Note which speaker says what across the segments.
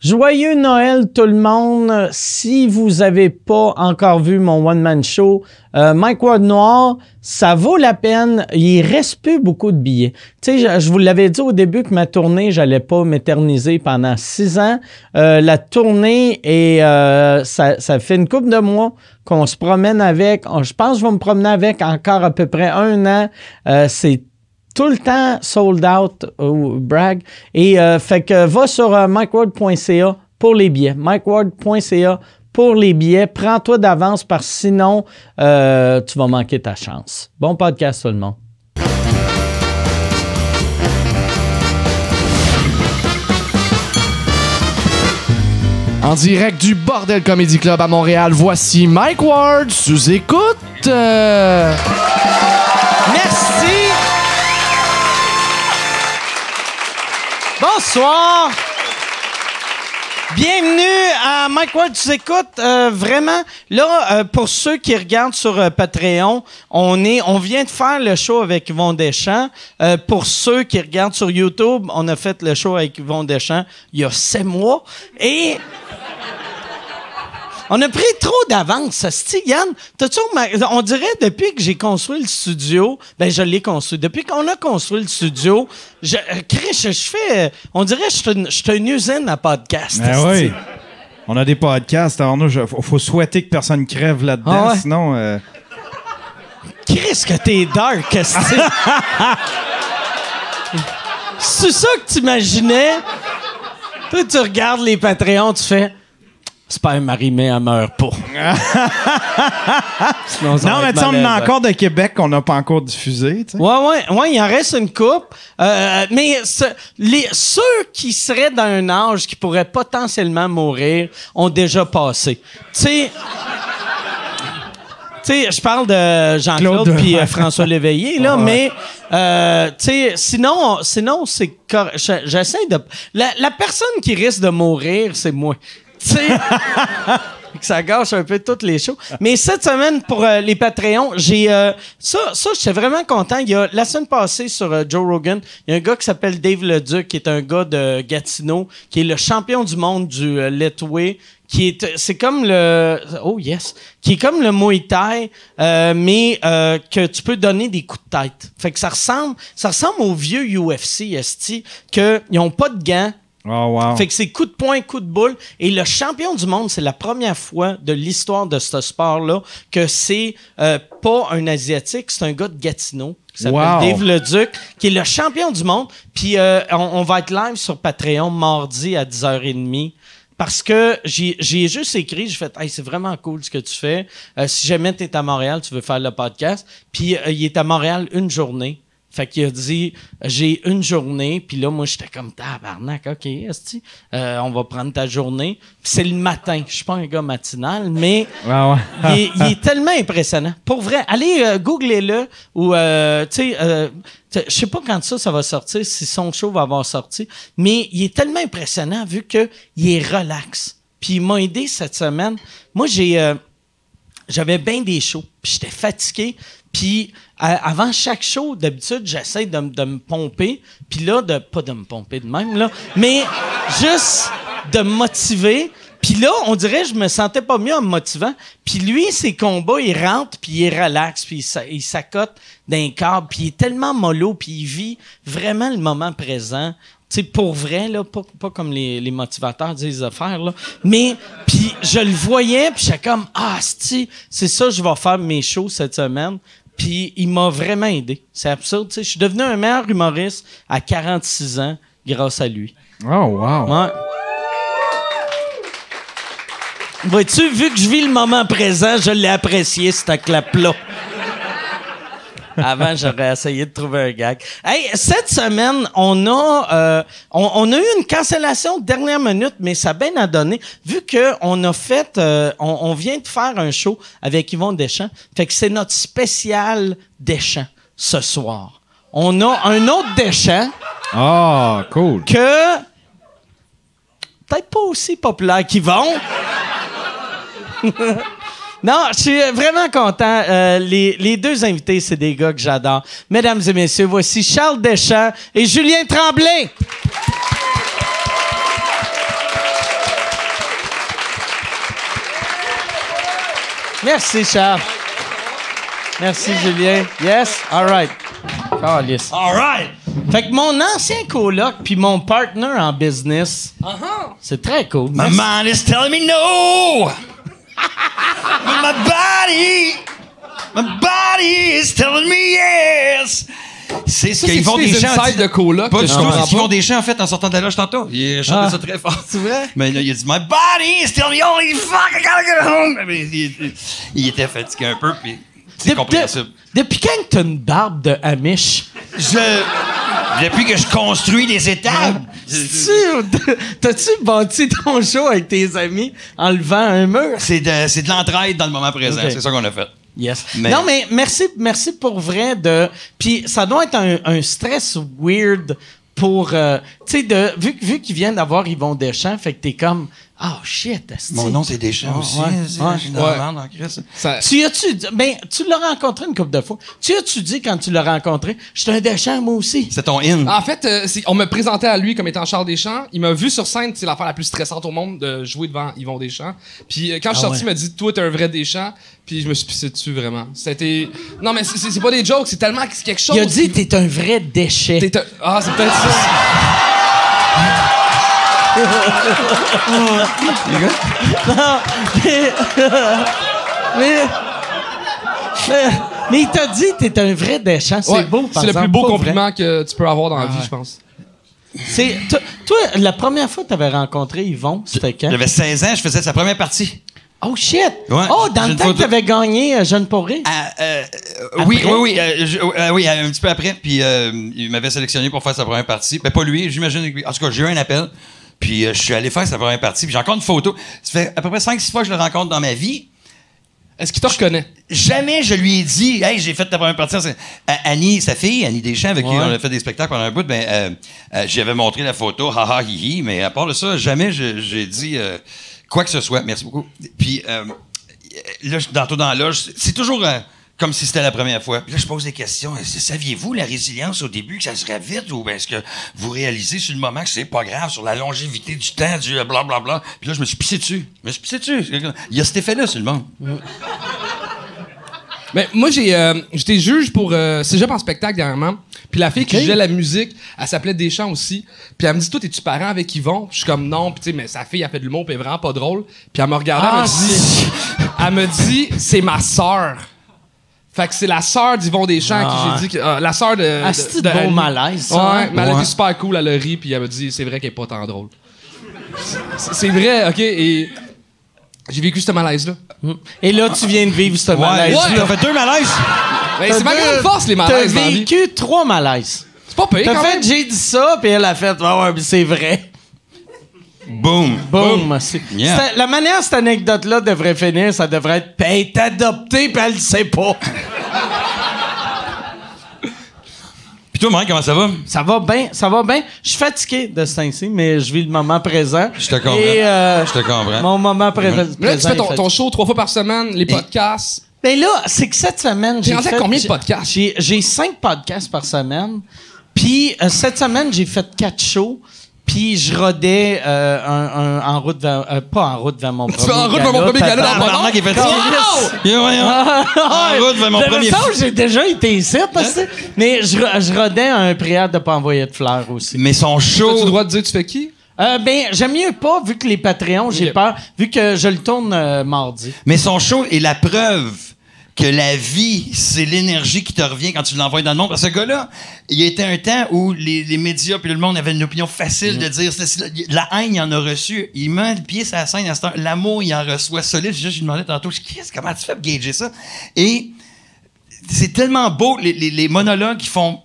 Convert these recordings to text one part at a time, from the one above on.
Speaker 1: Joyeux Noël tout le monde. Si vous avez pas encore vu mon one-man show, Mike Ward Noir, ça vaut la peine. Il reste plus beaucoup de billets. Tu sais, je vous l'avais dit au début que ma tournée, j'allais pas m'éterniser pendant 6 ans. La tournée, ça fait une couple de mois qu'on se promène avec. Je pense que je vais me promener avec encore à peu près 1 an. C'est tout le temps sold out, brag. Et fait que va sur mikeward.ca pour les billets. mikeward.ca pour les billets. Prends-toi d'avance parce que sinon, tu vas manquer ta chance. Bon podcast tout le monde.
Speaker 2: En direct du Bordel Comedy Club à Montréal, voici Mike Ward sous écoute.
Speaker 1: Merci! Bonsoir! Bienvenue à Mike Ward, tu écoutes. Vraiment, là, pour ceux qui regardent sur Patreon, on vient de faire le show avec Yvon Deschamps. Pour ceux qui regardent sur YouTube, on a fait le show avec Yvon Deschamps il y a 7 mois. Et on a pris trop d'avance, Yann. On dirait depuis que j'ai construit le studio, ben je l'ai construit. Depuis qu'on a construit le studio, on dirait que je suis une usine à podcast.
Speaker 3: Ben oui. On a des podcasts. Alors nous, faut souhaiter que personne crève là-dedans,
Speaker 1: ouais.
Speaker 3: Sinon.
Speaker 1: Qu'est-ce que t'es dark, esti? C'est ça que t'imaginais? Toi, tu regardes les Patreons, tu fais. J'espère Marie-Mé, elle meurt pas.
Speaker 3: Non, mais tu sais, on en a encore de Québec qu'on n'a pas encore diffusé. T'sais.
Speaker 1: Ouais, il en reste une couple. Mais ceux qui seraient dans un âge qui pourraient potentiellement mourir ont déjà passé. Tu sais, je parle de Jean-Claude puis François Léveillé, là, mais tu sais, sinon c'est j'essaie de. La personne qui risque de mourir, c'est moi. Tu sais, ça gâche un peu toutes les shows. Mais cette semaine, pour les Patreons, j'ai... ça, j'étais vraiment content. Il y a, la semaine passée, sur Joe Rogan, il y a un gars qui s'appelle Dave Leduc, qui est un gars de Gatineau, qui est le champion du monde du Letway, c'est comme le... Oh, yes! Qui est comme le Muay Thai, mais que tu peux donner des coups de tête. Fait que ça ressemble aux vieux UFC, esti, qu'ils n'ont pas de gants.
Speaker 3: Oh, wow.
Speaker 1: Fait que c'est coup de poing, coup de boule. Et le champion du monde, c'est la première fois de l'histoire de ce sport-là que c'est pas un Asiatique, c'est un gars de Gatineau qui s'appelle Dave Leduc, qui est le champion du monde. Puis on va être live sur Patreon mardi à 10h30. Parce que j'ai juste écrit, j'ai fait « Hey, c'est vraiment cool ce que tu fais. Si jamais tu es à Montréal, tu veux faire le podcast. » Puis il est à Montréal une journée. Fait qu'il a dit, j'ai une journée, puis là, moi, j'étais comme, tabarnak, OK, esti, on va prendre ta journée. Puis c'est le matin. Je suis pas un gars matinal, mais il est tellement impressionnant. Pour vrai, allez, googlez-le, ou, tu sais, je sais pas quand ça va sortir, si son show va avoir sorti, mais il est tellement impressionnant vu qu'il est relax. Puis il m'a aidé cette semaine. Moi, j'avais bien des shows, puis j'étais fatigué. Puis avant chaque show, d'habitude, j'essaie de me pomper. Puis là, pas de me pomper de même, là, mais juste de me motiver. Puis là, on dirait que je me sentais pas mieux en me motivant. Puis lui, ses combats, il rentre, puis il est relax, puis il s'accote d'un câble. Puis il est tellement mollo, puis il vit vraiment le moment présent. Tu sais, pour vrai, là, pas comme les motivateurs disent affaires, là. Mais, puis je le voyais, puis j'étais comme, c'est ça, je vais faire mes shows cette semaine. Puis il m'a vraiment aidé. C'est absurde, tu sais. Je suis devenu un meilleur humoriste à 46 ans grâce à lui.
Speaker 3: Oh, wow.
Speaker 1: Ouais. Vois-tu, vu que je vis le moment présent, je l'ai apprécié, cette clap-là. Avant, j'aurais essayé de trouver un gag. Hey, cette semaine, on a eu une cancellation de dernière minute, mais ça a bien à donner. Vu que on a fait, on vient de faire un show avec Yvon Deschamps. Fait que c'est notre spécial Deschamps ce soir. On a un autre Deschamps.
Speaker 3: Ah, cool.
Speaker 1: Que peut-être pas aussi populaire qu'Yvon. Non, je suis vraiment content. Les deux invités, c'est des gars que j'adore. Mesdames et messieurs, voici Charles Deschamps et Julien Tremblay. Merci, Charles. Merci, Julien. Yes? All right. Calice.
Speaker 4: All right.
Speaker 1: Fait que mon ancien coloc puis mon partner en business, c'est très cool.
Speaker 4: My mind is telling me no. But my body is telling me yes. C'est ce qu'ils font des chants.
Speaker 5: Inside de coloc.
Speaker 4: Pas du tout. C'est qu'ils font des chants en fait en sortant de la loge tantôt. Il chantait ça très fort.
Speaker 1: C'est vrai?
Speaker 4: Mais là, il a dit my body is telling me holy fuck I gotta get home. Mais il était fatigué un peu puis c'est compréhensible.
Speaker 1: Depuis quand t'as une barbe de Amish?
Speaker 4: Depuis que je construis des étables.
Speaker 1: T'as-tu bâti ton show avec tes amis en levant un mur?
Speaker 4: C'est de l'entraide dans le moment présent.
Speaker 1: Okay.
Speaker 4: C'est ça qu'on a fait.
Speaker 1: Yes. Non, mais merci pour vrai de... Puis ça doit être un stress weird pour... tu sais, vu qu'ils viennent d'avoir Yvon Deschamps, fait que t'es comme... Oh shit, asti.
Speaker 4: Mon nom, c'est Deschamps aussi.
Speaker 1: Tu l'as rencontré une couple de fois. Tu as-tu dit quand tu l'as rencontré, j'étais un Deschamps, moi aussi?
Speaker 4: C'est ton in.
Speaker 5: En fait, on me présentait à lui comme étant Charles Deschamps. Il m'a vu sur scène, c'est l'affaire la plus stressante au monde de jouer devant Yvon Deschamps. Puis quand je suis sorti, il m'a dit, toi, t'es un vrai Deschamps. Puis je me suis pissé dessus, vraiment. C'était... Non, mais c'est pas des jokes, c'est tellement quelque chose...
Speaker 1: Il a dit, t'es un vrai déchet.
Speaker 5: C'est peut-être ça.
Speaker 1: Non, mais il t'a dit t'es un vrai Deschamps. C'est beau, par
Speaker 5: c'est
Speaker 1: exemple.
Speaker 5: le plus beau
Speaker 1: pas
Speaker 5: compliment que tu peux avoir dans la vie, je pense.
Speaker 1: Toi, la première fois que t'avais rencontré Yvon, c'était quand?
Speaker 4: J'avais 16 ans, je faisais sa première partie.
Speaker 1: Oh shit!
Speaker 4: Ouais,
Speaker 1: oh, dans le temps que t'avais gagné Jeune Porré?
Speaker 4: Oui, un petit peu après. Puis il m'avait sélectionné pour faire sa première partie. Ben, pas lui, j'imagine. En tout cas, j'ai eu un appel. Puis je suis allé faire sa première partie. Puis j'ai encore une photo. Ça fait à peu près 5-6 fois que je le rencontre dans ma vie.
Speaker 5: Est-ce qu'il te reconnaît?
Speaker 4: Jamais je lui ai dit, hey, j'ai fait ta première partie. Annie, sa fille, Annie Deschamps, avec qui on a fait des spectacles pendant un bout, j'y avais montré la photo, haha, hihi. Mais à part de ça, jamais j'ai dit quoi que ce soit. Merci beaucoup. Puis là, dans la loge, c'est toujours comme si c'était la première fois. Puis là, je pose des questions. Saviez-vous la résilience au début, que ça serait vite, ou est-ce que vous réalisez sur le moment que c'est pas grave, sur la longévité du temps, du blablabla. Puis là, je me suis pissé dessus. Il y a cet effet-là sur le monde.
Speaker 5: Mais moi, j'étais juge pour Cégep en spectacle dernièrement. Puis la fille qui jugeait la musique, elle s'appelait Deschamps aussi. Puis elle me dit, toi, t'es-tu parent avec Yvon? Puis je suis comme, non. Puis tu sais, mais sa fille, elle fait de l'humour, puis elle est vraiment pas drôle. Puis elle me regardait, elle me dit, c'est ma sœur. Fait que c'est la sœur d'Yvon Deschamps qui j'ai dit que la sœur de
Speaker 1: c'est de beau malaise.
Speaker 5: Ouais, mais elle était super cool, elle a ri puis elle m'a dit c'est vrai qu'elle est pas tant drôle. C'est vrai, OK, et j'ai vécu ce malaise là.
Speaker 1: Et là tu viens de vivre ce malaise.
Speaker 5: Ouais,
Speaker 4: t'as fait 2 malaises.
Speaker 5: C'est ma grande force les malaises.
Speaker 1: T'as vécu 3 malaises.
Speaker 5: C'est pas pire quand même.
Speaker 1: J'ai dit ça puis elle a fait ouais, c'est vrai.
Speaker 4: Boom.
Speaker 1: Boom.
Speaker 4: Yeah.
Speaker 1: La manière cette anecdote-là devrait finir, ça devrait être « Hey, t'es adopté, pis elle le sait pas. »
Speaker 4: Puis toi, Mike, comment ça va?
Speaker 1: Ça va bien. Je suis fatigué de ce temps-ci, mais je vis le moment présent.
Speaker 4: Je te comprends.
Speaker 1: Je
Speaker 4: te comprends.
Speaker 1: Mon moment présent.
Speaker 5: Là, tu fais ton show 3 fois par semaine, les podcasts.
Speaker 1: Ben là, c'est que cette semaine,
Speaker 5: j'ai fait combien de podcasts?
Speaker 1: J'ai 5 podcasts par semaine. Puis cette semaine, j'ai fait 4 shows. Puis je rodais en route vers... pas en route vers mon premier gala.
Speaker 5: En route vers mon premier gala dans mon nom?
Speaker 4: Qui est fatigué. En route vers mon premier...
Speaker 1: J'ai déjà été ici, parce que... Mais je rodais un prière de pas envoyer de fleurs aussi.
Speaker 4: Mais son show...
Speaker 5: As-tu le droit de dire tu fais qui?
Speaker 1: Ben, j'aime mieux pas, vu que les Patreons, j'ai peur, vu que je le tourne mardi.
Speaker 4: Mais son show est la preuve que la vie, c'est l'énergie qui te revient quand tu l'envoies dans le monde. Parce que ce gars-là, il y a été un temps où les médias puis le monde avait une opinion facile de dire la haine, il en a reçu. Il met le pied sur la scène à cette heure. L'amour, il en reçoit solide. Je lui demandais tantôt, comment tu fais pour gager ça? Et c'est tellement beau, les monologues qui font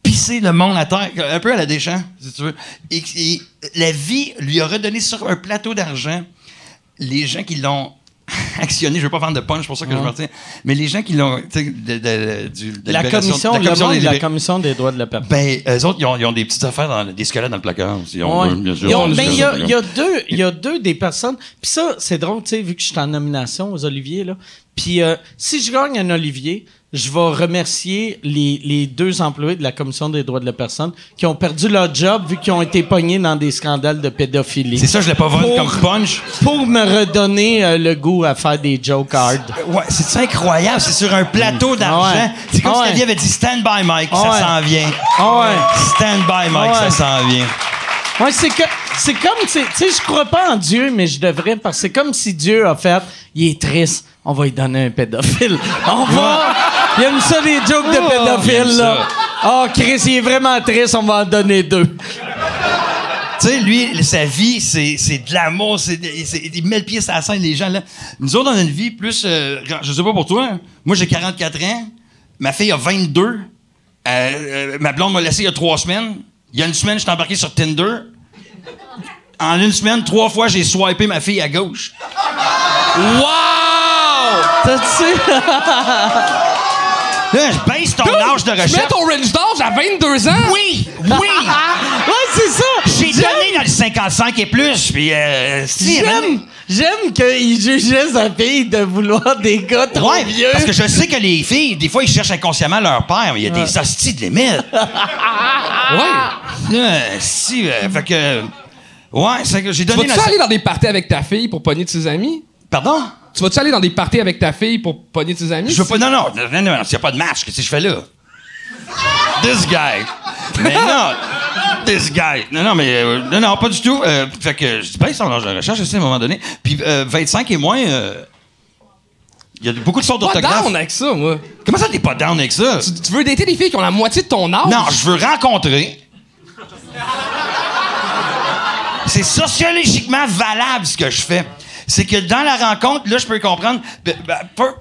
Speaker 4: pisser le monde à terre, un peu à la Deschamps, si tu veux. Et la vie lui a redonné sur un plateau d'argent les gens qui l'ont actionné, je veux pas vendre de punch, pour ça que je me retiens, mais les gens qui l'ont, tu sais,
Speaker 1: la commission des droits de la personne.
Speaker 4: Ben, eux autres, ils ont des petites affaires, des squelettes dans le placard. Il
Speaker 1: y a deux des personnes, puis ça, c'est drôle, tu sais, vu que je suis en nomination aux Olivier, là, puis si je gagne un Olivier, je vais remercier les 2 employés de la Commission des droits de la personne qui ont perdu leur job vu qu'ils ont été pognés dans des scandales de pédophilie.
Speaker 4: C'est ça, je l'ai pas vendu comme punch.
Speaker 1: Pour me redonner le goût à faire des joke hard.
Speaker 4: Ouais, c'est incroyable. C'est sur un plateau d'argent.
Speaker 1: Ouais.
Speaker 4: C'est comme si
Speaker 1: Ouais.
Speaker 4: la vie avait dit Stand by Mike,
Speaker 1: Ouais.
Speaker 4: ça s'en vient. Stand by Mike,
Speaker 1: Ouais.
Speaker 4: ça s'en vient.
Speaker 1: Ouais, c'est comme, tu sais, je crois pas en Dieu, mais je devrais, parce que c'est comme si Dieu a fait, il est triste, on va lui donner un pédophile. On va, il aime ça des jokes de pédophiles, là. Oh, Chris, il est vraiment triste, on va en donner 2.
Speaker 4: Tu sais, lui, sa vie, c'est de l'amour, il met le pied sur la scène, les gens, là. Nous autres, on a une vie plus, je sais pas pour toi, moi, j'ai 44 ans, ma fille a 22, ma blonde m'a laissé il y a 3 semaines. Il y a une semaine, je suis embarqué sur Tinder. En une semaine, 3 fois, j'ai swipé ma fille à gauche.
Speaker 5: Wow!
Speaker 1: T'as-tu?
Speaker 4: Là, je baisse ton âge de
Speaker 5: Tu mets
Speaker 4: recherche.
Speaker 5: ton range d'âge à 22 ans?
Speaker 4: Oui!
Speaker 1: Ouais, c'est ça!
Speaker 4: J'ai donné dans le 55 et plus, puis
Speaker 1: J'aime qu'il jugeait sa fille de vouloir des gars trop
Speaker 4: Ouais,
Speaker 1: vieux.
Speaker 4: parce que je sais que les filles, des fois, ils cherchent inconsciemment leur père, mais il y a des hosties de limite.
Speaker 5: Ouais.
Speaker 4: Fait que... Ouais, c'est que j'ai
Speaker 5: Tu
Speaker 4: donné...
Speaker 5: vas-tu aller dans des parties avec ta fille pour pogner de ses amis?
Speaker 4: Pardon?
Speaker 5: Tu vas-tu aller dans des parties avec ta fille pour pogner de ses amis?
Speaker 4: Je veux pas... Non, s'il n'y a pas de match, qu'est-ce que je fais là? This guy. Mais non, this guy. Non, mais... non, pas du tout. Fait que je dis, ben, ça, je recherche aussi à un moment donné. Puis 25 et moins... il y a beaucoup de fautes
Speaker 5: Pas
Speaker 4: d'orthographe.
Speaker 5: down avec ça, moi.
Speaker 4: Comment ça, t'es pas down avec ça?
Speaker 5: Tu veux dater des filles qui ont la moitié de ton âge?
Speaker 4: Non, je veux rencontrer. C'est sociologiquement valable ce que je fais. C'est que dans la rencontre, là, je peux comprendre.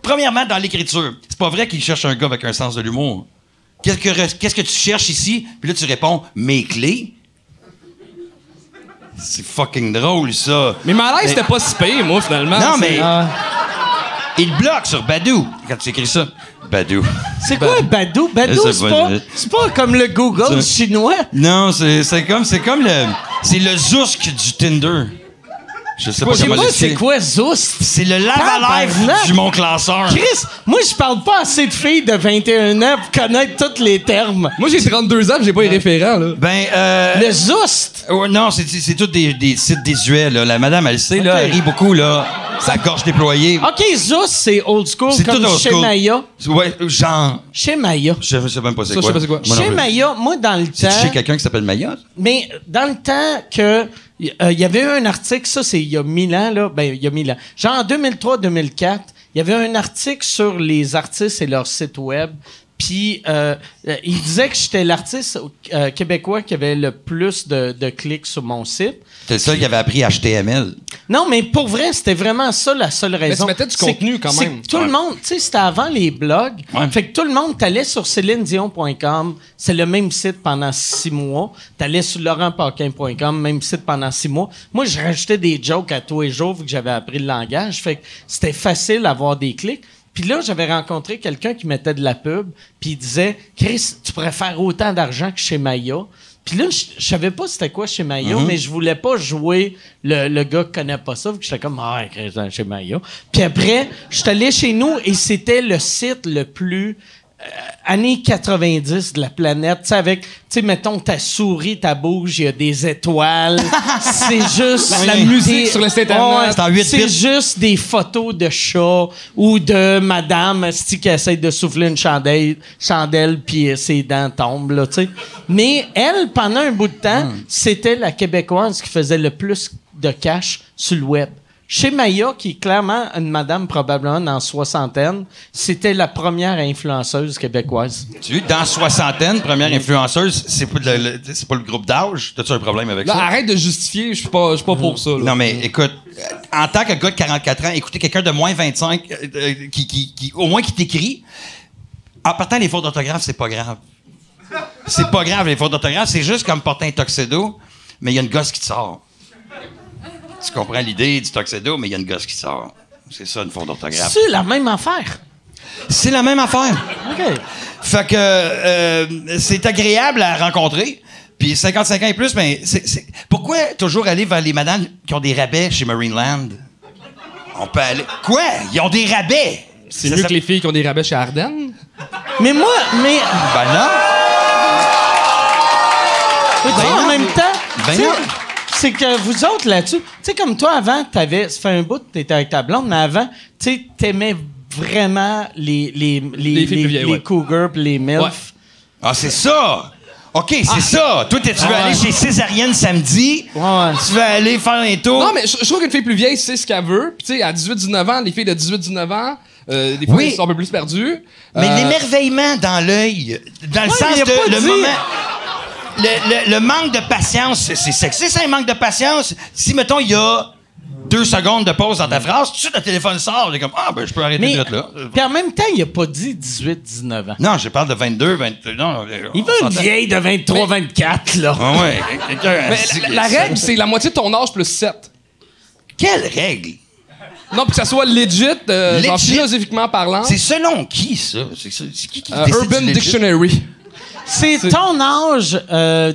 Speaker 4: Premièrement, dans l'écriture, c'est pas vrai qu'il cherche un gars avec un sens de l'humour. Qu'est-ce que tu cherches ici? Puis là, tu réponds mes clés. C'est fucking drôle, ça.
Speaker 5: Mais malaise, c'était pas si pire, moi, finalement.
Speaker 4: Non,
Speaker 5: C'est-
Speaker 4: mais. Il bloque sur Badou quand tu écris ça. Badou.
Speaker 1: C'est quoi Badou? Badou, c'est pas comme le Google chinois.
Speaker 4: Non, c'est comme le. C'est le Zousk du Tinder. Je sais pas
Speaker 1: Je sais
Speaker 4: comment
Speaker 1: pas
Speaker 4: l'expliquer.
Speaker 1: c'est quoi Zoust.
Speaker 4: C'est le lave-à-lèvre
Speaker 1: Tabarnak!
Speaker 4: du mon classeur.
Speaker 1: Chris, moi je parle pas assez de filles de 21 ans pour connaître tous les termes.
Speaker 5: Moi, j'ai 32 ans, j'ai pas les référents, là.
Speaker 4: Ben,
Speaker 1: Le Zoust.
Speaker 4: non, c'est tous des sites désuets, là. La madame, elle sait, là,
Speaker 1: Ok.
Speaker 4: elle rit beaucoup, là. Sa gorge déployée.
Speaker 1: OK, Zoust, c'est old school
Speaker 4: C'est
Speaker 1: comme
Speaker 4: tout old
Speaker 1: chez
Speaker 4: school.
Speaker 1: Maya.
Speaker 4: Ouais, genre.
Speaker 1: Chez Maya.
Speaker 4: Je sais même pas c'est
Speaker 5: Ça,
Speaker 4: quoi.
Speaker 5: je sais pas c'est quoi.
Speaker 4: Moi non
Speaker 1: Chez
Speaker 4: plus.
Speaker 1: Maya, moi dans le
Speaker 4: C'est
Speaker 1: temps...
Speaker 4: chez quelqu'un qui s'appelle Maya?
Speaker 1: Mais dans le temps que il y avait eu un article, ça c'est il y a 1000 ans là, ben il y a 1000 ans. Genre en 2003-2004, il y avait un article sur les artistes et leur site web. Puis il disait que j'étais l'artiste québécois qui avait le plus de clics sur mon site.
Speaker 4: C'est le seul qui avait appris HTML.
Speaker 1: Non, mais pour vrai, c'était vraiment ça la seule raison.
Speaker 5: tu mettais du
Speaker 1: C'est-
Speaker 5: contenu quand
Speaker 1: c'est
Speaker 5: même.
Speaker 1: que tout le monde, tu sais, c'était avant les blogs.
Speaker 4: Ouais.
Speaker 1: Fait que tout le monde, t'allais sur CélineDion.com, c'est le même site pendant 6 mois. T'allais sur LaurentPaquin.com, même site pendant 6 mois. Moi, je rajoutais des jokes à tous les jours vu que j'avais appris le langage. Fait que c'était facile d'avoir des clics. Puis là, j'avais rencontré quelqu'un qui mettait de la pub, puis il disait « Chris, tu pourrais faire autant d'argent que chez Maya. » Puis là, je savais pas c'était quoi chez Maya, mais je voulais pas jouer le gars qui connaît pas ça, vu que j'étais comme « Ah, Chris, chez Maya. » Puis après, je suis allé chez nous et c'était le site le plus... années 90 de la planète, tu sais, avec, tu sais, mettons, ta souris, ta bouge, il y a des étoiles. C'est juste...
Speaker 5: La musique sur le site Internet.
Speaker 4: C'est en 8
Speaker 1: C'est
Speaker 4: bits.
Speaker 1: juste des photos de chats ou de madame asti, qui essaie de souffler une chandelle puis ses dents tombent, là, tu sais. Mais elle, pendant un bout de temps, c'était la Québécoise qui faisait le plus de cash sur le web. Chez Maya, qui est clairement une madame probablement dans la soixantaine, c'était la première influenceuse québécoise.
Speaker 4: Tu vois, dans soixantaine, première influenceuse, c'est pas le groupe d'âge. T'as-tu un problème avec
Speaker 5: Là,
Speaker 4: ça?
Speaker 5: arrête de justifier, je suis pas pour ça, là.
Speaker 4: Non, mais écoute, en tant que gars de 44 ans, écouter quelqu'un de moins 25, qui au moins qui t'écrit, en partant les fautes d'orthographe, c'est pas grave. C'est pas grave, les fautes d'orthographe, c'est juste comme porter un tuxedo, mais il y a une gosse qui te sort. Tu comprends l'idée du tuxedo, mais il y a une gosse qui sort. C'est ça, une faute d'orthographe.
Speaker 1: C'est la même affaire.
Speaker 4: C'est la même affaire.
Speaker 1: OK.
Speaker 4: Fait que c'est agréable à rencontrer. Puis 55 ans et plus, mais pourquoi toujours aller vers les madames qui ont des rabais chez Marineland? On peut aller... Quoi? Ils ont des rabais!
Speaker 5: C'est mieux que les filles qui ont des rabais chez Ardennes?
Speaker 1: Mais moi,
Speaker 4: Ben non.
Speaker 1: en même temps,
Speaker 4: Ben
Speaker 1: tu sais,
Speaker 4: non.
Speaker 1: c'est que vous autres là-dessus, tu sais, comme toi avant, ça fait un bout que t'étais avec ta blonde, mais avant, tu sais, t'aimais vraiment les
Speaker 5: filles plus vieilles, ouais.
Speaker 1: cougars pis les milfs.
Speaker 5: Ouais.
Speaker 4: Ah, c'est ça! OK, c'est ça. Toi, tu veux aller chez Césarienne samedi.
Speaker 1: Ouais.
Speaker 4: Tu veux aller faire un tour.
Speaker 5: Non, mais je trouve qu'une fille plus vieille sait ce qu'elle veut. Puis, tu sais, à 18-19 ans, les filles de 18-19 ans, des fois,
Speaker 4: Oui.
Speaker 5: elles sont un peu plus perdues.
Speaker 4: Mais l'émerveillement dans l'œil, dans le sens
Speaker 1: il a pas
Speaker 4: de le
Speaker 1: dit.
Speaker 4: moment. Le manque de patience, c'est sexy, c'est un manque de patience. Si, mettons, il y a 2 secondes de pause dans ta phrase, tout de suite, le téléphone sort, t'es comme, ben, je peux arrêter
Speaker 1: Mais,
Speaker 4: de là.
Speaker 1: puis en même temps, il a pas dit 18-19 ans.
Speaker 4: Non, je parle de 22, 23. Non,
Speaker 1: Il veut une vieille de 23-24, là.
Speaker 4: Ah ouais.
Speaker 5: Mais la règle, c'est la moitié de ton âge plus 7.
Speaker 4: Quelle règle?
Speaker 5: Non, puis que ça soit legit, genre
Speaker 4: Legit?
Speaker 5: philosophiquement parlant.
Speaker 4: C'est selon qui, ça? C'est qui décide
Speaker 5: Urban
Speaker 4: du legit?
Speaker 5: Dictionary.
Speaker 1: C'est ton âge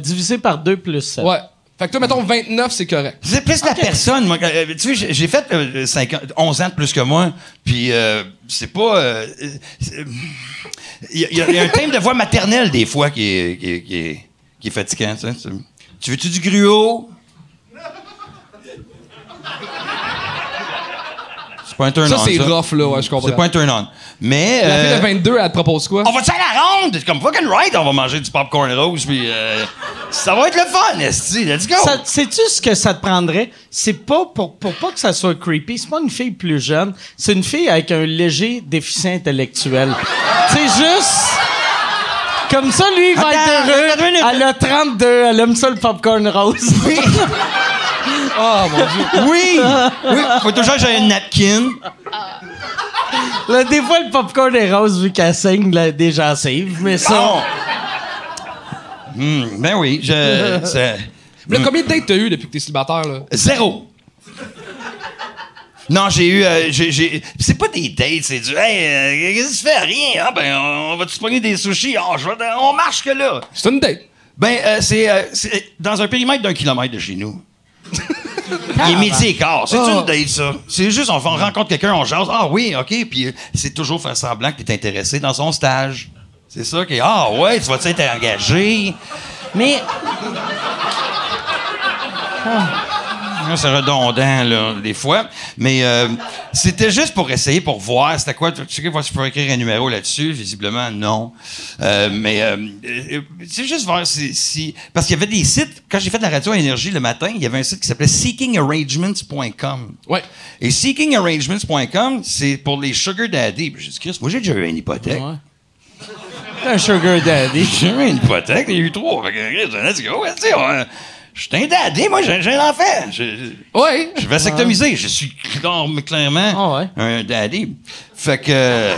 Speaker 1: divisé par 2 plus 7.
Speaker 5: Ouais. Fait que toi, mettons, 29, c'est correct.
Speaker 4: C'est plus la personne. Moi, tu sais, j'ai fait 11 ans de plus que moi, puis c'est pas... Il y a un thème de voix maternelle, des fois, qui est fatigant. Tu sais. Tu veux-tu du gruau? C'est pas un turn-on,
Speaker 5: Ça, c'est rough, là, ouais, je comprends.
Speaker 4: C'est pas un turn-on. Mais...
Speaker 5: La fille de 22, elle te propose quoi?
Speaker 4: On va-tu aller à la ronde? C'est comme fucking right, on va manger du popcorn rose, puis ça va être le fun, esti. Let's go!
Speaker 1: Sais-tu ce que ça te prendrait? C'est pas pour pas que ça soit creepy, c'est pas une fille plus jeune, c'est une fille avec un léger déficit intellectuel. C'est juste... Comme ça, lui, il va
Speaker 4: Attends,
Speaker 1: être heureux. Elle a 32, elle aime ça le popcorn rose.
Speaker 5: Oh, mon Dieu.
Speaker 4: Oui! Oui, faut toujours que j'ai un napkin.
Speaker 1: Là, des fois, le popcorn est rose vu qu'elle saigne des gencives, mais ça...
Speaker 4: Ben oui,
Speaker 5: Mais là, combien de dates t'as eu depuis que t'es célibataire, là?
Speaker 4: 0. Non, j'ai eu... c'est pas des dates, c'est du... Hey, qu'est-ce que tu fais? Rien. Ah, ben, on va-tu se pogner des sushis? Ah, on marche que là.
Speaker 5: C'est une date.
Speaker 4: Ben, c'est dans un périmètre d'1 kilomètre de chez nous. Il est midi et quart. C'est une date, ça. C'est juste, on rencontre quelqu'un, on jase. Ah oui, OK. Puis c'est toujours faire semblant que t'es intéressé dans son stage. C'est ça qui est... Ah ouais, tu vas-tu être engagé?
Speaker 1: Mais...
Speaker 4: C'est redondant, là, des fois. Mais c'était juste pour essayer, pour voir c'était quoi. Tu sais voir si je peux écrire un numéro là-dessus. Visiblement, non. Mais c'est juste voir si... Parce qu'il y avait des sites... Quand j'ai fait de la radio à Énergie le matin, il y avait un site qui s'appelait seekingarrangements.com.
Speaker 5: Ouais.
Speaker 4: Et seekingarrangements.com, c'est pour les sugar daddy. Puis j'ai dit, Chris, moi, j'ai déjà eu une hypothèque.
Speaker 1: Ouais. T'es un sugar daddy.
Speaker 4: J'ai eu une hypothèque, il y a eu 3. Fait que, let's go. Je suis un daddy, moi, j'ai un enfant.
Speaker 5: Ouais.
Speaker 4: Je vais vasectomiser. Je suis clairement un daddy. Fait que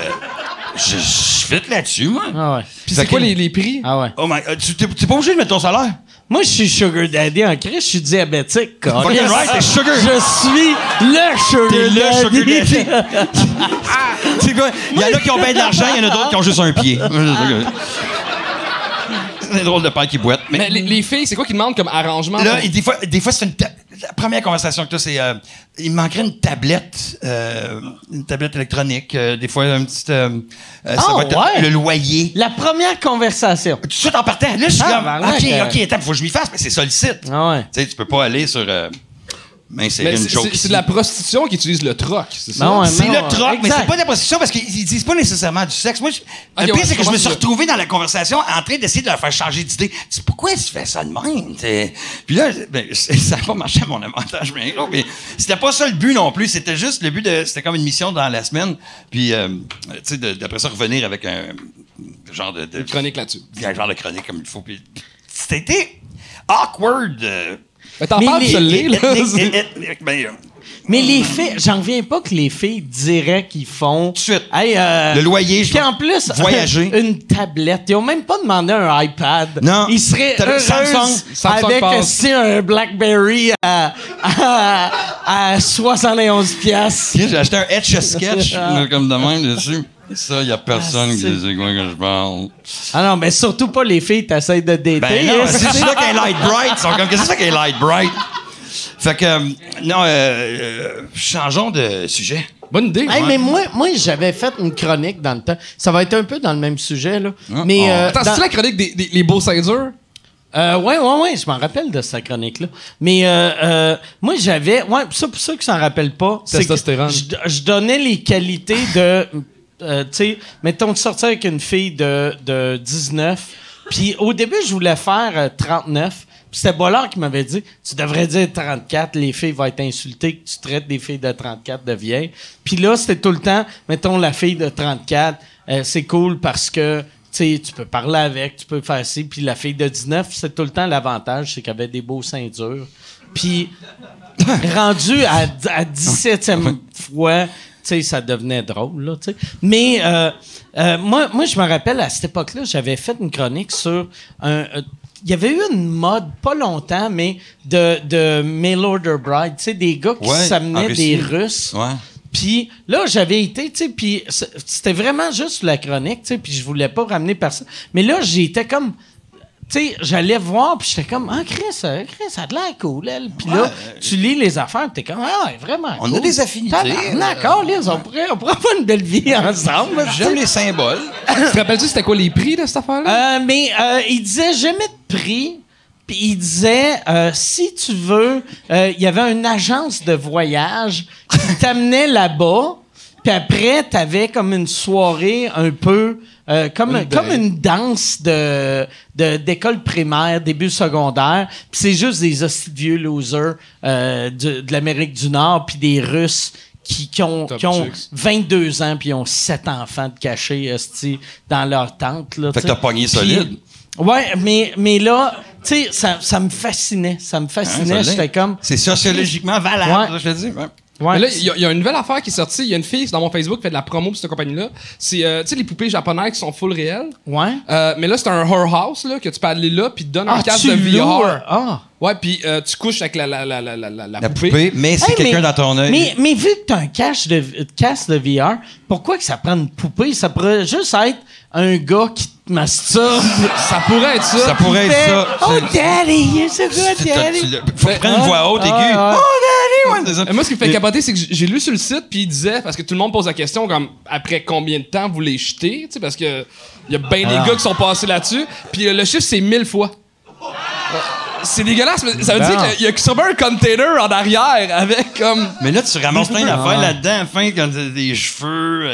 Speaker 4: je fit là-dessus, moi.
Speaker 1: Ah ouais.
Speaker 5: Puis c'est quoi les prix?
Speaker 1: Ah ouais.
Speaker 4: Oh my, t'es pas obligé de mettre ton salaire.
Speaker 1: Moi, je suis sugar daddy en crise, je suis diabétique.
Speaker 4: Fucking right, t'es sugar.
Speaker 1: Je suis le sugar daddy.
Speaker 4: T'es le sugar daddy. C'est quoi? Il y en a qui ont bien de l'argent, il y en a d'autres qui ont juste un pied. C'est un drôle de père qui boite.
Speaker 5: Mais les filles, c'est quoi qu'ils demandent comme arrangement?
Speaker 4: Là, et des fois c'est la première conversation que tu as, c'est il me manquerait une tablette électronique. Des fois, un petit... ça va être le loyer.
Speaker 1: La première conversation.
Speaker 4: Tout de suite en partant. Là, je suis comme,
Speaker 1: ben,
Speaker 4: OK, attends, faut que je m'y fasse, mais c'est ça le site.
Speaker 1: Ah ouais.
Speaker 4: Tu sais, tu peux pas aller sur...
Speaker 5: Mais
Speaker 4: une joke
Speaker 5: c'est de la prostitution qui utilise le troc, c'est ça?
Speaker 1: Non,
Speaker 4: c'est
Speaker 1: non,
Speaker 4: le troc, mais
Speaker 1: exact.
Speaker 4: c'est pas de la prostitution parce qu'ils disent pas nécessairement du sexe. Moi, le pire, c'est que je me suis retrouvé dans la conversation en train d'essayer de leur faire changer d'idée. Tu sais, pourquoi tu fais ça de même? Puis là, ça n'a pas marché à mon avantage, mais c'était pas ça le but non plus. C'était juste le but c'était comme une mission dans la semaine. Puis, tu sais, d'après ça, revenir avec un genre de
Speaker 5: chronique là-dessus.
Speaker 4: Un genre de chronique comme il faut. Puis, c'était awkward.
Speaker 5: Mais t'en parles, tu l'es, là.
Speaker 1: Mais les filles, j'en reviens pas que les filles diraient qu'ils font.
Speaker 4: Tout de suite.
Speaker 1: Hey,
Speaker 4: le loyer,
Speaker 1: puis en plus,
Speaker 4: voyager.
Speaker 1: Une tablette. Ils ont même pas demandé un iPad.
Speaker 4: Non.
Speaker 1: Ils seraient
Speaker 4: Samsung
Speaker 1: avec
Speaker 5: passe.
Speaker 1: un BlackBerry à 71 piastres.
Speaker 4: J'ai acheté un Etch-a-Sketch comme de même dessus. Ça, il n'y a personne qui sait quoi que je parle.
Speaker 1: Ah non, mais surtout pas les filles, t'essayes de dater.
Speaker 4: Ben non, c'est ça qu'un Light Bright. Ils sont comme, qu'est-ce que c'est qu'un Light Bright? Fait que, non, changeons de sujet.
Speaker 5: Bonne idée.
Speaker 1: Hey, mais moi, j'avais fait une chronique dans le temps. Ça va être un peu dans le même sujet, là. Mais,
Speaker 5: Attends, c'est-tu la chronique les beaux seins durs?
Speaker 1: Ouais, je m'en rappelle de cette chronique-là. Mais moi, j'avais... Ouais, ça, pour ceux qui s'en rappellent pas...
Speaker 5: Testostérone.
Speaker 1: Je donnais les qualités de... tu sais, mettons, de sortir avec une fille de 19. Puis au début, je voulais faire 39. Puis c'était Bollard qui m'avait dit, tu devrais dire 34, les filles vont être insultées que tu traites des filles de 34 de vieilles. Puis là, c'était tout le temps, mettons, la fille de 34, c'est cool parce que, tu sais, tu peux parler avec, tu peux faire ci. Puis la fille de 19, c'est tout le temps l'avantage, c'est qu'elle avait des beaux seins durs. Puis rendu à 17e fois, tu sais, ça devenait drôle, là, tu sais. Mais moi, je me rappelle, à cette époque-là, j'avais fait une chronique sur il y avait eu une mode, pas longtemps, mais de mail order bride, tu sais, des gars qui s'amenaient des Russes.
Speaker 4: Ouais.
Speaker 1: Puis là, j'avais été, tu sais, puis c'était vraiment juste la chronique, tu sais, puis je voulais pas ramener personne. Mais là, j'étais comme... Tu sais, j'allais voir, puis j'étais comme, Chris, ça a de l'air cool, elle. Puis là, tu lis les affaires, puis t'es comme, vraiment
Speaker 4: On
Speaker 1: cool.
Speaker 4: a des affinités.
Speaker 1: D'accord, Liz, on pourrait avoir une belle vie ensemble.
Speaker 4: J'aime les symboles.
Speaker 5: Tu te rappelles-tu c'était quoi les prix de cette affaire-là?
Speaker 1: Il disait jamais de prix, puis il disait, si tu veux, il y avait une agence de voyage qui t'amenait là-bas, puis après, t'avais comme une soirée un peu... comme une danse d'école primaire, début secondaire. Puis c'est juste des hosties de vieux losers de l'Amérique du Nord, puis des Russes qui ont 22 ans, puis ils ont 7 enfants de cachés hosties dans leur tente. Là,
Speaker 4: Fait que t'as pogné solide.
Speaker 1: Ouais, mais là, tu sais, ça me fascinait. Ça me fascinait. J'étais comme...
Speaker 4: C'est sociologiquement valable,
Speaker 1: Ouais.
Speaker 4: je te dis. Ouais.
Speaker 1: Ouais,
Speaker 5: Mais là, il y a une nouvelle affaire qui est sortie. Il y a une fille dans mon Facebook qui fait de la promo pour cette compagnie-là. C'est, tu sais, les poupées japonaises qui sont full réelles.
Speaker 1: ouais.
Speaker 5: Mais là, c'est un horror house, là, que tu peux aller là, puis te donne un casque
Speaker 1: tu
Speaker 5: de
Speaker 1: loues,
Speaker 5: VR. Ouais, puis tu couches avec la
Speaker 4: La
Speaker 5: poupée.
Speaker 4: poupée, mais c'est
Speaker 1: Hey,
Speaker 4: quelqu'un dans ton œil.
Speaker 1: Mais vu que t'as un casque de VR, pourquoi que ça prend une poupée? Ça pourrait juste être un gars qui te masturbe.
Speaker 5: Ça pourrait être ça.
Speaker 4: Ça pourrait être ça.
Speaker 1: Oh, daddy, you're so good, daddy.
Speaker 4: Faut prendre une voix haute, aiguë.
Speaker 1: Ah,
Speaker 4: Oh, daddy, ouais, c'est ça.
Speaker 5: Moi, ce qui me fait capoter, c'est que j'ai lu sur le site, puis il disait, parce que tout le monde pose la question, comme, après combien de temps vous les jetez, tu sais, parce que il y a bien des gars qui sont passés là-dessus, puis le chiffre, c'est 1000 fois. C'est dégueulasse, mais ça veut dire qu'il y a sûrement un container en arrière avec comme.
Speaker 4: Mais là, tu ramasses plein d'affaires là-dedans, à la fin, quand t'as des cheveux.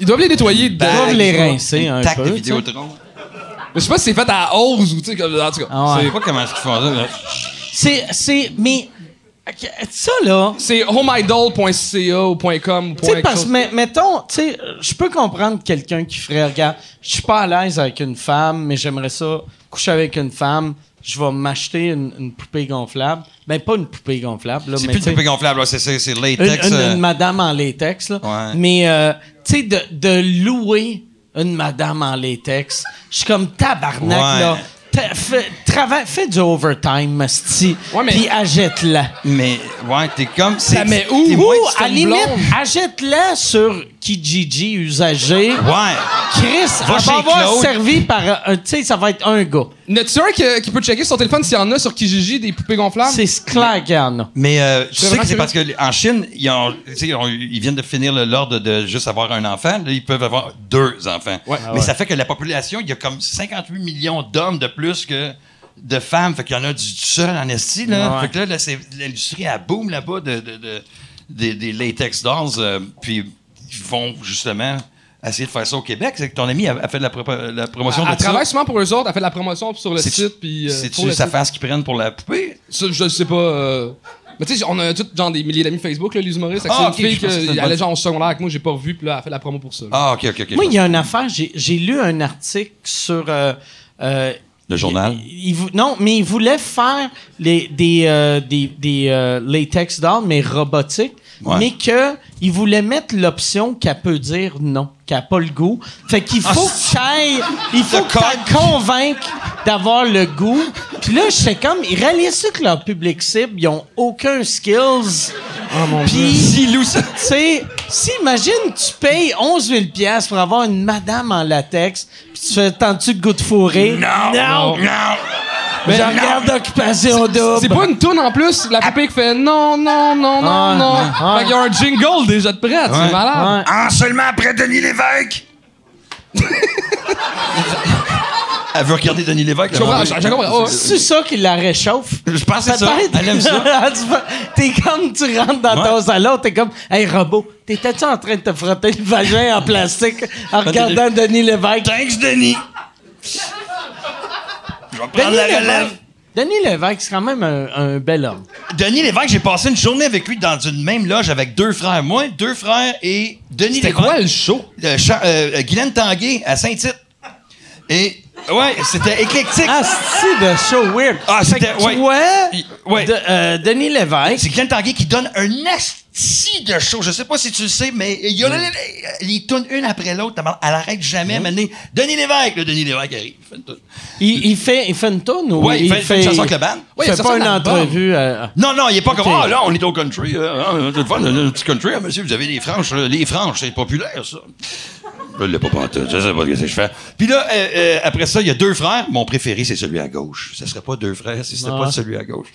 Speaker 5: Ils doivent les nettoyer dedans.
Speaker 1: Ils doivent les rincer un
Speaker 4: tac
Speaker 1: peu.
Speaker 4: de
Speaker 1: tu sais.
Speaker 4: Vidéotron.
Speaker 5: Je sais pas si c'est fait à Ose ou tu sais, comme en tout cas.
Speaker 1: Ah ouais.
Speaker 4: Je sais pas comment est-ce qu'ils font ça. Là.
Speaker 1: Mais ça, là...
Speaker 5: C'est homeidol.ca ou .com ou
Speaker 1: Tu sais, parce que, mettons, tu sais, je peux comprendre quelqu'un qui ferait, regarde, je suis pas à l'aise avec une femme, mais j'aimerais ça coucher avec une femme, je vais m'acheter une poupée gonflable. Ben, pas une poupée gonflable, là,
Speaker 4: C'est
Speaker 1: mais
Speaker 4: plus
Speaker 1: tu sais,
Speaker 4: une poupée gonflable, là, c'est latex.
Speaker 1: une madame en latex, là.
Speaker 4: Ouais.
Speaker 1: Mais, tu sais, de louer une madame en latex, je suis comme tabarnak,
Speaker 4: Ouais.
Speaker 1: là. Fais du overtime, asti,
Speaker 5: Ouais, mais-
Speaker 1: puis achète-la.
Speaker 4: Mais, ouais, t'es comme.
Speaker 5: Ça met où?
Speaker 4: t'es
Speaker 1: Ou,
Speaker 4: moins
Speaker 1: à
Speaker 4: stone
Speaker 1: limite,
Speaker 4: blonde.
Speaker 1: achète-la sur Kijiji usagé.
Speaker 4: Ouais.
Speaker 1: Chris,
Speaker 4: Va
Speaker 1: elle
Speaker 4: chez
Speaker 1: va avoir
Speaker 4: Claude.
Speaker 1: servi par... tu sais, ça va être un gars.
Speaker 5: N'as-tu un qui peut checker sur son téléphone s'il y en a sur Kijiji des poupées gonflables?
Speaker 1: C'est clair qu'il y en a.
Speaker 4: Mais tu sais
Speaker 5: vraiment
Speaker 4: que c'est
Speaker 5: curieux.
Speaker 4: parce qu'en Chine, ils viennent de finir l'ordre de juste avoir un enfant. Là, ils peuvent avoir 2 enfants.
Speaker 5: Ouais.
Speaker 4: Mais ça fait que la population, il y a comme 58 millions d'hommes de plus que de femmes. Fait qu'il y en a du seul en esti. Là.
Speaker 1: Ouais.
Speaker 4: Fait que là, l'industrie, elle boom là-bas des latex dolls. Puis ils vont justement essayer de faire ça au Québec. C'est que ton ami a fait de la promotion
Speaker 5: Elle
Speaker 4: de ça.
Speaker 5: travaille souvent pour eux autres, elle fait de la promotion sur le
Speaker 4: C'est-tu-
Speaker 5: site. Puis, pour
Speaker 4: C'est-tu
Speaker 5: le
Speaker 4: sa
Speaker 5: site.
Speaker 4: face qu'ils prennent pour la poupée?
Speaker 5: Ça, je sais pas. Mais tu sais, on a tous genre des milliers d'amis Facebook, là, les humoristes. Fait que
Speaker 4: Ah,
Speaker 5: c'est une
Speaker 4: ok,
Speaker 5: fille
Speaker 4: je pensais que c'était
Speaker 5: qui
Speaker 4: une
Speaker 5: allait
Speaker 4: bonne-
Speaker 5: genre au secondaire avec moi, j'ai pas revu, puis là, elle a fait de la promo pour ça. là.
Speaker 4: Ah, OK.
Speaker 1: Moi, il y a une affaire, j'ai lu un article sur...
Speaker 4: Le journal?
Speaker 1: Non, mais il voulait faire des latex dolls, mais robotiques,
Speaker 4: Ouais.
Speaker 1: mais qu'il voulait que l'option qu'elle peut dire non, qu'elle n'a pas le goût. Fait qu'il faut il faut que tu convainques d'avoir le goût. Puis là, j'étais comme, ils réalisent que leur public cible, ils ont aucun skills.
Speaker 5: Oh mon
Speaker 1: Puis,
Speaker 4: S'il loue ça.
Speaker 1: tu sais, si imagine, tu payes 11 000 $ pour avoir une madame en latex, puis tu fais, tentes-tu de goût de fourrer?
Speaker 4: Non.
Speaker 1: Je regarde Occupation Double.
Speaker 5: C'est pas une toune en plus, la poupée qui fait non, non, non, non, non. Fait qu'il y a un jingle déjà de prêt, c'est malade.
Speaker 4: Seulement après Denis Lévesque. Elle veut regarder Denis Lévesque.
Speaker 5: Je comprends.
Speaker 1: C'est ça qui la réchauffe.
Speaker 4: Je pense que c'est ça. Elle aime ça.
Speaker 1: T'es comme, tu rentres dans ton salon, t'es comme, hey, robot, t'étais-tu en train de te frotter le vagin en plastique en regardant Denis Lévesque?
Speaker 4: Thanks, Denis. Je vais prendre la relève.
Speaker 1: Denis Lévesque, c'est quand même un bel homme.
Speaker 4: Denis Lévesque, j'ai passé une journée avec lui dans une même loge avec 2 frères. Moi, 2 frères et Denis Lévesque.
Speaker 5: C'était quoi le show?
Speaker 4: Guylaine Tanguay à Saint-Tite. Et, ouais, c'était éclectique.
Speaker 1: Ah, c'est de show weird.
Speaker 4: Ah, c'était, ouais. Ouais.
Speaker 1: Denis Lévesque.
Speaker 4: C'est Guylaine Tanguay qui donne un asti de show. Je sais pas si tu le sais, mais il y a les tunes une après l'autre. Elle arrête jamais. Maintenant, Denis Lévesque, le Denis Lévesque arrive.
Speaker 1: Il fait une toune ou
Speaker 4: il fait une chanson avec le band.
Speaker 1: Il fait pas une entrevue.
Speaker 4: Non, il est pas comme là, on est au country. C'est le fun, le petit country, monsieur, vous avez les franches. Les franches, c'est populaire, ça. Je l'ai pas pantoute, je sais pas ce que je fais. Puis là, après ça, il y a 2 frères. Mon préféré, c'est celui à gauche. Ça serait pas 2 frères si c'était pas celui à gauche.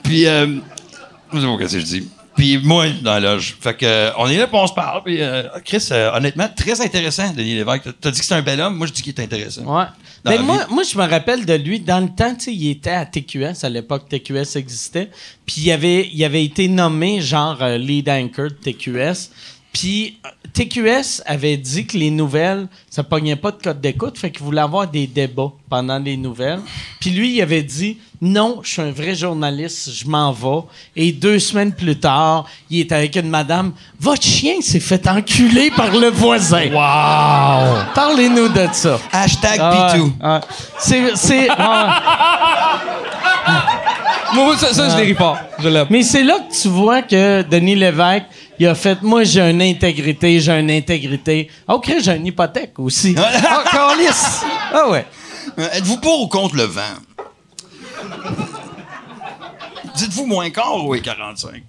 Speaker 4: Puis, je sais pas ce que je dis. Puis moi, dans la loge. Fait que, on est là, puis on se parle. Puis, Chris, honnêtement, très intéressant, Denis Lévesque. T'as dit que c'est un bel homme. Moi, je dis qu'il est intéressant.
Speaker 1: Ouais. Mais moi, je me rappelle de lui. Dans le temps, tu sais, il était à TQS. À l'époque, TQS existait. Puis, il avait été nommé, genre, lead anchor de TQS. Puis, TQS avait dit que les nouvelles, ça pognait pas de code d'écoute, fait qu'il voulait avoir des débats pendant les nouvelles. Puis lui, il avait dit « Non, je suis un vrai journaliste, je m'en vais. » Et 2 semaines plus tard, il est avec une madame « Votre chien s'est fait enculer par le voisin. » Wow! Parlez-nous de ça.
Speaker 4: Hashtag #Pitou.
Speaker 5: Moi, ça, je l'ai ri fort. Je l'aime.
Speaker 1: Mais c'est là que tu vois que Denis Lévesque, il a fait « Moi, j'ai une intégrité. OK, j'ai une hypothèque aussi. » Ah, câlisse! Ah ouais.
Speaker 4: Êtes-vous pour ou contre le vent? Dites-vous moins quart ou 45?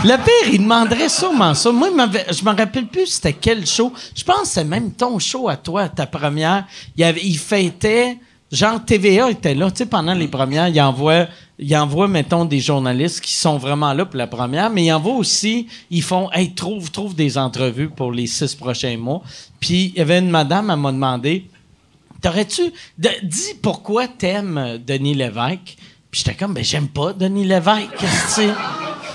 Speaker 1: Le pire, il demanderait sûrement ça. Moi, je me rappelle plus c'était quel show. Je pense que c'est même ton show à toi, ta première. Il fêtait... Genre, TVA était là, tu sais, pendant les premières, il envoie, mettons, des journalistes qui sont vraiment là pour la première, mais il envoie aussi, ils font, hey, trouve des entrevues pour les 6 prochains mois. Puis, il y avait une madame, elle m'a demandé, dis pourquoi t'aimes Denis Lévesque? Puis j'étais comme, ben, j'aime pas Denis Lévesque, tu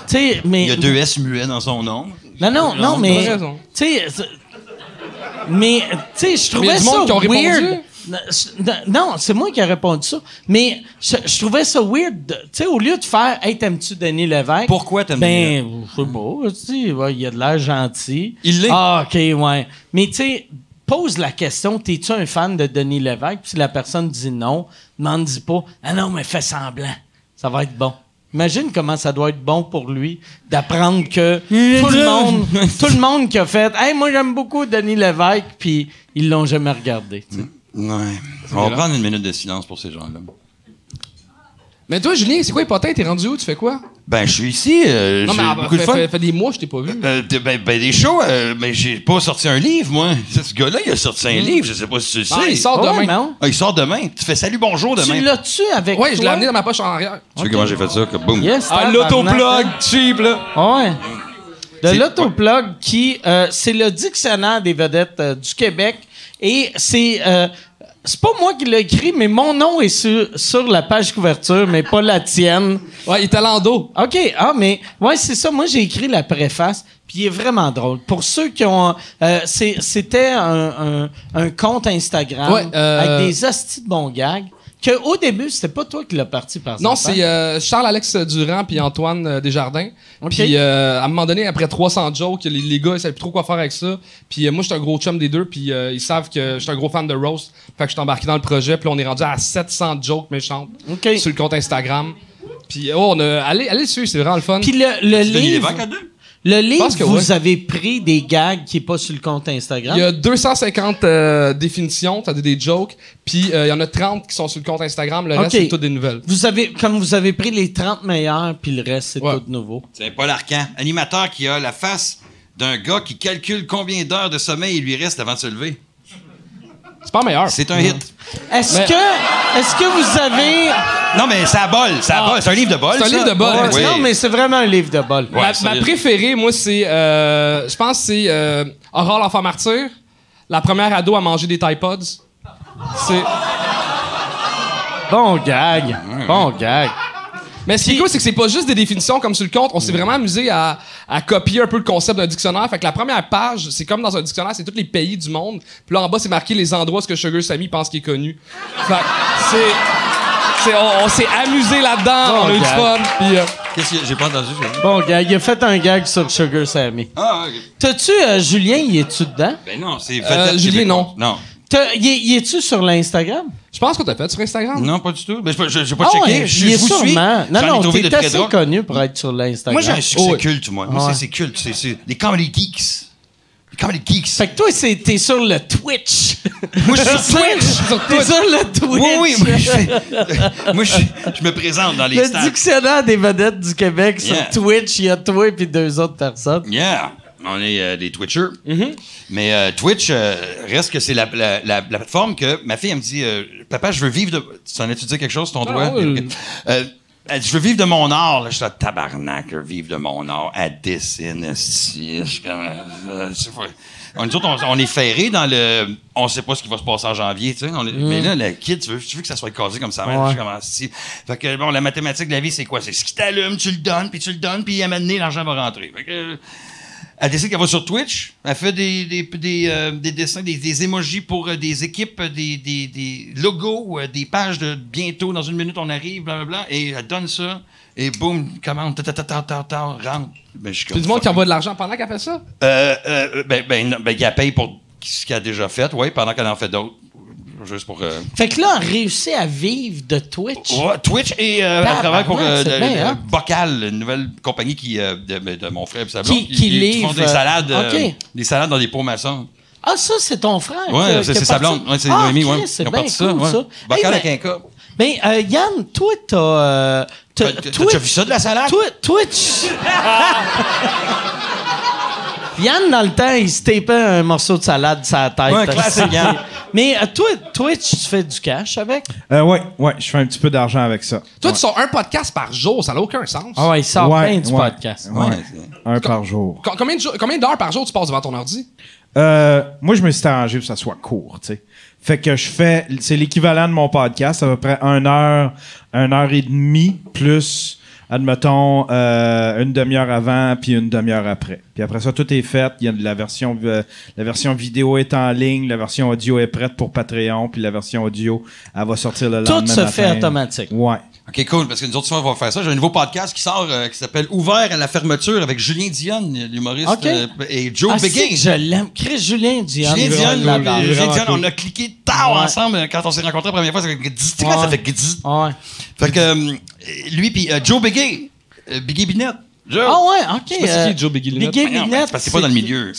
Speaker 1: sais. Mais.
Speaker 4: Il y a 2 S muets dans son nom.
Speaker 1: Non, mais. Tu sais, je trouvais ça weird. Non, c'est moi qui ai répondu ça. Mais je trouvais ça weird. Tu sais, au lieu de faire « Hey, t'aimes-tu Denis Lévesque? »
Speaker 4: Pourquoi t'aimes Denis Lévesque?
Speaker 1: Ben, je sais pas. Tu sais, il a de l'air gentil.
Speaker 4: Il l'est.
Speaker 1: Ah, OK, ouais. Mais tu sais, pose la question, t'es-tu un fan de Denis Lévesque? Puis si la personne dit non, n'en dis pas « Ah non, mais fais semblant. Ça va être bon. » Imagine comment ça doit être bon pour lui d'apprendre que tout le monde qui a fait « Hey, moi, j'aime beaucoup Denis Lévesque. » Puis ils l'ont jamais regardé, tu sais.
Speaker 4: Ouais. On va prendre une minute de silence pour ces gens-là.
Speaker 5: Mais toi, Julien, c'est quoi Hypothèque? T'es rendu où? Tu fais quoi?
Speaker 4: Ben, je suis ici.
Speaker 5: Non, mais
Speaker 4: beaucoup de fun.
Speaker 5: fait des mois, je t'ai pas vu.
Speaker 4: Des shows, mais j'ai pas sorti un livre, moi. Ce gars-là, il a sorti un livre, je sais pas si tu le sais.
Speaker 5: Il sort demain.
Speaker 4: Il sort demain. Tu fais salut, bonjour demain.
Speaker 1: Tu l'as-tu avec toi?
Speaker 5: Ouais, je l'ai amené dans ma poche en arrière.
Speaker 4: Tu sais comment j'ai fait ça? Boum.
Speaker 1: Yes,
Speaker 5: l'autoplug cheap, là.
Speaker 1: Ouais. De l'autoplug qui, c'est le dictionnaire des vedettes du Québec. Et c'est pas moi qui l'ai écrit, mais mon nom est sur la page couverture, mais pas la tienne.
Speaker 5: Ouais, il est à l'endo.
Speaker 1: OK. Ah, mais ouais, c'est ça. Moi, j'ai écrit la préface, puis il est vraiment drôle. Pour ceux qui ont... c'était un compte Instagram avec des hosties de bons gags. Qu'au début, c'était pas toi qui l'as parti, par exemple.
Speaker 5: Non, c'est Charles-Alex Durand puis Antoine Desjardins. Okay. Puis à un moment donné, après 300 jokes, les gars, ils savaient plus trop quoi faire avec ça. Puis moi, j'étais un gros chum des deux, puis ils savent que j'étais un gros fan de roast. Fait que je suis embarqué dans le projet, puis on est rendu à 700 jokes méchantes sur le compte Instagram. Puis allez dessus, c'est vraiment le fun.
Speaker 1: Puis le livre... Le livre, vous
Speaker 5: ouais.
Speaker 1: avez pris des gags qui n'est pas sur le compte Instagram?
Speaker 5: Il y a 250 définitions, t'as des jokes, puis il y en a 30 qui sont sur le compte Instagram, le reste, c'est toutes des nouvelles.
Speaker 1: Vous avez pris les 30 meilleurs, puis le reste, c'est tout nouveau.
Speaker 4: C'est Paul Arcand, animateur qui a la face d'un gars qui calcule combien d'heures de sommeil il lui reste avant de se lever.
Speaker 5: C'est pas meilleur.
Speaker 4: C'est un hit.
Speaker 1: Est-ce que vous avez...
Speaker 4: Non, mais c'est à bol. C'est un livre de bol.
Speaker 5: C'est un livre de bol.
Speaker 1: Ouais,
Speaker 4: Oui.
Speaker 1: Non, mais c'est vraiment un livre de bol.
Speaker 4: Ouais,
Speaker 5: ma préférée, moi, c'est... je pense que c'est Aurore l'enfant martyr, la première ado à manger des Tide Pods. C'est...
Speaker 1: Bon gag. Bon gag.
Speaker 5: Mais ce qui est cool, c'est que c'est pas juste des définitions comme sur le compte. On s'est vraiment amusé à copier un peu le concept d'un dictionnaire. Fait que la première page, c'est comme dans un dictionnaire, c'est tous les pays du monde. Puis là, en bas, c'est marqué les endroits où Sugar Sammy pense qu'il est connu. Fait que on s'est amusé là-dedans, on a eu du fun. Puis,
Speaker 4: Qu'est-ce que j'ai pas entendu?
Speaker 1: Bon gag. Il a fait un gag sur Sugar Sammy.
Speaker 4: Ah, OK.
Speaker 1: T'as-tu... Julien, y es-tu dedans?
Speaker 4: Ben non, c'est
Speaker 5: Julien, non.
Speaker 4: Non.
Speaker 1: Y es-tu sur l'Instagram?
Speaker 5: je pense qu'on t'a fait sur Instagram.
Speaker 4: Non, pas du tout. Ben, j'ai pas
Speaker 1: Ah
Speaker 4: checké.
Speaker 1: ouais,
Speaker 4: Je
Speaker 1: il est
Speaker 4: vous suis.
Speaker 1: sûrement. Non,
Speaker 4: J'en ai
Speaker 1: non,
Speaker 4: trouvé de
Speaker 1: t'es
Speaker 4: très
Speaker 1: assez
Speaker 4: drôles.
Speaker 1: connu pour être sur l'Instagram.
Speaker 4: Moi, j'ai un succès
Speaker 1: Ouais.
Speaker 4: culte, moi. Moi,
Speaker 1: Ouais.
Speaker 4: c'est culte. C'est les comedy geeks. Les comedy geeks.
Speaker 1: Fait que toi, t'es sur le Twitch.
Speaker 4: Moi, je suis sur Twitch.
Speaker 1: T'es sur le Twitch.
Speaker 4: Oui, moi, je me présente dans les
Speaker 1: Le
Speaker 4: stades.
Speaker 1: dictionnaire des vedettes du Québec
Speaker 4: Yeah.
Speaker 1: sur Twitch, il y a toi et puis 2 autres personnes.
Speaker 4: Yeah. On est des Twitchers. Mais Twitch, reste que c'est la plateforme que ma fille, elle me dit Papa, je veux vivre de. Tu en as-tu dit quelque chose, ton doigt? Elle dit, je veux vivre de mon art. Là, je suis là, tabarnak, vivre de mon art. Elle dessine, je suis comme. Nous autres, on est ferrés dans le. On sait pas ce qui va se passer en janvier, tu sais. Mais là, le kid, tu veux que ça soit casé comme ça.
Speaker 1: Ouais.
Speaker 4: Je commence ici. Fait que, bon, la mathématique de la vie, c'est quoi? C'est ce qui t'allume, tu le donnes, puis à un moment donné, l'argent va rentrer. Fait que. Elle décide qu'elle va sur Twitch. Elle fait des dessins, des emojis pour des équipes, des logos, des pages de bientôt, dans 1 minute, on arrive, blablabla. Et elle donne ça. Et boum, commande, rentre. Ben, je suis comme,
Speaker 5: C'est du monde qui envoie de l'argent pendant qu'elle fait ça?
Speaker 4: il paye pour ce qu'elle a déjà fait, oui, pendant qu'elle en fait d'autres. Juste pour.
Speaker 1: Fait que là, on réussit à vivre de Twitch.
Speaker 4: Ouais, Twitch et elle travaille pour
Speaker 1: c'est bien, hein?
Speaker 4: Bocal, une nouvelle compagnie de mon frère et sa blonde,
Speaker 1: Qui livre,
Speaker 4: font des salades,
Speaker 1: OK.
Speaker 4: des salades dans des pots maçons.
Speaker 1: Ah, ça, c'est ton frère.
Speaker 4: Ouais,
Speaker 1: qui a
Speaker 4: c'est sa
Speaker 1: parti-
Speaker 4: blonde. Ouais, c'est
Speaker 1: ah,
Speaker 4: Noémie,
Speaker 1: Chris,
Speaker 4: ouais.
Speaker 1: c'est
Speaker 4: Ils ont
Speaker 1: bien
Speaker 4: parti
Speaker 1: cool, ça.
Speaker 4: Bocal
Speaker 1: Hey,
Speaker 4: avec un cas.
Speaker 1: ben, Yann, toi, t'as
Speaker 4: T'as vu ça de la salade?
Speaker 1: Twitch. Yann, dans le temps, il se tapait un morceau de salade sur la tête.
Speaker 4: Ouais, classique, Yann.
Speaker 1: Mais toi, Twitch, tu fais du cash avec?
Speaker 3: Ouais, je fais un petit peu d'argent avec ça.
Speaker 5: Toi, tu sors un podcast par jour, ça n'a aucun sens.
Speaker 1: Ah ouais, il sort
Speaker 3: Ouais,
Speaker 1: bien du
Speaker 3: ouais.
Speaker 1: podcast.
Speaker 3: Ouais. Un par jour.
Speaker 5: Combien d'heures par jour tu passes devant ton ordi?
Speaker 3: Moi, je me suis arrangé pour que ça soit court, tu sais. Fait que c'est l'équivalent de mon podcast, à peu près 1 heure et demie, plus, admettons, 1 demi-heure avant, puis 1 demi-heure après. Puis après ça, tout est fait. Il y a la version vidéo est en ligne, la version audio est prête pour Patreon, puis la version audio, elle va sortir le lendemain
Speaker 1: Tout se
Speaker 3: matin.
Speaker 1: fait automatique.
Speaker 3: Ouais.
Speaker 4: OK, cool, parce que nous autres, souvent, on va faire ça. J'ai un nouveau podcast qui sort, qui s'appelle Ouvert à la fermeture avec Julien Dionne, l'humoriste,
Speaker 1: OK.
Speaker 4: et Joe
Speaker 1: Ah, c'est
Speaker 4: Begay.
Speaker 1: que je l'aime. Chris Julien Dionne.
Speaker 4: Julien Dionne,
Speaker 1: l'adore.
Speaker 4: Julien Dionne,
Speaker 3: cool.
Speaker 4: on a cliqué tard
Speaker 1: Ouais.
Speaker 4: ensemble quand on s'est rencontrés la première fois. Ça fait gdzz, tu sais, quand ça fait gdzz.
Speaker 1: Ouais.
Speaker 4: Fait que lui, puis Joe Begay, Biggie Binette. Joe.
Speaker 1: Ah ouais, OK.
Speaker 5: sais pas c'est qui, Joe Biggie Linette.
Speaker 1: Biggie
Speaker 4: Ben non,
Speaker 1: Linette,
Speaker 4: c'est parce que c'est pas dans le milieu.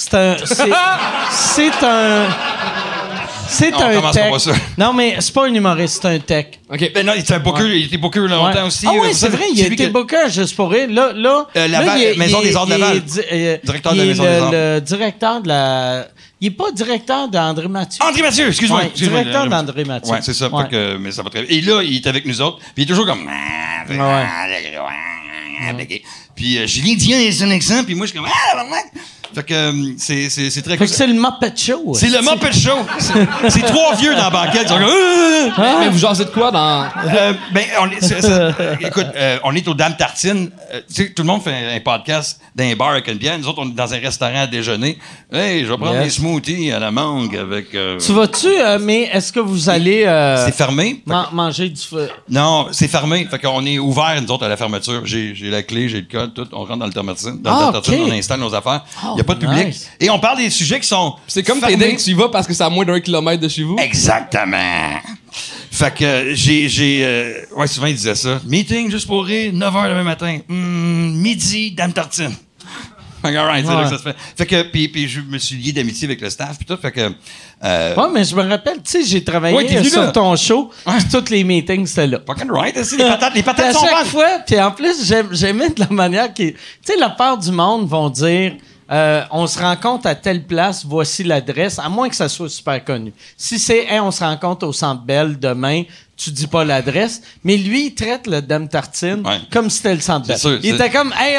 Speaker 1: C'est
Speaker 4: Non, on
Speaker 1: un
Speaker 4: commencera
Speaker 1: tech.
Speaker 4: pas ça.
Speaker 1: Non, mais c'est pas un humoriste, c'est un tech.
Speaker 5: OK.
Speaker 4: Ben non, il était un booker, il était booker longtemps
Speaker 1: Ouais.
Speaker 4: aussi.
Speaker 1: Ah oui,
Speaker 4: Ça,
Speaker 1: c'est vrai, il a
Speaker 4: lui
Speaker 1: été
Speaker 4: que-
Speaker 1: booker juste pour rire. Là,
Speaker 4: Laval,
Speaker 1: il est-
Speaker 4: Maison
Speaker 1: il est-
Speaker 4: des Arts de
Speaker 1: il est
Speaker 4: Laval.
Speaker 1: di-
Speaker 4: Directeur de
Speaker 1: il
Speaker 4: la
Speaker 1: est
Speaker 4: Maison des Arts.
Speaker 1: le directeur de la... Il est pas directeur d'André Mathieu.
Speaker 4: André Mathieu, excuse-moi.
Speaker 1: Ouais, directeur d'André Mathieu.
Speaker 4: Ouais, c'est ça.
Speaker 1: Ouais.
Speaker 4: Fait que, mais ça va très bien. Et là, il est avec nous autres. Puis il est toujours comme. Puis Julien Dionne est son accent. Puis moi, je suis comme. Fait que c'est très
Speaker 1: Fait
Speaker 4: cool.
Speaker 1: que c'est le Muppet Show.
Speaker 4: C'est le Muppet Show. C'est 3 vieux dans la banquette. Ils sont comme.
Speaker 5: Mais vous jasez de quoi dans.
Speaker 4: Écoute, on est aux Dames Tartines. Tu sais, tout le monde fait un podcast dans un bar avec une bière. Nous autres, on est dans un restaurant à déjeuner. Hey, je vais prendre
Speaker 1: Yes.
Speaker 4: des smoothies à la mangue avec.
Speaker 1: Tu vas-tu, mais est-ce que vous allez
Speaker 4: C'est fermé.
Speaker 1: manger du feu?
Speaker 4: Non, c'est fermé. Fait qu'on est ouvert, nous autres, à la fermeture. J'ai la clé, j'ai le code, tout. On rentre dans le tartine. Dans le tartine,
Speaker 1: OK.
Speaker 4: on installe nos affaires.
Speaker 1: Oh,
Speaker 4: Il n'y a pas de public.
Speaker 1: nice.
Speaker 4: Et on parle des sujets qui sont.
Speaker 5: C'est comme tes
Speaker 4: fermés.
Speaker 5: dates, tu y vas parce que c'est à moins d'1 kilomètre de chez vous?
Speaker 4: Exactement. Fait que ouais, souvent, il disait ça. Meeting juste pour rire, 9h demain matin. Midi, Dame Tartine. Fait que, all right, c'est là que ça se fait. Fait que, puis je me suis lié d'amitié avec le staff, puis tout. Fait que.
Speaker 1: Ouais, mais je me rappelle, tu sais, j'ai
Speaker 4: Ouais, t'es
Speaker 1: travaillé
Speaker 4: venu
Speaker 1: sur
Speaker 4: là.
Speaker 1: ton show, puis tous les meetings, c'était là.
Speaker 4: Fucking right, aussi, les
Speaker 1: Puis
Speaker 4: patates
Speaker 1: à
Speaker 4: sont
Speaker 1: chaque
Speaker 4: bonnes.
Speaker 1: fois, puis en plus, j'aimais de la manière qui... Tu sais, la part du monde vont dire on se rencontre à telle place, voici l'adresse, à moins que ça soit super connu. Si c'est hey, on se rencontre au Centre Bell demain, tu dis pas l'adresse, mais lui, il traite le Dame Tartine comme si c'était le Centre Bell.
Speaker 4: Sûr,
Speaker 1: il était comme hey,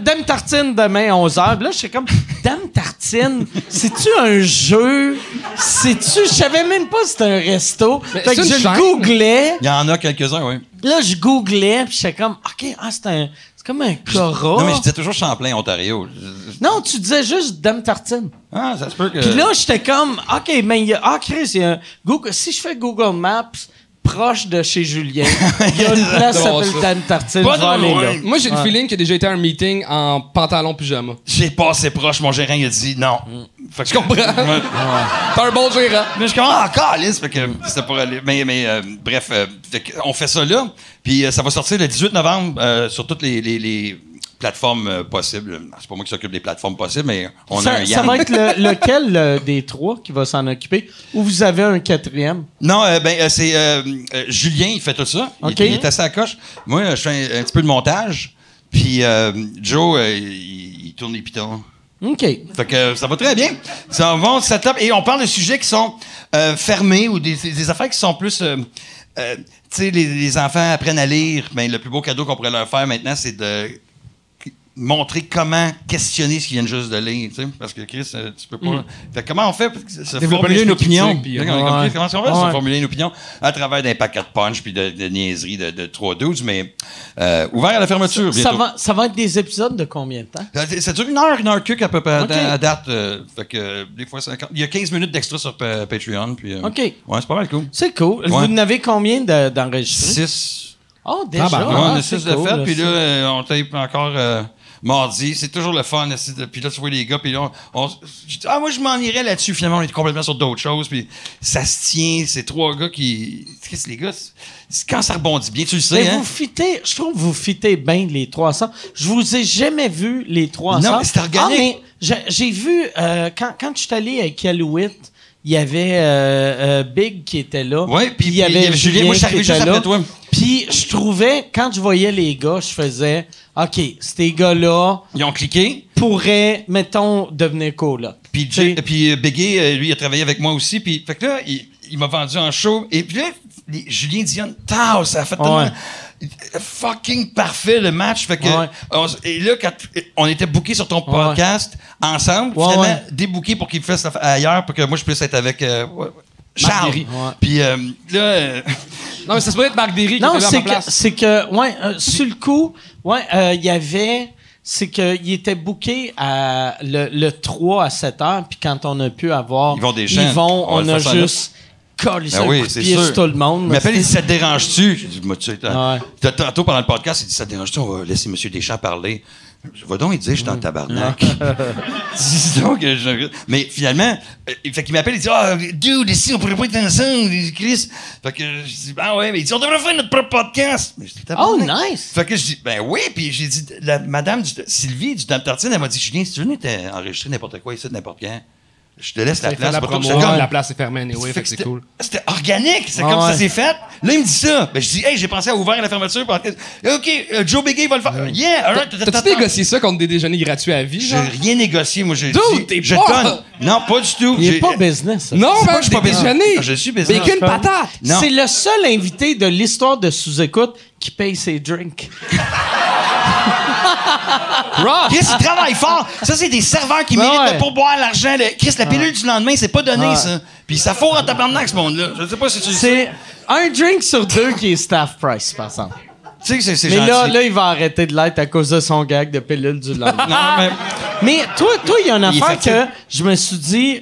Speaker 1: Dame Tartine demain 11h. Là, j'étais comme Dame Tartine, c'est-tu un jeu? Je savais même pas si c'était un resto.
Speaker 5: Mais
Speaker 1: fait que
Speaker 5: c'est une
Speaker 1: je
Speaker 5: chaîne.
Speaker 1: googlais.
Speaker 4: Il y en a quelques-uns, oui.
Speaker 1: Là, je googlais, puis j'étais comme OK, c'est comme un Cora.
Speaker 4: Non, mais je disais toujours Champlain, Ontario.
Speaker 1: Non, tu disais juste Dame Tartine.
Speaker 4: Ah, ça se peut que...
Speaker 1: Puis là, j'étais comme, OK, mais il y a... Chris, il y a Google... Si je fais Google Maps proche de chez Julien, il y a une place qui s'appelle Dame Tartine.
Speaker 4: Pas
Speaker 1: Je vais aller
Speaker 4: loin.
Speaker 1: là.
Speaker 5: Moi, j'ai le feeling qu'il y a déjà été un meeting en pantalon pyjama.
Speaker 4: J'ai passé proche, mon gérant, il a dit non. Fait que
Speaker 5: Je comprends.
Speaker 4: Ouais.
Speaker 5: T'as un bon gérant.
Speaker 4: Mais je suis comme, calice, fait que c'était pour aller. Mais bref, fait que on fait ça là. Puis ça va sortir le 18 novembre sur toutes les plateformes possibles. C'est pas moi qui s'occupe des plateformes possibles, mais on a un
Speaker 1: Ça va être lequel des trois qui va s'en occuper? Ou vous avez un quatrième?
Speaker 4: Non, c'est Julien, il fait tout ça.
Speaker 1: OK.
Speaker 4: Il est assez à coche. Moi, je fais un petit peu de montage. Puis Joe, il tourne les pitons.
Speaker 1: OK.
Speaker 4: Fait que ça va très bien. Ça va, on setup. Et on parle de sujets qui sont fermés ou des affaires qui sont plus... tu sais, les enfants apprennent à lire. Ben, le plus beau cadeau qu'on pourrait leur faire maintenant, c'est de montrer comment questionner ce qu'ils viennent juste de lire. Tu sais, parce que Chris, tu peux pas... Fait que comment on fait pour se formuler une opinion?
Speaker 5: puis,
Speaker 4: Comment on fait pour se formuler une opinion à travers des paquets de punch puis de niaiseries de 3-12, mais ouvert à la fermeture bientôt.
Speaker 1: Ça va être des épisodes de combien de temps?
Speaker 4: Ça dure une heure quelques à peu près
Speaker 1: OK.
Speaker 4: à date. Fait que des fois, 50. Il y a 15 minutes d'extra sur Patreon. Puis,
Speaker 1: OK.
Speaker 4: Ouais, c'est pas mal cool.
Speaker 1: C'est cool.
Speaker 4: Ouais.
Speaker 1: Vous en avez combien d'enregistrés?
Speaker 4: 6.
Speaker 1: Oh, déjà.
Speaker 4: Ouais, on a
Speaker 1: c'est
Speaker 4: 6 de
Speaker 1: cool,
Speaker 4: fait. Puis
Speaker 1: ça.
Speaker 4: là, on tape encore mardi. C'est toujours le fun. Puis là, tu vois les gars. Puis là, je dis, moi, je m'en irais là-dessus. Finalement, on est complètement sur d'autres choses. Puis ça se tient. C'est 3 gars qui. Qu'est-ce que les gars? Quand ça rebondit bien, tu le sais.
Speaker 1: Mais
Speaker 4: Hein?
Speaker 1: vous fitez, je trouve que vous fitez bien les trois ensemble. Je vous ai jamais vu les trois
Speaker 4: Non,
Speaker 1: ensemble.
Speaker 4: mais c'est organique.
Speaker 1: mais j'ai vu, quand je suis allé avec Alouette, il y avait Big qui était là.
Speaker 4: Ouais, puis
Speaker 1: il y avait
Speaker 4: Julien. Moi, je suis arrivé
Speaker 1: qui
Speaker 4: juste
Speaker 1: était
Speaker 4: après
Speaker 1: là.
Speaker 4: toi.
Speaker 1: Puis je trouvais, quand je voyais les gars, je faisais, OK, ces gars-là
Speaker 4: Ils ont cliqué.
Speaker 1: pourraient, mettons, devenir coloc.
Speaker 4: Puis Biggie, lui, il a travaillé avec moi aussi. Puis, fait que là, il m'a vendu en show. Et puis là, Julien Dion, ça a fait tellement fucking parfait le match. Fait que, et là, quand on était bookés sur ton podcast ensemble, finalement, débooké pour qu'il fasse ailleurs, pour que moi, je puisse être avec Charles. Puis là...
Speaker 5: Non, mais ça se pourrait être Marc Derry qui
Speaker 1: Non,
Speaker 5: était là à ma place.
Speaker 1: c'est que, sur le coup, il y avait... C'est qu'il était booké à le 3 à 7 heures, puis quand on a pu avoir...
Speaker 4: Ils vont des gens.
Speaker 1: On a juste collé ça
Speaker 4: oui,
Speaker 1: coup de
Speaker 4: c'est
Speaker 1: pied
Speaker 4: sûr.
Speaker 1: sur tout le monde.
Speaker 4: Il m'appelle, il dit, ça te dérange-tu? J'ai dit, moi, tu sais,
Speaker 1: Ouais.
Speaker 4: tantôt pendant le podcast, il dit, ça te dérange-tu? On va laisser M. Deschamps parler. Va donc, il dit, je suis dans le tabarnak. Dis donc, mais finalement, fait qu'il m'appelle, il dit, dude, ici, on pourrait pas être ensemble, Chris. Fait que je dis, ouais, mais il dit, on devrait faire notre propre podcast. Mais je dis,
Speaker 1: Oh, nice!
Speaker 4: Fait que je dis, ben oui, puis j'ai dit, la madame Sylvie du Dame Tartine, elle m'a dit, Julien, si tu veux enregistrer n'importe quoi ici, n'importe quand, je te laisse la place.
Speaker 5: La
Speaker 4: pas toi.
Speaker 5: promo,
Speaker 4: J'étais comme-
Speaker 5: la place est fermée anyway, fait que c'est cool.
Speaker 4: C'était organique, c'est comme ça s'est fait. Là, il me dit ça. Ben, je dis, hey, j'ai pensé à ouvrir la fermeture. OK, Joe Biggie va le faire. Yeah, all right.
Speaker 5: T'as-tu négocié ça contre des déjeuners gratuits à vie,
Speaker 4: J'ai
Speaker 5: genre?
Speaker 4: rien négocié, moi, j'ai
Speaker 5: Dude,
Speaker 4: dit,
Speaker 5: t'es
Speaker 4: je
Speaker 5: pas-
Speaker 4: donne. Non, pas du tout.
Speaker 1: Il
Speaker 4: J'ai-
Speaker 1: est pas business. ça.
Speaker 5: Non,
Speaker 4: C'est pas
Speaker 5: man,
Speaker 4: que je suis pas
Speaker 5: des
Speaker 4: business.
Speaker 5: déjeuners.
Speaker 4: Je suis business.
Speaker 5: Bacon patate.
Speaker 4: Non.
Speaker 1: C'est le seul invité de l'histoire de Sous-Écoute qui paye ses drinks.
Speaker 4: Chris, il travaille fort. Ça, c'est des serveurs qui méritent
Speaker 1: ouais.
Speaker 4: de pourboire l'argent. Chris, la pilule du lendemain, c'est pas donné, ça. Puis ça fourre en tabarnak, ce monde-là. Je sais pas si tu le sais.
Speaker 1: C'est un drink sur 2 qui est staff price, par exemple.
Speaker 4: Tu sais que c'est
Speaker 1: Mais
Speaker 4: gentil.
Speaker 1: là, il va arrêter de l'être à cause de son gag de pilule du lendemain.
Speaker 4: Non, mais...
Speaker 1: Mais toi, il y a une
Speaker 4: Il est
Speaker 1: affaire que
Speaker 4: fatigué.
Speaker 1: je me suis dit...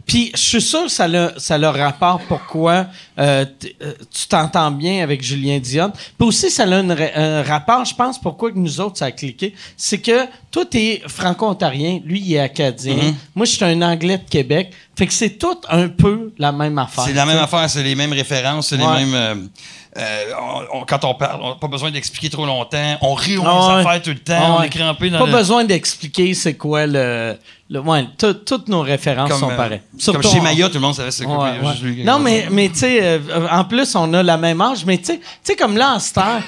Speaker 1: puis je suis sûr que ça a rapport pourquoi tu t'entends bien avec Julien Dion. Puis aussi, ça a un rapport, je pense, pourquoi que nous autres, ça a cliqué. C'est que toi, t'es franco-ontarien, lui, il est acadien. Moi, je suis un anglais de Québec. Fait que c'est tout un peu la même affaire.
Speaker 4: C'est la même affaire, c'est les mêmes références, c'est les
Speaker 1: Ouais.
Speaker 4: mêmes... quand on parle, on n'a pas besoin d'expliquer trop longtemps. On rit aux mêmes
Speaker 1: Ouais.
Speaker 4: affaires tout le temps. On
Speaker 1: Ouais.
Speaker 4: est crampé dans
Speaker 1: Pas
Speaker 4: le...
Speaker 1: besoin d'expliquer c'est quoi toutes nos références sont pareilles.
Speaker 4: Comme
Speaker 1: Surtout
Speaker 4: chez
Speaker 1: en-
Speaker 4: Maya, tout le monde savait c'est quoi.
Speaker 1: Ouais,
Speaker 4: puis
Speaker 1: ouais.
Speaker 4: juste lui qui-
Speaker 1: Non, mais tu sais, en plus, on a la même âge, mais tu sais, comme là, en star.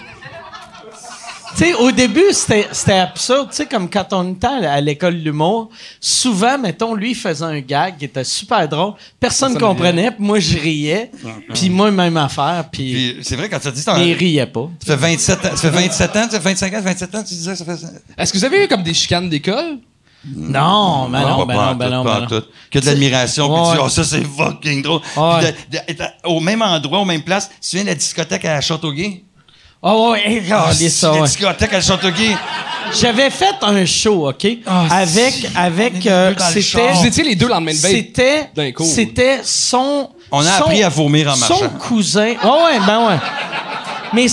Speaker 1: Tu sais, au début, c'était absurde. Tu sais, comme quand on était à l'école de l'humour, souvent, mettons, lui, il faisait un gag qui était super drôle. Personne ne comprenait, puis moi, je riais. Puis moi, même affaire. Puis
Speaker 4: c'est vrai, quand tu as dit...
Speaker 1: mais il riait pas.
Speaker 4: Ça fait 27 ans, ça fait 27 ans, ça fait 25 ans, 27 ans, tu disais que ça fait ça?
Speaker 5: Est-ce que vous avez eu comme des chicanes d'école?
Speaker 1: Non, ben non, ben non.
Speaker 4: Que de l'admiration, puis
Speaker 1: Ouais.
Speaker 4: tu dis, oh, ça, c'est fucking drôle.
Speaker 1: Ouais.
Speaker 4: Puis d'être au même endroit, aux mêmes places. Tu te souviens de la discothèque à Châteauguay?
Speaker 1: Oh, ouais, regardez ça,
Speaker 4: La
Speaker 1: ouais.
Speaker 4: discothèque à Châteauguay.
Speaker 1: J'avais fait un show, OK? Avec c'était...
Speaker 5: Vous étiez les deux le lendemain de veille. D'un coup.
Speaker 1: C'était son...
Speaker 4: On a appris à vomir en marchant.
Speaker 1: Son cousin... ouais. Mais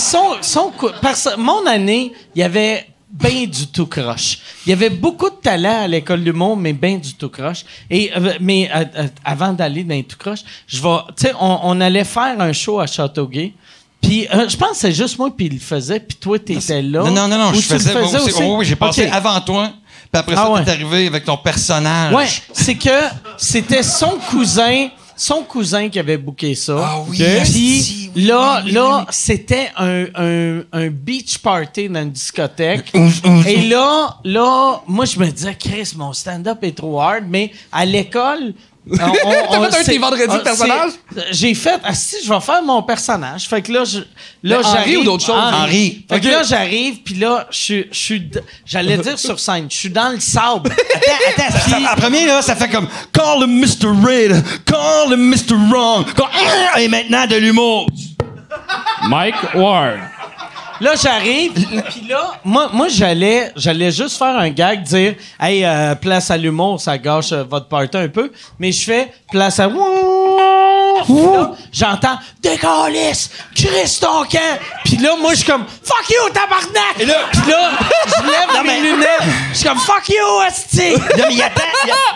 Speaker 1: mon année, il y avait bien du tout croche. Il y avait beaucoup de talent à l'école de l'humour, mais bien du tout croche. Et avant d'aller dans les tout croche, on allait faire un show à Châteauguay. Puis je pense que c'est juste moi puis il le faisait, puis toi t'étais là.
Speaker 4: Non,
Speaker 1: Ou
Speaker 4: je
Speaker 1: tu le
Speaker 4: faisais
Speaker 1: aussi?
Speaker 4: oui, j'ai passé
Speaker 1: OK.
Speaker 4: avant toi. Puis après ça,
Speaker 1: ouais.
Speaker 4: t'es arrivé avec ton personnage.
Speaker 1: Ouais, c'est que c'était son cousin qui avait booké ça.
Speaker 4: Ah oui.
Speaker 1: Puis
Speaker 4: Oui,
Speaker 1: là,
Speaker 4: oui.
Speaker 1: c'était un beach party dans une discothèque. Et là, moi, je me disais, Chris, mon stand-up est trop hard, mais à l'école...
Speaker 5: T'as fait un de tes vendredis de personnage?
Speaker 1: J'ai fait, si je vais faire mon personnage. Fait que là,
Speaker 5: Henri
Speaker 1: j'arrive.
Speaker 5: ou d'autres choses?
Speaker 4: Henri.
Speaker 1: Fait que là, j'arrive, puis là, j'allais dire sur scène, je suis dans le sable.
Speaker 4: Attends, en premier, là, ça fait comme Call him Mr. Red, call him Mr. Wrong. Et maintenant, de l'humour.
Speaker 2: Mike Ward.
Speaker 1: Là, j'arrive, puis là, moi j'allais juste faire un gag, dire « Hey, place à l'humour, ça gâche votre party un peu. » Mais je fais « Place à... » Puis là, j'entends « Décalisse! Chris ton camp! » Puis là, moi, je suis comme « Fuck you, tabarnak! »
Speaker 4: Et là-
Speaker 1: Puis là, je lève mes lunettes. Je suis comme « Fuck you, asti! »
Speaker 4: Non, mais il attend.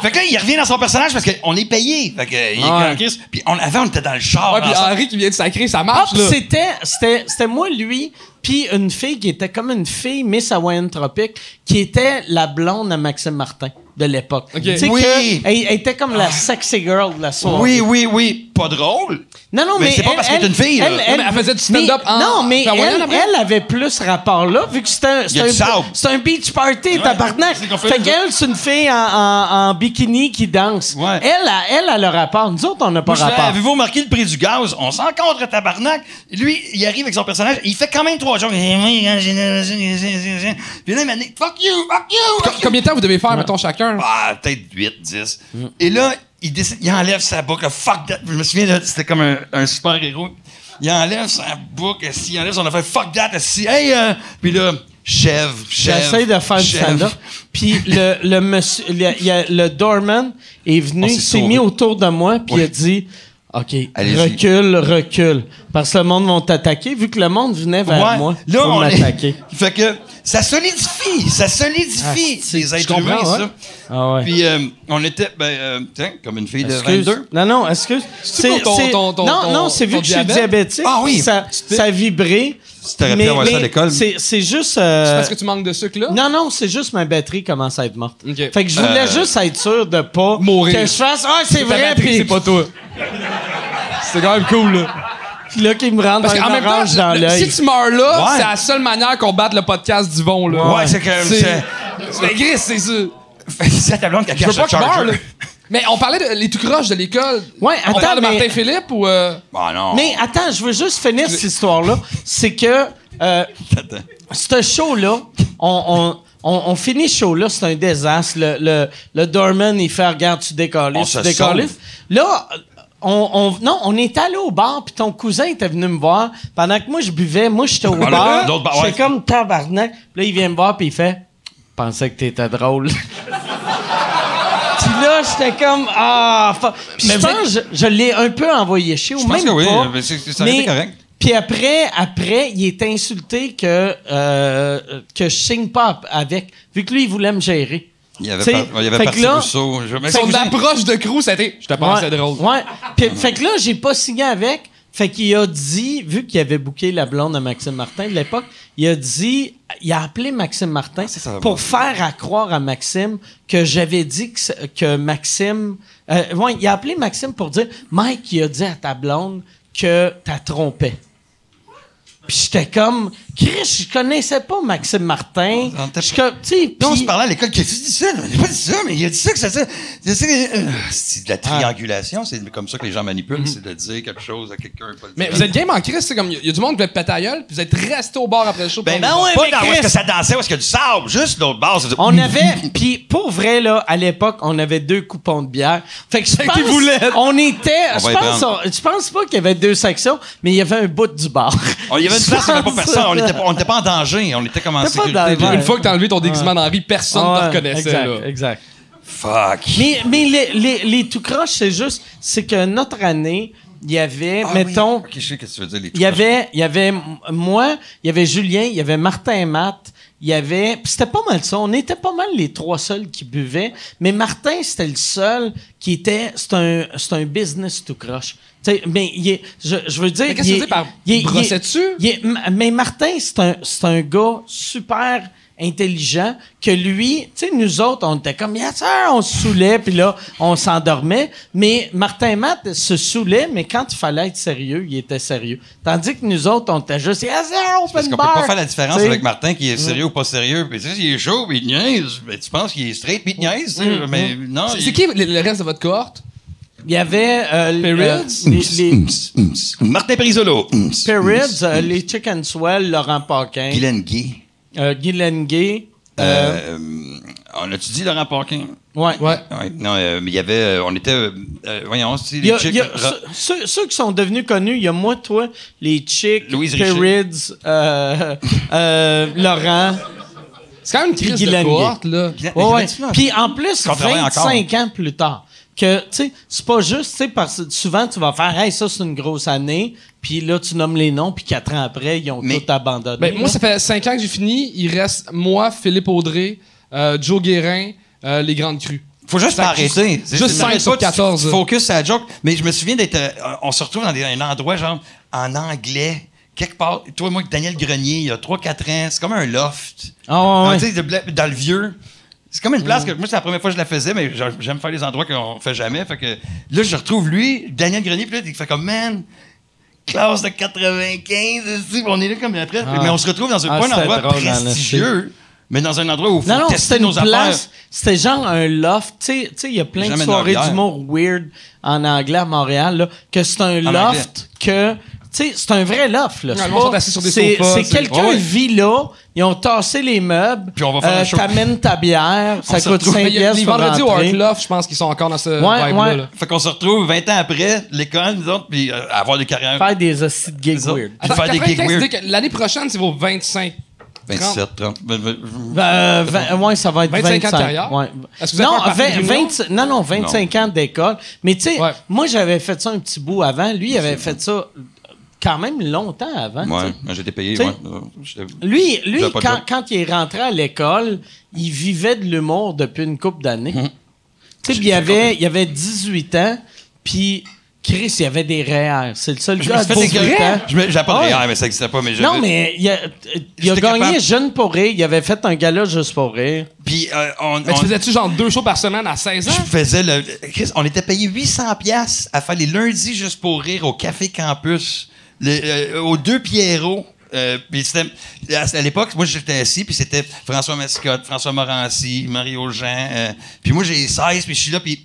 Speaker 4: Fait que là, il revient dans son personnage parce qu'on est payé. Fait que, il est comme Chris. Puis avant, on était dans le char.
Speaker 5: Ouais, puis
Speaker 4: ensemble.
Speaker 5: Henri qui vient de sacrer, ça
Speaker 1: Ah,
Speaker 5: marche,
Speaker 1: puis
Speaker 5: là.
Speaker 1: c'était moi, lui, puis une fille qui était comme une fille Miss Hawaiian Tropique, qui était la blonde à Maxime Martin de l'époque.
Speaker 5: Ok.
Speaker 1: Tu sais
Speaker 4: Oui.
Speaker 1: elle était comme la sexy girl de la soirée.
Speaker 4: Oui. Pas drôle.
Speaker 1: Non,
Speaker 4: Mais c'est pas parce qu'elle est une fille, là.
Speaker 5: mais elle faisait du stand-up en
Speaker 1: Non, mais
Speaker 5: hawaïen après?
Speaker 1: elle avait plus ce rapport-là, vu que
Speaker 4: Il y a du sable.
Speaker 1: c'est un beach party, tabarnak.
Speaker 4: c'est qu'on fait
Speaker 1: Fait
Speaker 4: nous
Speaker 1: qu'elle, c'est une fille en bikini qui danse.
Speaker 4: Ouais.
Speaker 1: Elle a le rapport. Nous autres, on n'a pas
Speaker 4: Moi, je fais,
Speaker 1: rapport.
Speaker 4: avez-vous remarqué le prix du gaz? On s'en contre, tabarnak. Lui, il arrive avec son personnage, il fait quand même 3 jours. Puis là, il m'a dit, fuck you.
Speaker 5: Combien de temps vous devez faire, mettons, chacun?
Speaker 4: Ah, peut-être 8, 10. Et là, il décide, il enlève sa boucle. Fuck that. Je me souviens, là, c'était comme un super-héros. Il enlève sa boucle, il enlève son affaire. Fuck that, assis. Hey, puis là, chèvre.
Speaker 1: J'essaie de faire du stand-up. Puis le monsieur, le doorman est venu,
Speaker 4: On
Speaker 1: il
Speaker 4: s'est
Speaker 1: s'est
Speaker 4: sauvé.
Speaker 1: mis autour de moi, puis il a dit OK,
Speaker 4: Allez-y.
Speaker 1: recule. Parce que le monde va t'attaquer, vu que le monde venait vers moi
Speaker 4: Là,
Speaker 1: pour
Speaker 4: on est-
Speaker 1: m'attaquer.
Speaker 4: Fait que ça solidifie les êtres humains,
Speaker 1: comprends,
Speaker 4: ça.
Speaker 1: ouais. Ah ouais.
Speaker 4: Puis on était, tiens, comme une fille de
Speaker 1: Excuse.
Speaker 4: 22.
Speaker 1: Non, excuse. Non, c'est vu
Speaker 5: ton
Speaker 1: que je suis
Speaker 5: diabète?
Speaker 1: diabétique.
Speaker 4: Ah oui.
Speaker 1: Ça a vibré.
Speaker 4: T'aurais pu avoir ça à l'école.
Speaker 1: C'est juste.
Speaker 5: C'est parce que tu manques de sucre, là?
Speaker 1: Non, c'est juste ma batterie commence à être morte.
Speaker 5: Ok.
Speaker 1: Fait que je voulais juste être sûr de pas
Speaker 5: Mourir.
Speaker 1: que je fasse c'est
Speaker 5: Ta
Speaker 1: vrai
Speaker 5: batterie,
Speaker 1: puis
Speaker 5: c'est pas toi. C'est quand même cool, là.
Speaker 1: puis là qu'il me rentre
Speaker 5: Parce qu'en
Speaker 1: un
Speaker 5: même temps,
Speaker 1: orange dans l'œil.
Speaker 5: si tu meurs là,
Speaker 4: Ouais.
Speaker 5: c'est la seule manière qu'on batte le podcast d'Yvon, là.
Speaker 4: Ouais, c'est comme
Speaker 5: Mais Chris, c'est ça.
Speaker 4: C'est ta blonde qui a
Speaker 5: Je veux
Speaker 4: caché
Speaker 5: pas
Speaker 4: le
Speaker 5: qu'il meure, là.
Speaker 4: charger.
Speaker 5: Mais on parlait de les tout croches de l'école.
Speaker 1: Ouais,
Speaker 5: On
Speaker 1: attends,
Speaker 5: parle de
Speaker 1: mais-
Speaker 5: Martin Philippe ou...
Speaker 4: Ah non.
Speaker 1: Mais attends, je veux juste finir cette histoire-là. C'est que ce show-là, on finit ce show-là, c'est un désastre. Le doorman, il fait « Regarde, tu
Speaker 4: On
Speaker 1: décalisses,
Speaker 4: se
Speaker 1: tu décalisses. » Là, on est allé au bar, puis ton cousin était venu me voir. Pendant que moi, je buvais, moi, j'étais au bar.
Speaker 4: l'autre bar,
Speaker 1: J'étais
Speaker 4: ouais.
Speaker 1: comme tabarnak. Puis là, il vient me voir, puis il fait « Pensais que t'étais drôle. » Puis là, j'étais comme Puis
Speaker 4: Mais
Speaker 1: je
Speaker 4: vous
Speaker 1: pense que je l'ai un peu envoyé chier, ou
Speaker 4: Je pense
Speaker 1: même
Speaker 4: que oui,
Speaker 1: pas.
Speaker 4: mais ça aurait été correct.
Speaker 1: Puis après, il est insulté que je signe pas avec, vu que lui, il voulait me gérer.
Speaker 4: Il y avait,
Speaker 1: T'sais,
Speaker 4: il y avait
Speaker 1: fait
Speaker 4: parti
Speaker 1: que là-
Speaker 4: Rousseau. Mais
Speaker 5: Son
Speaker 4: cousin-
Speaker 5: approche de crew, ça a été... Je te pensais drôle.
Speaker 1: Ouais. Puis, fait que là, j'ai pas signé avec. Fait qu'il a dit, vu qu'il avait booké la blonde à Maxime Martin de l'époque, il a appelé Maxime Martin
Speaker 4: ça va
Speaker 1: pour faire à croire à Maxime que j'avais dit que Maxime... il a appelé Maxime pour dire, Mike, il a dit à ta blonde que t'as trompé. Puis j'étais comme, Chris, je connaissais pas Maxime Martin.
Speaker 4: On se parlait à l'école. Qu'est-ce que tu dis ça? Il a pas dit ça, mais il a dit ça que ça. C'est de la triangulation. C'est comme ça que les gens manipulent. C'est de dire quelque chose à quelqu'un.
Speaker 5: Mais vous êtes game en Chris. C'est comme, il y a du monde qui veut péter à gueule, puis vous êtes resté au bar après le show.
Speaker 4: Ouais, pas dans où est-ce que ça dansait, où est-ce qu'il y a du sable. Juste l'autre bar.
Speaker 1: On avait, puis pour vrai, là, à l'époque, on avait 2 coupons de bière. Fait que je pense, on était, je pense pas qu'il y avait 2 sections, mais il y avait un bout du bar.
Speaker 4: Il y avait une place où il n'y avait pas personne. On n'était pas en danger. On était comme en sécurité.
Speaker 5: Une fois que t'as enlevé ton déguisement d'Henri, personne ne te reconnaissait.
Speaker 1: Exact.
Speaker 4: Fuck.
Speaker 1: Mais les tout croches, c'est que notre année, il y avait, mettons...
Speaker 4: Oui. Okay, je sais ce que tu veux dire, les tout
Speaker 1: il y avait moi, il y avait Julien, il y avait Martin et Matt, il y avait... Puis c'était pas mal ça. On était pas mal les 3 seuls qui buvaient. Mais Martin, c'était le seul qui était... C'est un business tout croche. T'sais, mais je veux dire...
Speaker 5: Mais qu'est-ce que tu veux dire par brosser dessus?
Speaker 1: Mais Martin, c'est un gars super intelligent que lui... Tu sais, nous autres, on était comme... Yes, sir, on se saoulait, puis là, on s'endormait. Mais Martin et Matt se saoulaient, mais quand il fallait être sérieux, il était sérieux. Tandis que nous autres, on était juste... Yes, sir, open
Speaker 4: parce qu'on
Speaker 1: bar.
Speaker 4: peut pas faire la différence avec Martin qui est sérieux ou pas sérieux. Puis tu sais, il est chaud, puis il niaise. Ben, tu penses qu'il est straight, puis il niaise. Mais non...
Speaker 5: C'est qui le reste de votre cohorte?
Speaker 1: Il y avait
Speaker 4: Martin Perisolo.
Speaker 1: Perrids, les Chicken Swell, Laurent Paquin.
Speaker 4: Guylaine Gay.
Speaker 1: Guylaine Gay.
Speaker 4: On a-tu dit Laurent Paquin?
Speaker 1: Ouais.
Speaker 4: Non, mais il y avait... on était... voyons, les chicks...
Speaker 1: Ceux qui sont devenus connus, il y a moi, toi, les chicks, Perrids, Laurent...
Speaker 5: C'est quand même une crise de cohorte, là.
Speaker 1: Ouais. Puis en plus, 25 ans plus tard. Que, tu sais, c'est pas juste, tu sais, parce que souvent, tu vas faire, hey, ça, c'est une grosse année, puis là, tu nommes les noms, puis 4 ans après, ils ont tout abandonné.
Speaker 5: Ben, moi, ça fait 5 ans que j'ai fini. Il reste moi, Philippe Audrey, Joe Guérin, les Grandes Crues.
Speaker 4: Faut juste pas arrêter.
Speaker 5: Juste 5 sur 14.
Speaker 4: Focus à la joke. Mais je me souviens d'être... on se retrouve dans un endroit, genre, en anglais, quelque part. Toi et moi, Daniel Grenier, il y a 3-4 ans. C'est comme un loft.
Speaker 1: Ouais.
Speaker 4: Tu sais, dans le vieux... C'est comme une place que moi, c'est la première fois que je la faisais, mais j'aime faire les endroits qu'on fait jamais. Fait que là, je retrouve lui, Daniel Grenier, puis là, il fait comme, man, classe de 95, on est là comme après. Mais on se retrouve dans un endroit prestigieux, mais dans un endroit où il faut tester nos affaires.
Speaker 1: C'était genre un loft. Tu sais, il y a plein de soirées d'humour weird en anglais à Montréal, là, que c'est un loft que... Tu sais, c'est un vrai loft, là. C'est quelqu'un vit là, ils ont tassé les meubles,
Speaker 4: puis on va faire un show.
Speaker 1: T'amènes ta bière, ça coûte 5 pièces.
Speaker 5: Les vendredis au Art Loft, je pense qu'ils sont encore dans ce vibe-là. Là.
Speaker 4: Fait qu'on se retrouve 20 ans après l'école, nous autres, puis avoir des carrières.
Speaker 1: Faire des hosties de gigs weird.
Speaker 5: Faire des gigs weird. L'année prochaine, c'est vos 25.
Speaker 4: 27, 30.
Speaker 1: Ouais, ça va être
Speaker 5: 25 ans de carrière.
Speaker 1: Ouais.
Speaker 5: Est-ce que vous avez
Speaker 1: 25 ans d'école. Mais tu sais, moi, j'avais fait ça un petit bout avant. Lui, il avait fait ça quand même longtemps avant.
Speaker 4: Ouais, j'étais payé.
Speaker 1: Lui quand il est rentré à l'école, il vivait de l'humour depuis une couple d'années. Tu sais, il avait 18 ans, puis Chris, il y avait des REER. C'est le seul gars à 18 ans.
Speaker 4: J'avais pas de REER, mais ça n'existait pas. Mais
Speaker 1: non, mais il a gagné Jeune pour rire. Il avait fait un gala juste pour rire.
Speaker 4: Puis
Speaker 5: mais tu faisais-tu genre 2 shows par semaine à 16 ans?
Speaker 4: Je faisais Chris, on était payé 800$ à faire les lundis juste pour rire au Café Campus. Aux 2 Pierrot. Puis à l'époque, moi j'étais assis, puis c'était François Mascotte, François Morancy, Mario Jean. Puis moi j'ai 16, puis je suis là, puis.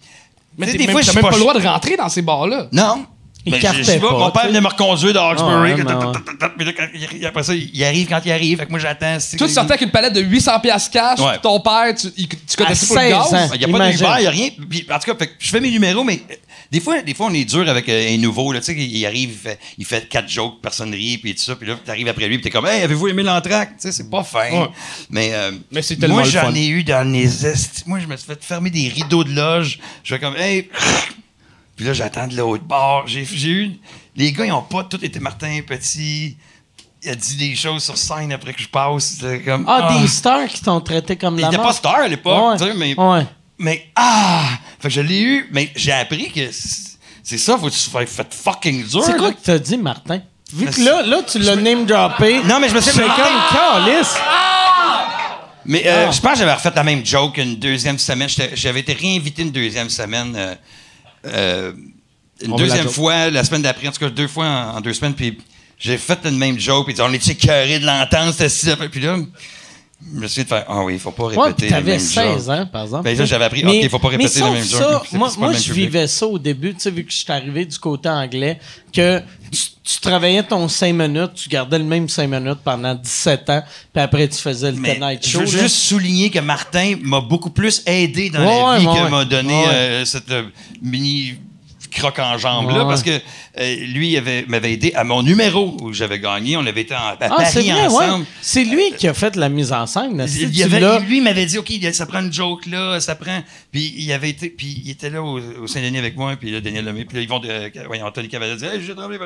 Speaker 5: Mais des fois, j'ai même pas le droit de rentrer dans ces bars-là.
Speaker 4: Non.
Speaker 1: Il cartait pas.
Speaker 4: Mon père venait me reconduire de Hawkesbury. Puis là, après ça, il arrive quand il arrive. Fait que moi, j'attends.
Speaker 5: Toi, tu sortais avec une palette de 800$ cash. Puis ton père, tu connaissais pas le gaz.
Speaker 4: Il n'y a pas d'Uber, il n'y a rien. Puis, en tout cas, je fais mes numéros, mais des fois, on est dur avec un nouveau. Tu sais, il arrive, il fait 4 jokes, personne rit, puis tout ça. Puis là, tu arrives après lui, puis t'es comme, hey, avez-vous aimé l'entracte? Tu sais, c'est pas fin. Ouais. Mais
Speaker 5: c'est tellement
Speaker 4: moi,
Speaker 5: le fun.
Speaker 4: j'en ai eu dans les Moi, je me suis fait fermer des rideaux de loge. Je fais comme, hey. Puis là, j'attends de l'autre bord. J'ai eu... Les gars, ils n'ont pas tout été Martin Petit. Il a dit des choses sur scène après que je passe. Comme,
Speaker 1: des stars qui t'ont traité comme la mort.
Speaker 4: Il n'était pas star à l'époque, tu sais, mais...
Speaker 1: Ouais.
Speaker 4: Mais, Fait que je l'ai eu, mais j'ai appris que c'est ça, faut que tu sois fait fucking dur.
Speaker 1: C'est quoi que t'as dit, Martin? Vu que là, tu l'as name-droppé.
Speaker 4: Non, mais je me suis
Speaker 1: fait comme calice.
Speaker 4: Mais je pense que j'avais refait la même joke une deuxième semaine. J'avais été réinvité une deuxième semaine... une deuxième fois, la semaine d'après, en tout cas 2 fois en 2 semaines, puis j'ai fait le même joke, puis on est écœuré de l'entendre, c'était si. Puis là, je me suis dit de faire, ah oui, il faut pas répéter le même joke.
Speaker 1: T'avais 16 ans, par exemple.
Speaker 4: Ben là, j'avais appris, OK, il faut pas répéter le même joke.
Speaker 1: Moi, je vivais ça au début, tu sais, vu que je suis arrivé du côté anglais, que tu travaillais ton 5 minutes, tu gardais le même 5 minutes pendant 17 ans, puis après, tu faisais le Tonight Show.
Speaker 4: Je veux juste souligner que Martin m'a beaucoup plus aidé dans la vie que m'a donné cette mini croque en jambe là, parce que lui m'avait aidé à mon numéro où j'avais gagné. On avait été à Paris ensemble.
Speaker 1: C'est lui qui a fait la mise en scène.
Speaker 4: Lui m'avait dit, OK, ça prend une joke là, ça prend. Puis il était là au Saint-Denis avec moi, puis là, Daniel Lemay, puis là, ils vont Anthony Cavalier dit, hey, j'ai travaillé,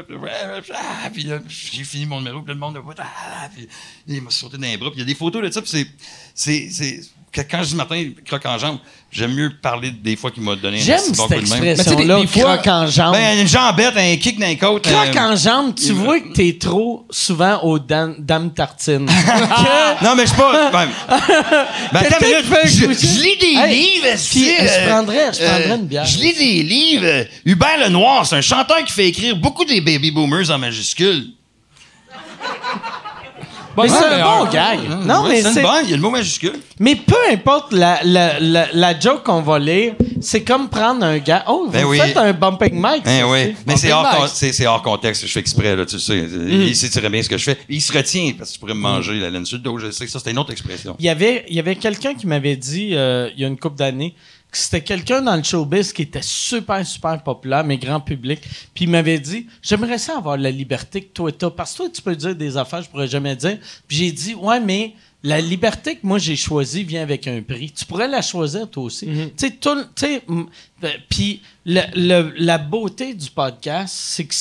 Speaker 4: puis là, j'ai fini mon numéro, puis le monde puis il m'a sauté dans les bras, puis il y a des photos de ça, puis c'est quand je dis Martin croque en jambe, j'aime mieux parler des fois qu'il m'a donné
Speaker 1: un petit bon coup de main. Expression-là, croque en jambe.
Speaker 4: Ben, une jambette, un kick dans les côtes.
Speaker 1: Croque en jambe, tu vois que t'es trop souvent aux dames tartines.
Speaker 4: Non, mais je suis pas. Ben, attends, je lis des livres.
Speaker 1: Je prendrais une bière.
Speaker 4: Je lis des livres. Hubert Lenoir, c'est un chanteur qui fait écrire beaucoup des baby boomers en majuscules.
Speaker 1: Mais c'est un bon gag. Non, mais
Speaker 4: c'est bon, il y a le mot majuscule.
Speaker 1: Mais peu importe la joke qu'on va lire, c'est comme prendre un gars. Oh, vous faites un bumping mic.
Speaker 4: Oui, mais c'est hors contexte. Je fais exprès, là, tu sais. Il sait très bien ce que je fais. Il se retient parce que tu pourrais me manger la laine sur le dos. Je sais que ça, c'était une autre expression.
Speaker 1: Il y avait quelqu'un qui m'avait dit, il y a une couple d'années, que c'était quelqu'un dans le showbiz qui était super, super populaire, mais grand public. Puis il m'avait dit, j'aimerais ça avoir la liberté que toi t'as. Parce que toi, tu peux dire des affaires que je pourrais jamais dire. Puis j'ai dit, ouais, mais la liberté que moi j'ai choisie vient avec un prix. Tu pourrais la choisir toi aussi. Tu sais, puis la beauté du podcast, c'est que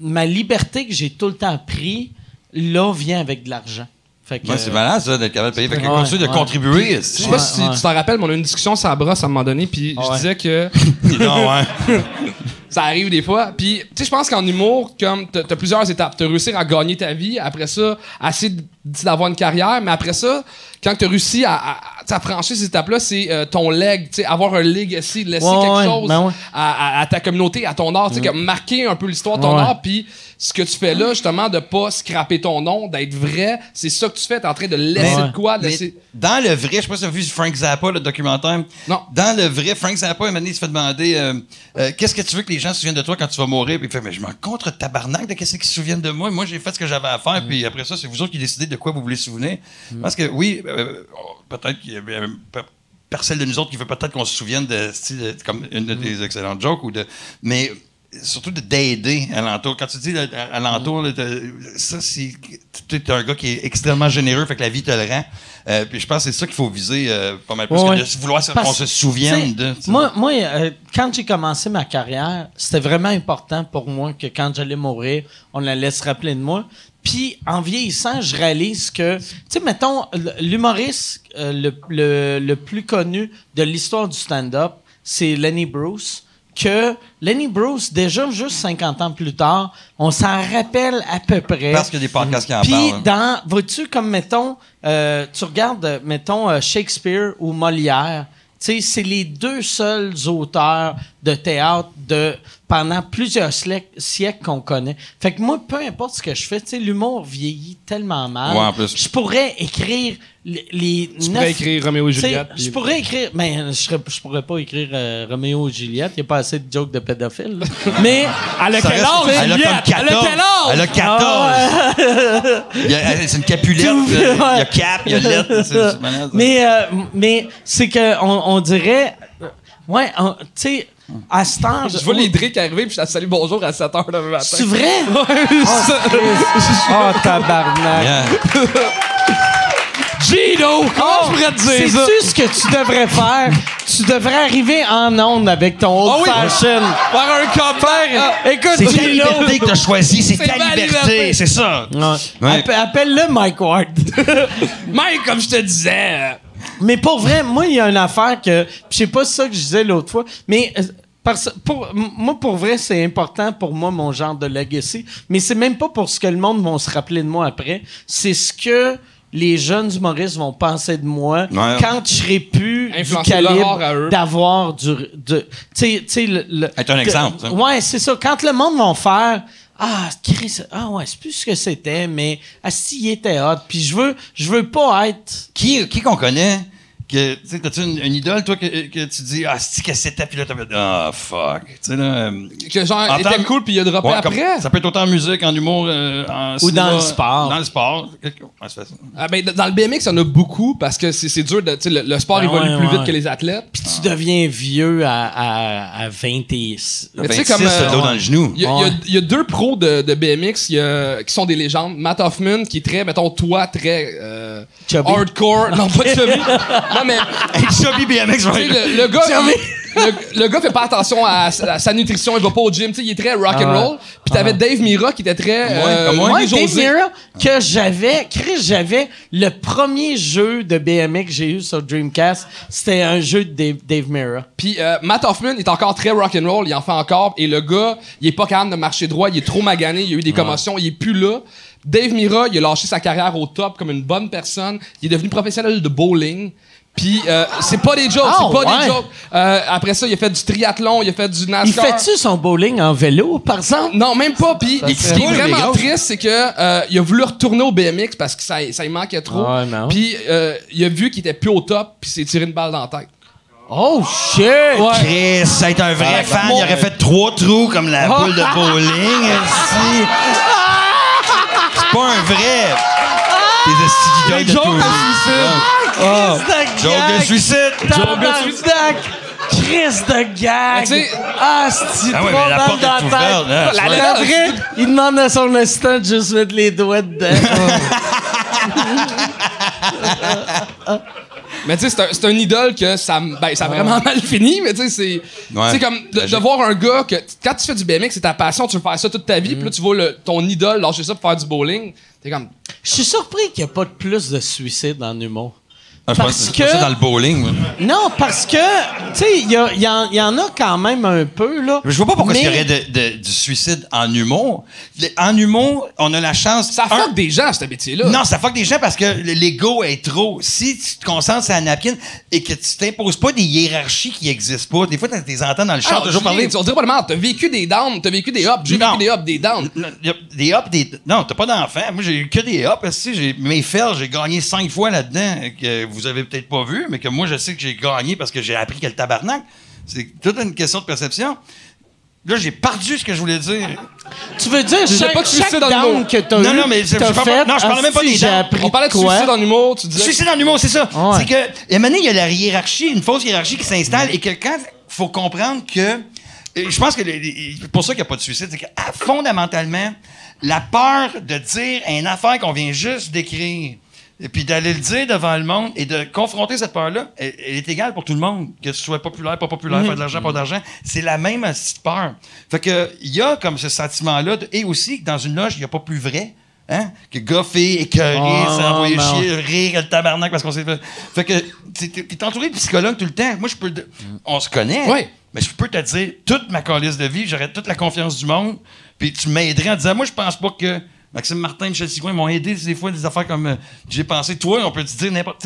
Speaker 1: ma liberté que j'ai tout le temps pris, là, vient avec de l'argent.
Speaker 4: C'est malade, ça, d'être capable de payer. Fait que continue de contribuer.
Speaker 5: Je sais pas si tu t'en rappelles, mais on a eu une discussion sur la brosse à un moment donné, puis je disais que...
Speaker 4: Non,
Speaker 5: ça arrive des fois. Puis, tu sais, je pense qu'en humour, comme t'as plusieurs étapes. T'as réussi à gagner ta vie. Après ça, essayer d'avoir une carrière. Mais après ça, quand t'as réussi à franchir ces étapes-là, c'est ton leg. Tu sais, avoir un legacy, laisser quelque chose à ta communauté, à ton art. Tu sais, marquer un peu l'histoire de ton art. Puis, ce que tu fais là, justement, de pas scraper ton nom, d'être vrai, c'est ça que tu fais. T'es en train de laisser de quoi?
Speaker 4: Dans le vrai, je sais pas si tu as vu Frank Zappa, le documentaire.
Speaker 5: Non.
Speaker 4: Dans le vrai, Frank Zappa, un moment donné, il se fait demander qu'est-ce que tu veux que les gens se souviennent de toi quand tu vas mourir? Puis il fait, mais je m'en contre tabarnak de qu'est-ce qu'ils se souviennent de moi. Moi, j'ai fait ce que j'avais à faire, puis après ça, c'est vous autres qui décidez de quoi vous voulez se souvenir. Parce que oui, peut-être qu'il y a personne de nous autres qui veut peut-être qu'on se souvienne de comme une de tes excellentes jokes mais surtout d'aider alentour. Quand tu dis alentour, ça, c'est. Tu es un gars qui est extrêmement généreux, fait que la vie te le rend. Puis je pense que c'est ça qu'il faut viser pas mal plus que de vouloir qu'on se souvienne de.
Speaker 1: Moi, quand j'ai commencé ma carrière, c'était vraiment important pour moi que quand j'allais mourir, on allait se rappeler de moi. Puis, en vieillissant, je réalise que, tu sais, mettons, l'humoriste le plus connu de l'histoire du stand-up, c'est Lenny Bruce. Que Lenny Bruce, déjà juste 50 ans plus tard, on s'en rappelle à peu près.
Speaker 4: Parce qu'il y a des podcasts qui en parlent.
Speaker 1: Puis, vois-tu, comme, mettons, tu regardes, mettons, Shakespeare ou Molière, tu sais, c'est les deux seuls auteurs de théâtre pendant plusieurs siècles qu'on connaît. Fait que moi, peu importe ce que je fais, tu sais, l'humour vieillit tellement mal.
Speaker 4: Ouais, en plus.
Speaker 1: Je pourrais écrire
Speaker 5: Tu pourrais écrire Roméo et Juliette.
Speaker 1: Je pourrais écrire... Mais je pourrais pas écrire Roméo et Juliette. Il n'y a pas assez de jokes de pédophiles. Mais...
Speaker 5: Elle a quel âge, Juliette?
Speaker 4: Elle a 14. C'est une capulette. Il y a cap, il y a lettre.
Speaker 1: Mais c'est que on dirait... Ouais, tu sais... À cette heure...
Speaker 5: Je vois les drinks arriver puis je salue bonjour à 7h le matin.
Speaker 1: C'est vrai?
Speaker 5: Oh, tabarnak. Gino, comment je pourrais te dire ça?
Speaker 1: C'est-tu ce que tu devrais faire? Tu devrais arriver en onde avec ton old fashion.
Speaker 5: Faire un copain.
Speaker 1: Écoute,
Speaker 4: c'est ta liberté que t'as choisi, c'est ta liberté, c'est ça.
Speaker 1: Ouais. Appelle-le Mike Ward.
Speaker 5: Mike, comme je te disais.
Speaker 1: Mais pour vrai, moi, il y a une affaire que... Je sais pas ça que je disais l'autre fois, mais... pour vrai, c'est important pour moi, mon genre de legacy. Mais c'est même pas pour ce que le monde va se rappeler de moi après. C'est ce que les jeunes humoristes vont penser de moi quand je serai plus du calibre d'avoir du... Tu sais,
Speaker 4: être un exemple.
Speaker 1: Ouais, c'est ça. Quand le monde va faire... Chris, ouais, c'est plus ce que c'était, mais asti, il était hot. Puis je veux pas être...
Speaker 4: Qui qu'on connaît? Que, tu sais, t'as-tu une idole, toi, que tu dis, c'est que c'était, puis là, t'as fait, fuck. Tu sais, là.
Speaker 5: Que genre, était cool, puis il a droppé après.
Speaker 4: Ça peut être autant en musique, en humour, en
Speaker 1: ou
Speaker 4: cinéma,
Speaker 1: dans le sport.
Speaker 4: Dans le sport. Ouais, c'est facile.
Speaker 5: Ben, dans le BMX, il y en a beaucoup, parce que c'est dur de, tu sais, le sport évolue plus vite que les athlètes.
Speaker 1: Puis tu deviens vieux à 26.
Speaker 5: Mais tu sais,
Speaker 4: 26,
Speaker 5: comme.
Speaker 4: t'as de l'eau dans le genou.
Speaker 5: Il y a 2 pros de BMX qui sont des légendes. Matt Hoffman, qui est très, mettons, toi, très hardcore. Non, pas chubby. Non, mais.
Speaker 4: Chubby BMX,
Speaker 5: Tu sais, le gars, le gars fait pas attention à sa nutrition, il va pas au gym, tu sais, il est très rock'n'roll. Puis t'avais Dave Mira qui était très
Speaker 1: moi, Dave Mira, que j'avais le premier jeu de BMX que j'ai eu sur Dreamcast, c'était un jeu de Dave Mira.
Speaker 5: Puis Matt Hoffman est encore très rock'n'roll, il en fait encore, et le gars, il est pas capable de marcher droit, il est trop magané, il y a eu des commotions, il est plus là. Dave Mira, il a lâché sa carrière au top comme une bonne personne, il est devenu professionnel de bowling. Puis c'est pas des jokes, des jokes. Après ça, il a fait du triathlon, il a fait du NASCAR.
Speaker 1: Il fait-tu son bowling en vélo, par exemple?
Speaker 5: Non, même pas. Puis ce qui est vraiment triste, c'est que il a voulu retourner au BMX parce que ça lui manquait trop. Puis il a vu qu'il était plus au top, puis s'est tiré une balle dans la tête.
Speaker 1: Oh shit!
Speaker 4: Chris, ça a été un vrai fan, il aurait fait 3 trous comme la boule de bowling. C'est pas un vrai. Les
Speaker 5: joke de suicide.
Speaker 4: Joke de suicide.
Speaker 1: Chris de gag! C'est
Speaker 4: mais la porte est ouverte.
Speaker 1: Après, il demande à son assistant de juste mettre les doigts dedans.
Speaker 5: Mais tu sais, c'est un idole que ça a vraiment mal fini, mais tu sais, c'est comme de voir un gars que quand tu fais du BMX, c'est ta passion, tu veux faire ça toute ta vie, puis là tu vois ton idole lâcher ça pour faire du bowling, t'es comme...
Speaker 1: Je suis surpris qu'il n'y a pas de plus de suicides en humour.
Speaker 4: Parce que c'est dans le bowling. Moi.
Speaker 1: Non, parce que, tu sais, il y en a quand même un peu, là.
Speaker 4: Je vois pas pourquoi il y aurait du suicide en humour. En humour, on a la chance...
Speaker 5: Ça fuck des gens, ce métier-là.
Speaker 4: Non, ça fuck des gens parce que l'ego est trop... Si tu te concentres sur la napkin et que tu t'imposes pas des hiérarchies qui existent pas, des fois, tu les entends dans le char, toujours parler...
Speaker 5: On dirait pas le mal, t'as vécu des downs, t'as vécu des ups, j'ai vécu des ups, des downs.
Speaker 4: Des ups, des... Non, t'as pas d'enfant. Moi, j'ai eu que des ups. Mes fells, j'ai gagné 5 fois là-dedans. Vous avez peut-être pas vu, mais que moi, je sais que j'ai gagné parce que j'ai appris quel tabarnak. C'est toute une question de perception. Là, j'ai perdu ce que je voulais dire.
Speaker 1: Tu veux dire chaque
Speaker 5: suicide
Speaker 1: down que t'as eu,
Speaker 4: non, mais je parlais même pas des downs.
Speaker 5: On parlait de suicide en humour, tu disais.
Speaker 4: Suicide en humour, c'est ça. Ouais. C'est que, maintenant, il y a la hiérarchie, une fausse hiérarchie qui s'installe et que quand faut comprendre que... Je pense que c'est pour ça qu'il n'y a pas de suicide, c'est que fondamentalement, la peur de dire une affaire qu'on vient juste d'écrire, et puis d'aller le dire devant le monde et de confronter cette peur-là, elle est égale pour tout le monde. Que tu sois populaire, pas populaire, faire de l'argent, pas d'argent. C'est la même petite peur. Fait que, il y a comme ce sentiment-là, et aussi que dans une loge, il n'y a pas plus vrai. Hein? Que goffer, écœuré, s'envoyer chier, rire, le tabarnak parce qu'on s'est fait. Fait que, t'es entouré de psychologues tout le temps. Moi, je peux. On se connaît.
Speaker 5: Oui.
Speaker 4: Mais je peux te dire toute ma calice de vie, j'aurais toute la confiance du monde, puis tu m'aiderais en disant, moi, je pense pas que. Maxime Martin, Michel Sigouin m'ont aidé des fois des affaires comme j'ai pensé. Toi, on peut te dire n'importe.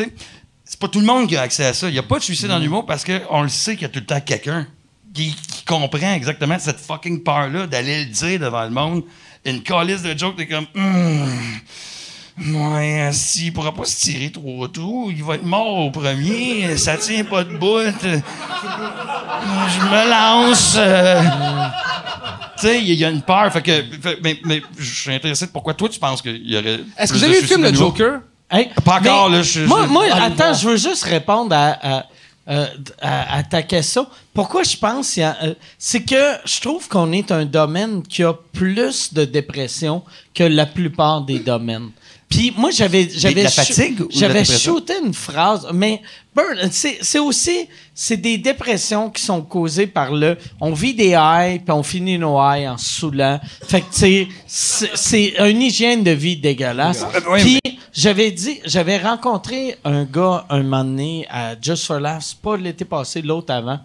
Speaker 4: C'est pas tout le monde qui a accès à ça. Il n'y a pas de suicide en humour parce qu'on le sait qu'il y a tout le temps quelqu'un qui comprend exactement cette fucking peur-là d'aller le dire devant le monde. Une calice de joke, t'es comme. Ouais, s'il pourra pas se tirer 3 trous, il va être mort au premier. Ça tient pas de bout. Je me lance. Tu sais, il y a une peur. Mais je suis intéressé de pourquoi toi tu penses qu'il y aurait.
Speaker 5: Est-ce que vous avez vu le film Le Joker?
Speaker 4: Hey, pas encore, là.
Speaker 1: Moi, attends, je veux juste répondre à ta question. Pourquoi je pense c'est que je trouve qu'on est un domaine qui a plus de dépression que la plupart des domaines. Puis moi, j'avais
Speaker 4: la fatigue ou
Speaker 1: j'avais shooté une phrase, mais c'est aussi des dépressions qui sont causées par on vit des highs puis on finit nos highs en se saoulant. Fait que c'est une hygiène de vie dégueulasse. Puis j'avais rencontré un gars un moment donné à Just for Laughs, pas l'été passé, l'autre avant.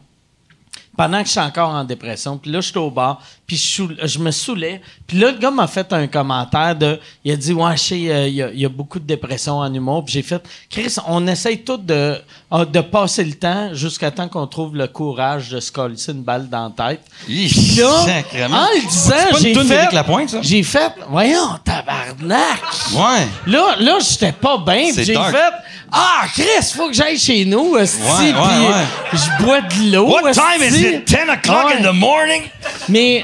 Speaker 1: pendant que je suis encore en dépression. Puis là, j'étais au bar, puis je me saoulais. Puis là, le gars m'a fait un commentaire il a dit, ouais, je sais, il y a beaucoup de dépression en humour. Puis j'ai fait, Chris, on essaye tous de passer le temps jusqu'à temps qu'on trouve le courage de se coller une balle dans la tête. Puis là, en le disant, j'ai fait, voyons, tabarnak.
Speaker 4: Ouais.
Speaker 1: Là, j'étais pas bien. J'ai fait, Chris, faut que j'aille chez nous. Puis je bois de l'eau.
Speaker 4: What time is it? 10 o'clock in the morning?
Speaker 1: Mais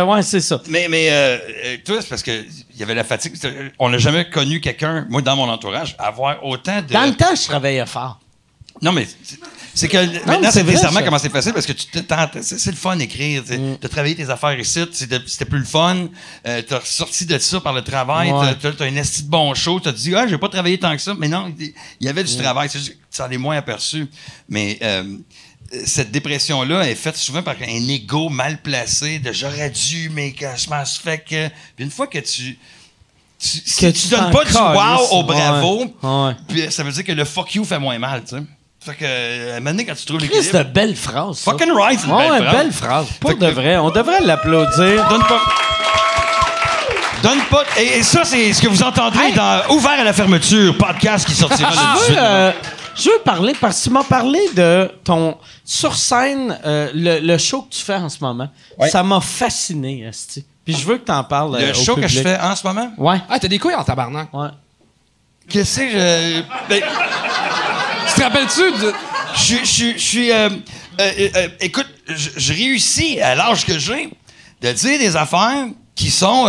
Speaker 1: ouais, c'est ça.
Speaker 4: Mais toi, c'est parce que il y avait la fatigue. On n'a jamais connu quelqu'un, moi, dans mon entourage, avoir autant de...
Speaker 1: Dans le temps, je travaillais fort.
Speaker 4: Non, mais c'est que maintenant, c'est nécessairement comment c'est facile parce que c'est le fun d'écrire. Tu as travaillé tes affaires ici, c'était plus le fun. Tu as sorti de ça par le travail. Tu as un esti de bon show. Tu as dit, je vais pas travailler tant que ça. Mais non, il y avait du travail. C'est juste que ça en est moins aperçu. Mais cette dépression-là est faite souvent par un ego mal placé de j'aurais dû, mais que je m'en suis fait que. Puis une fois que tu donnes pas du wow au bravo, puis ça veut dire que le fuck you fait moins mal, tu sais. Fait que, maintenant, quand tu trouves l'équilibre...
Speaker 1: C'est une belle phrase, ça.
Speaker 4: Fucking right, c'est une
Speaker 1: belle phrase. Pour de vrai, on devrait l'applaudir.
Speaker 4: Donne pas... Et ça, c'est ce que vous entendez dans Ouvert à la fermeture, podcast qui sortira le 18
Speaker 1: Je veux parler, parce que tu m'as parlé de ton... Sur scène, le show que tu fais en ce moment, ça m'a fasciné, esti. Puis je veux que tu en parles
Speaker 4: le show
Speaker 1: public.
Speaker 4: Que je fais en ce moment?
Speaker 1: Ouais.
Speaker 5: T'as des couilles en tabarnak.
Speaker 1: Ouais.
Speaker 4: Qu'est-ce que je...
Speaker 5: Tu te rappelles-tu de...
Speaker 4: Je suis... écoute, je réussis à l'âge que j'ai de dire des affaires qui sont...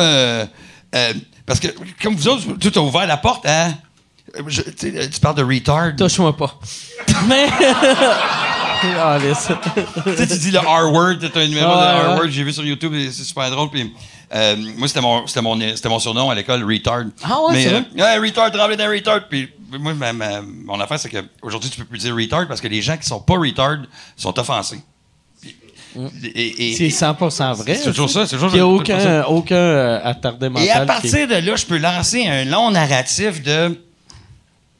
Speaker 4: parce que, comme vous autres, tout a ouvert la porte à... tu parles de retard.
Speaker 1: Touche-moi pas. Mais...
Speaker 4: tu dis le R-word, t'as un numéro de R-word, j'ai vu sur YouTube, c'est super drôle. Puis, moi, c'était mon surnom à l'école, retard.
Speaker 1: Ah ouais, c'est vrai?
Speaker 4: Retard, tremblé d'un retard. Puis moi, mon affaire, c'est qu'aujourd'hui, tu peux plus dire retard parce que les gens qui sont pas retard sont offensés.
Speaker 1: C'est 100% vrai.
Speaker 4: C'est toujours ça.
Speaker 1: Il n'y a aucun attardé mental.
Speaker 4: Et à partir de là, je peux lancer un long narratif de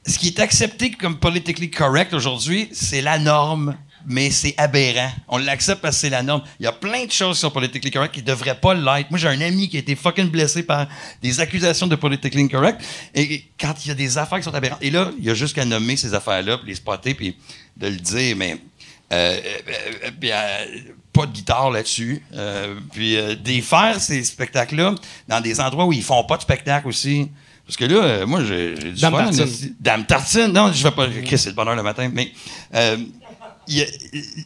Speaker 4: ce qui est accepté comme politically correct aujourd'hui, c'est la norme, mais c'est aberrant. On l'accepte parce que c'est la norme. Il y a plein de choses qui sont politically correct qui ne devraient pas l'être. Moi, j'ai un ami qui a été fucking blessé par des accusations de politically incorrect. Et quand il y a des affaires qui sont aberrantes, et là, il y a juste qu'à nommer ces affaires-là, puis les spotter, puis de le dire, mais pas de guitare là-dessus. Puis des faire ces spectacles-là dans des endroits où ils font pas de spectacle aussi. Parce que là, moi, j'ai du fun. Dame Tartine. Non, je vais pas... C'est le bonheur le matin. Mais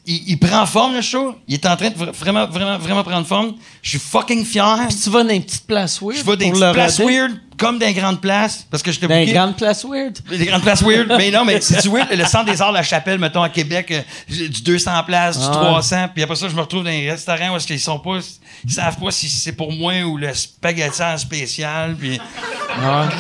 Speaker 4: il prend forme, le show. Il est en train de vraiment prendre forme. Je suis fucking fier.
Speaker 1: Puis tu vas dans une petite place weird.
Speaker 4: Je vais dans une petite place weird, comme dans les grandes places. Parce que je te
Speaker 1: dans les grandes places weird?
Speaker 4: Les grandes places weird. Mais non, mais c'est du weird. Le Centre des Arts, la Chapelle, mettons, à Québec, du 200 places, du 300. Puis après ça, je me retrouve dans les restaurants où ils savent pas si c'est pour moi ou le spaghetti en spécial. Puis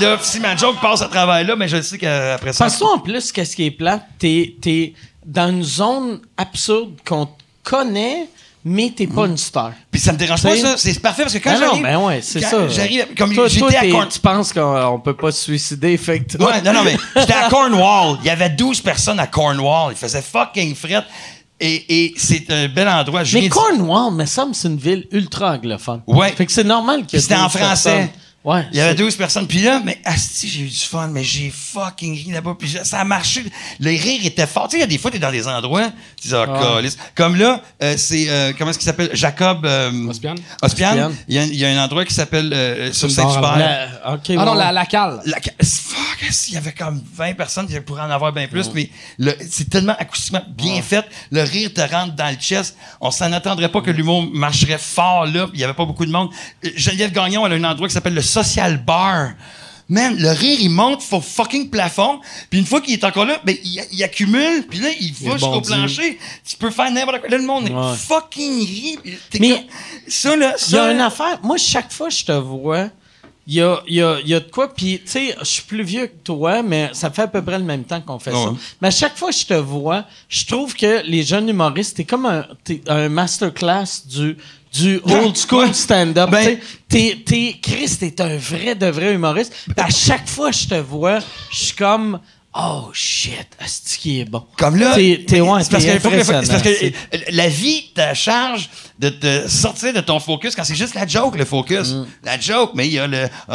Speaker 4: là, si ma joke passe à travers là, mais je sais qu'après ça...
Speaker 1: Parce que toi, en plus, qu'est-ce qui est plat? T'es dans une zone absurde qu'on connaît, mais t'es pas une star.
Speaker 4: Puis ça me dérange pas, ça. C'est parfait parce que quand j'arrive...
Speaker 1: Ben ouais, c'est ça.
Speaker 4: J'arrive... Comme
Speaker 1: toi,
Speaker 4: j'étais à
Speaker 1: tu penses qu'on peut pas se suicider, fait que
Speaker 4: ouais, non, mais j'étais à Cornwall. Il y avait 12 personnes à Cornwall. Il faisait fucking fret. Et c'est un bel endroit.
Speaker 1: Mais Cornwall, me semble, c'est une ville ultra anglophone.
Speaker 4: Ouais.
Speaker 1: Fait que c'est normal que
Speaker 4: c'était en français.
Speaker 1: Personnes. Ouais,
Speaker 4: il y avait 12 personnes. Puis là, mais asti, j'ai eu du fun, mais j'ai fucking ri là-bas. Puis ça a marché. Le rire était fort. Tu sais, il y a des fois, t'es dans des endroits, tu dis, calice. Comme là, c'est, comment est-ce qu'il s'appelle? Jacob... Ospian. Il y a un endroit qui s'appelle sur Saint-Hubert.
Speaker 5: Non, la cale.
Speaker 4: Fuck, il y avait comme 20 personnes, il pourrait en avoir bien plus, mais c'est tellement acoustiquement bien fait. Le rire te rentre dans le chest. On s'en attendrait pas que l'humour marcherait fort là. Il y avait pas beaucoup de monde. Geneviève Gagnon, elle a un endroit qui s'appelle le Social Bar. Man, le rire, il monte au fucking plafond. Puis une fois qu'il est encore là, ben, il accumule. Puis là, il va jusqu'au plancher. Tu peux faire n'importe quoi. Là, le monde est fucking rit.
Speaker 1: Mais
Speaker 4: ça, là...
Speaker 1: Il y a une affaire... Moi, chaque fois que je te vois, il y a de quoi... Puis, tu sais, je suis plus vieux que toi, mais ça fait à peu près le même temps qu'on fait ça. Mais à chaque fois que je te vois, je trouve que les jeunes humoristes, t'es comme un masterclass du old school stand-up. Chris, t'es un vrai de vrai humoriste. À chaque fois que je te vois, je suis comme oh shit, asti qui est bon.
Speaker 4: Comme là,
Speaker 1: c'est parce
Speaker 4: que la vie te charge de te sortir de ton focus quand c'est juste la joke, le focus. La joke, mais il y a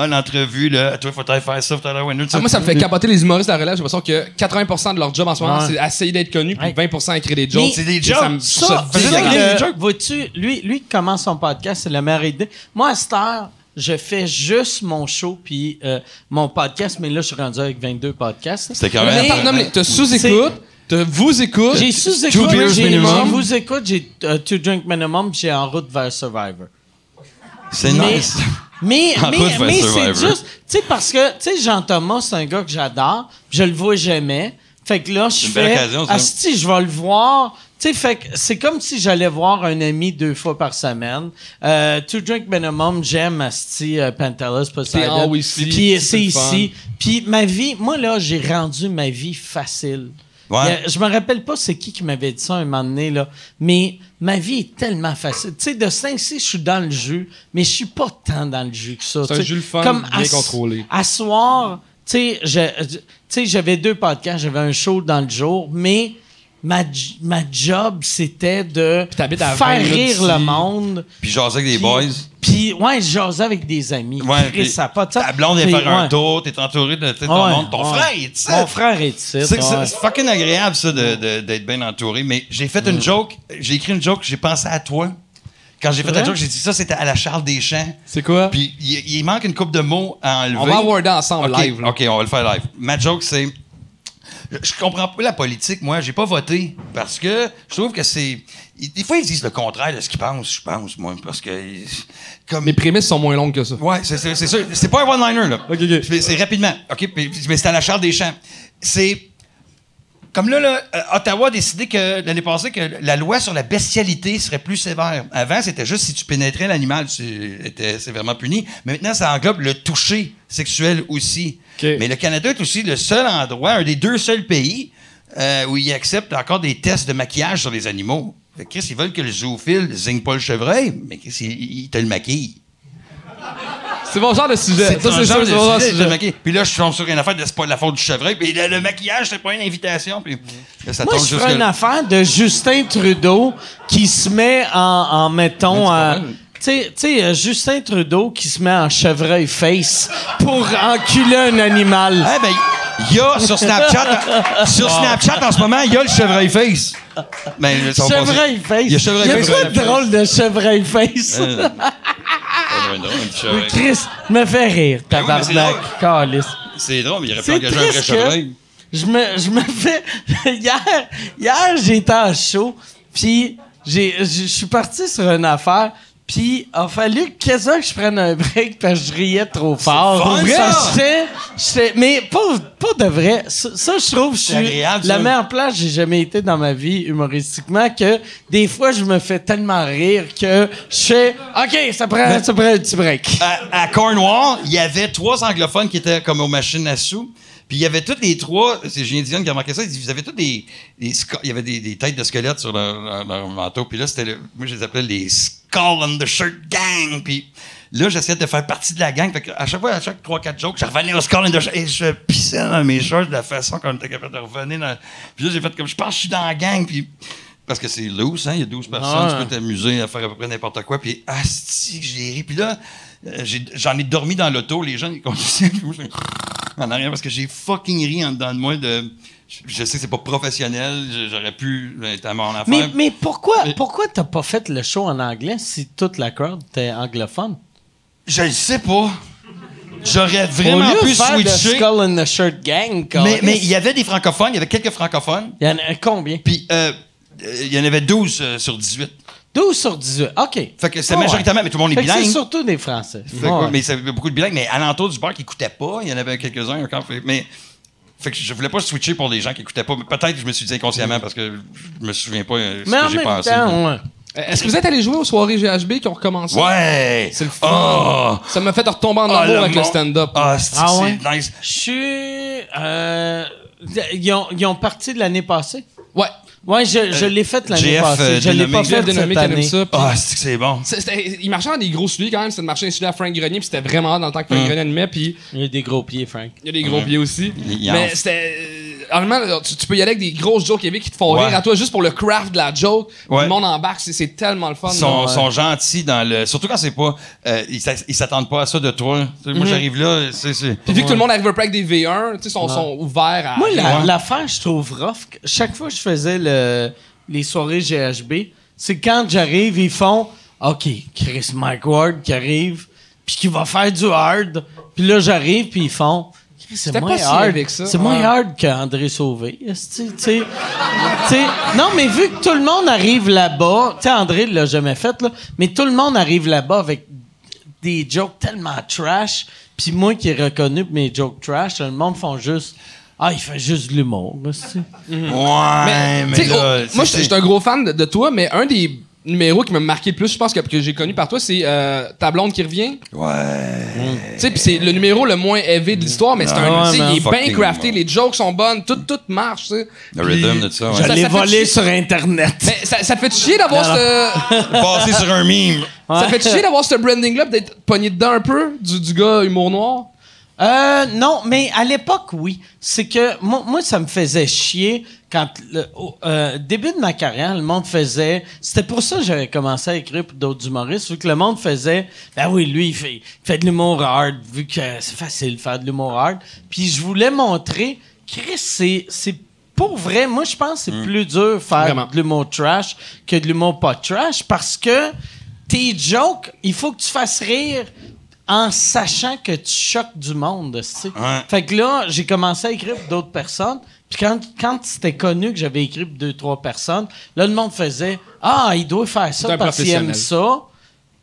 Speaker 4: l'entrevue, toi, faut faire ça, faut faire
Speaker 5: moi, ça me fait capoter les humoristes de la relève. J'ai l'impression que 80% de leur job en ce moment, c'est essayer d'être connu, puis 20% écrire des jokes.
Speaker 4: C'est des jokes.
Speaker 1: Vois-tu, lui qui commence son podcast, c'est la meilleure idée. Moi, à cette heure, je fais juste mon show puis mon podcast, mais là, je suis rendu avec 22 podcasts.
Speaker 4: C'était quand même...
Speaker 5: Non, mais t'as sous-écoute, t'as vous-écoute.
Speaker 1: J'ai sous-écoute, j'ai vous-écoute, j'ai To Drink Minimum, puis j'ai En route vers Survivor.
Speaker 4: C'est nice.
Speaker 1: Mais c'est juste... Tu sais, parce que, tu sais, Jean-Thomas, c'est un gars que j'adore, je le vois jamais. Fait que là, je fais... Asti, je vais le voir... Tu sais, fait que c'est comme si j'allais voir un ami 2 fois par semaine. To Drink Minimum, j'aime Asti, Pantelis, Poseidon. Puis c'est ici. Puis ma vie, moi là, j'ai rendu ma vie facile.
Speaker 4: Ouais.
Speaker 1: Je me rappelle pas c'est qui m'avait dit ça un moment donné, là, mais ma vie est tellement facile. Tu sais, de ce temps-ci, je suis dans le jus, mais je suis pas tant dans le jus que ça.
Speaker 5: C'est un jus le fun,
Speaker 1: comme
Speaker 5: bien contrôlé.
Speaker 1: À soir, tu sais, j'avais 2 podcasts, j'avais un show dans le jour, mais ma job, c'était de faire rire le monde.
Speaker 4: Puis jaser avec des boys.
Speaker 1: Puis, ouais, jaser avec des amis.
Speaker 4: Ouais,
Speaker 1: ça pas de ça.
Speaker 4: Ta blonde vient faire un tour, t'es entouré de ton monde. Ton frère est ici.
Speaker 1: Mon frère est ici.
Speaker 4: C'est fucking agréable, ça, d'être bien entouré. Mais j'ai fait une joke, j'ai écrit une joke, j'ai pensé à toi. Quand j'ai fait la joke, j'ai dit ça, c'était à la Charles Deschamps.
Speaker 5: C'est quoi?
Speaker 4: Puis il manque une couple de mots à enlever.
Speaker 5: On va awarder ensemble live. Là.
Speaker 4: OK, on va le faire live. Ma joke, c'est... Je comprends pas la politique, moi. J'ai pas voté parce que je trouve que c'est... Des fois, ils disent le contraire de ce qu'ils pensent, je pense, moi. Parce que...
Speaker 5: Mes prémices sont moins longues que ça.
Speaker 4: Ouais, c'est ça. C'est pas un one-liner, là.
Speaker 5: OK.
Speaker 4: C'est rapidement. OK, mais c'est à la Charles Deschamps. C'est... Comme là, Ottawa a décidé que l'année passée que la loi sur la bestialité serait plus sévère. Avant, c'était juste si tu pénétrais l'animal, tu étais sévèrement puni. Mais maintenant, ça englobe le toucher sexuel aussi.
Speaker 5: Okay.
Speaker 4: Mais le Canada est aussi le seul endroit, un des 2 seuls pays où ils acceptent encore des tests de maquillage sur les animaux. Fait que Chris, ils veulent que le zoophile zigne pas le chevreuil, mais Chris, il te le maquille.
Speaker 5: C'est mon genre de sujet.
Speaker 4: C'est mon genre de sujet. Puis là, je tombe sur une affaire de c'est pas de la faute du chevreuil. Puis le maquillage, c'est pas une invitation. Puis là, ça
Speaker 1: moi, je ferais une affaire de Justin Trudeau qui se met en mettons... Tu sais, Justin Trudeau qui se met en chevreuil face pour enculer un animal.
Speaker 4: Eh ben, il y a sur Snapchat en ce moment, il y a le chevreuil face. Ben,
Speaker 1: chevreuil face. Il y a quoi de drôle de chevreuil face? Chris, me fait rire, tabarnak. Calice.
Speaker 4: C'est drôle, mais il aurait pu engager un vrai chevreuil.
Speaker 1: Je me fais... Hier, j'étais en show, puis je suis parti sur une affaire... Puis, il a fallu quasiment que je prenne un break parce que je riais trop fort.
Speaker 4: C'est vrai,
Speaker 1: ça! Mais pas de vrai. Ça, je trouve que je suis la meilleure place que j'ai jamais été dans ma vie humoristiquement que des fois, je me fais tellement rire que je fais « OK, ça prend un petit break. »
Speaker 4: À Cornwall, il y avait 3 anglophones qui étaient comme aux machines à sous. Puis il y avait tous les 3, c'est Julien Dion qui a remarqué ça, ils avaient tous il y avait des têtes de squelettes sur leur manteau. Puis là, moi je les appelais les Skull on the Shirt Gang. Puis là, j'essayais de faire partie de la gang. Fait que à chaque 3-4 jokes, je revenais au Skull on the Shirt et je pissais dans mes shorts de la façon qu'on était capable de revenir. Puis là, j'ai fait comme, je pense que je suis dans la gang. Puis parce que c'est loose, hein, il y a 12 personnes, tu peux t'amuser à faire à peu près n'importe quoi. Puis asti, j'ai ri. Puis là, j'en ai dormi dans l'auto, les gens ils conduisaient en arrière parce que j'ai fucking ri en dedans de moi de... Je sais que c'est pas professionnel, j'aurais pu être à mon affaire.
Speaker 1: Mais pourquoi t'as pas fait le show en anglais si toute la crowd était anglophone?
Speaker 4: Je le sais pas. J'aurais vraiment pu
Speaker 1: faire
Speaker 4: switcher.
Speaker 1: Le Skull and the Shirt Gang.
Speaker 4: Mais il y avait des francophones, il y avait quelques francophones.
Speaker 1: Il y en a combien?
Speaker 4: Puis il y en avait 12 sur 18.
Speaker 1: 12 sur 18, OK.
Speaker 4: Fait que c'est majoritairement, mais tout le monde est bilingue.
Speaker 1: C'est surtout des Français.
Speaker 4: Mais il y avait beaucoup de bilingues, mais alentour du bar qui n'écoutaient pas, il y en avait quelques-uns encore. Mais fait que je voulais pas switcher pour les gens qui n'écoutaient pas. Peut-être que je me suis dit inconsciemment parce que je me souviens pas ce que j'ai pensé.
Speaker 5: Est-ce que vous êtes allé jouer aux soirées GHB qui ont recommencé?
Speaker 4: Ouais!
Speaker 5: C'est le fun. Oh. Ça m'a fait retomber en amour avec le stand-up.
Speaker 4: C'est nice.
Speaker 1: Ils ont parti de l'année passée?
Speaker 5: Ouais.
Speaker 1: Ouais, je l'ai fait l'année passée. Je l'ai pas fait cette année.
Speaker 4: C'est bon.
Speaker 5: Il marchait dans des gros souliers quand même. C'était de marcher dans des souliers à Frank Grenier, puis c'était vraiment dans le temps que Frank Grenier animait, puis...
Speaker 1: Il y a des gros pieds, Frank.
Speaker 5: Il y a des gros pieds aussi. Mais c'était... honnêtement, tu peux y aller avec des grosses jokes qui te font rire à toi juste pour le craft de la joke.
Speaker 4: Ouais.
Speaker 5: Le monde embarque, c'est tellement le fun.
Speaker 4: Ils sont gentils dans le. Surtout quand c'est pas. Ils s'attendent pas à ça de toi. Moi, j'arrive là, c'est.
Speaker 5: Puis vu que tout le monde arrive un peu avec des V1, tu sais, sont ouverts à.
Speaker 1: Moi, l'affaire, je trouve rough. Chaque fois que je faisais les soirées GHB, c'est quand j'arrive, ils font OK, Chris Mike Ward qui arrive, puis qui va faire du hard. Puis là, j'arrive, puis ils font. C'est moins hard avec ça. C'est moins hard qu'André Sauvé. Non, mais vu que tout le monde arrive là-bas, tu sais, André l'a jamais fait, là, mais tout le monde arrive là-bas avec des jokes tellement trash, puis moi qui est reconnu pour mes jokes trash, le monde font juste. Ah, il fait juste de l'humour.
Speaker 4: Ouais, mais là.
Speaker 5: Moi, je suis un gros fan de toi, mais un des numéro qui m'a marqué le plus, je pense que j'ai connu par toi, c'est Ta blonde qui revient.
Speaker 4: Ouais.
Speaker 5: Tu sais, puis c'est le numéro le moins élevé de l'histoire, mais c'est il est bien crafté, les jokes sont bonnes, tout marche, tu sais.
Speaker 4: Le rhythm de ça, ouais.
Speaker 1: Je l'ai volé sur Internet.
Speaker 5: Mais ça te fait chier d'avoir ce...
Speaker 4: Passé sur un meme.
Speaker 5: Ça te fait chier d'avoir ce branding-là, d'être pogné dedans un peu, du gars humour noir?
Speaker 1: Non, mais à l'époque, oui. C'est que moi, ça me faisait chier quand début de ma carrière, le monde faisait. C'était pour ça que j'avais commencé à écrire pour d'autres humoristes, vu que le monde faisait. Ben oui, lui, il fait de l'humour hard, vu que c'est facile de faire de l'humour hard. Puis je voulais montrer, Chris, c'est pour vrai. Moi, je pense que c'est plus dur de faire de l'humour trash que de l'humour pas trash, parce que tes jokes, il faut que tu fasses rire en sachant que tu choques du monde, tu sais.
Speaker 4: Ouais.
Speaker 1: Fait que là, j'ai commencé à écrire pour d'autres personnes. Puis quand c'était connu que j'avais écrit pour 2-3 personnes, là, le monde faisait « Ah, il doit faire ça parce qu'il aime ça. »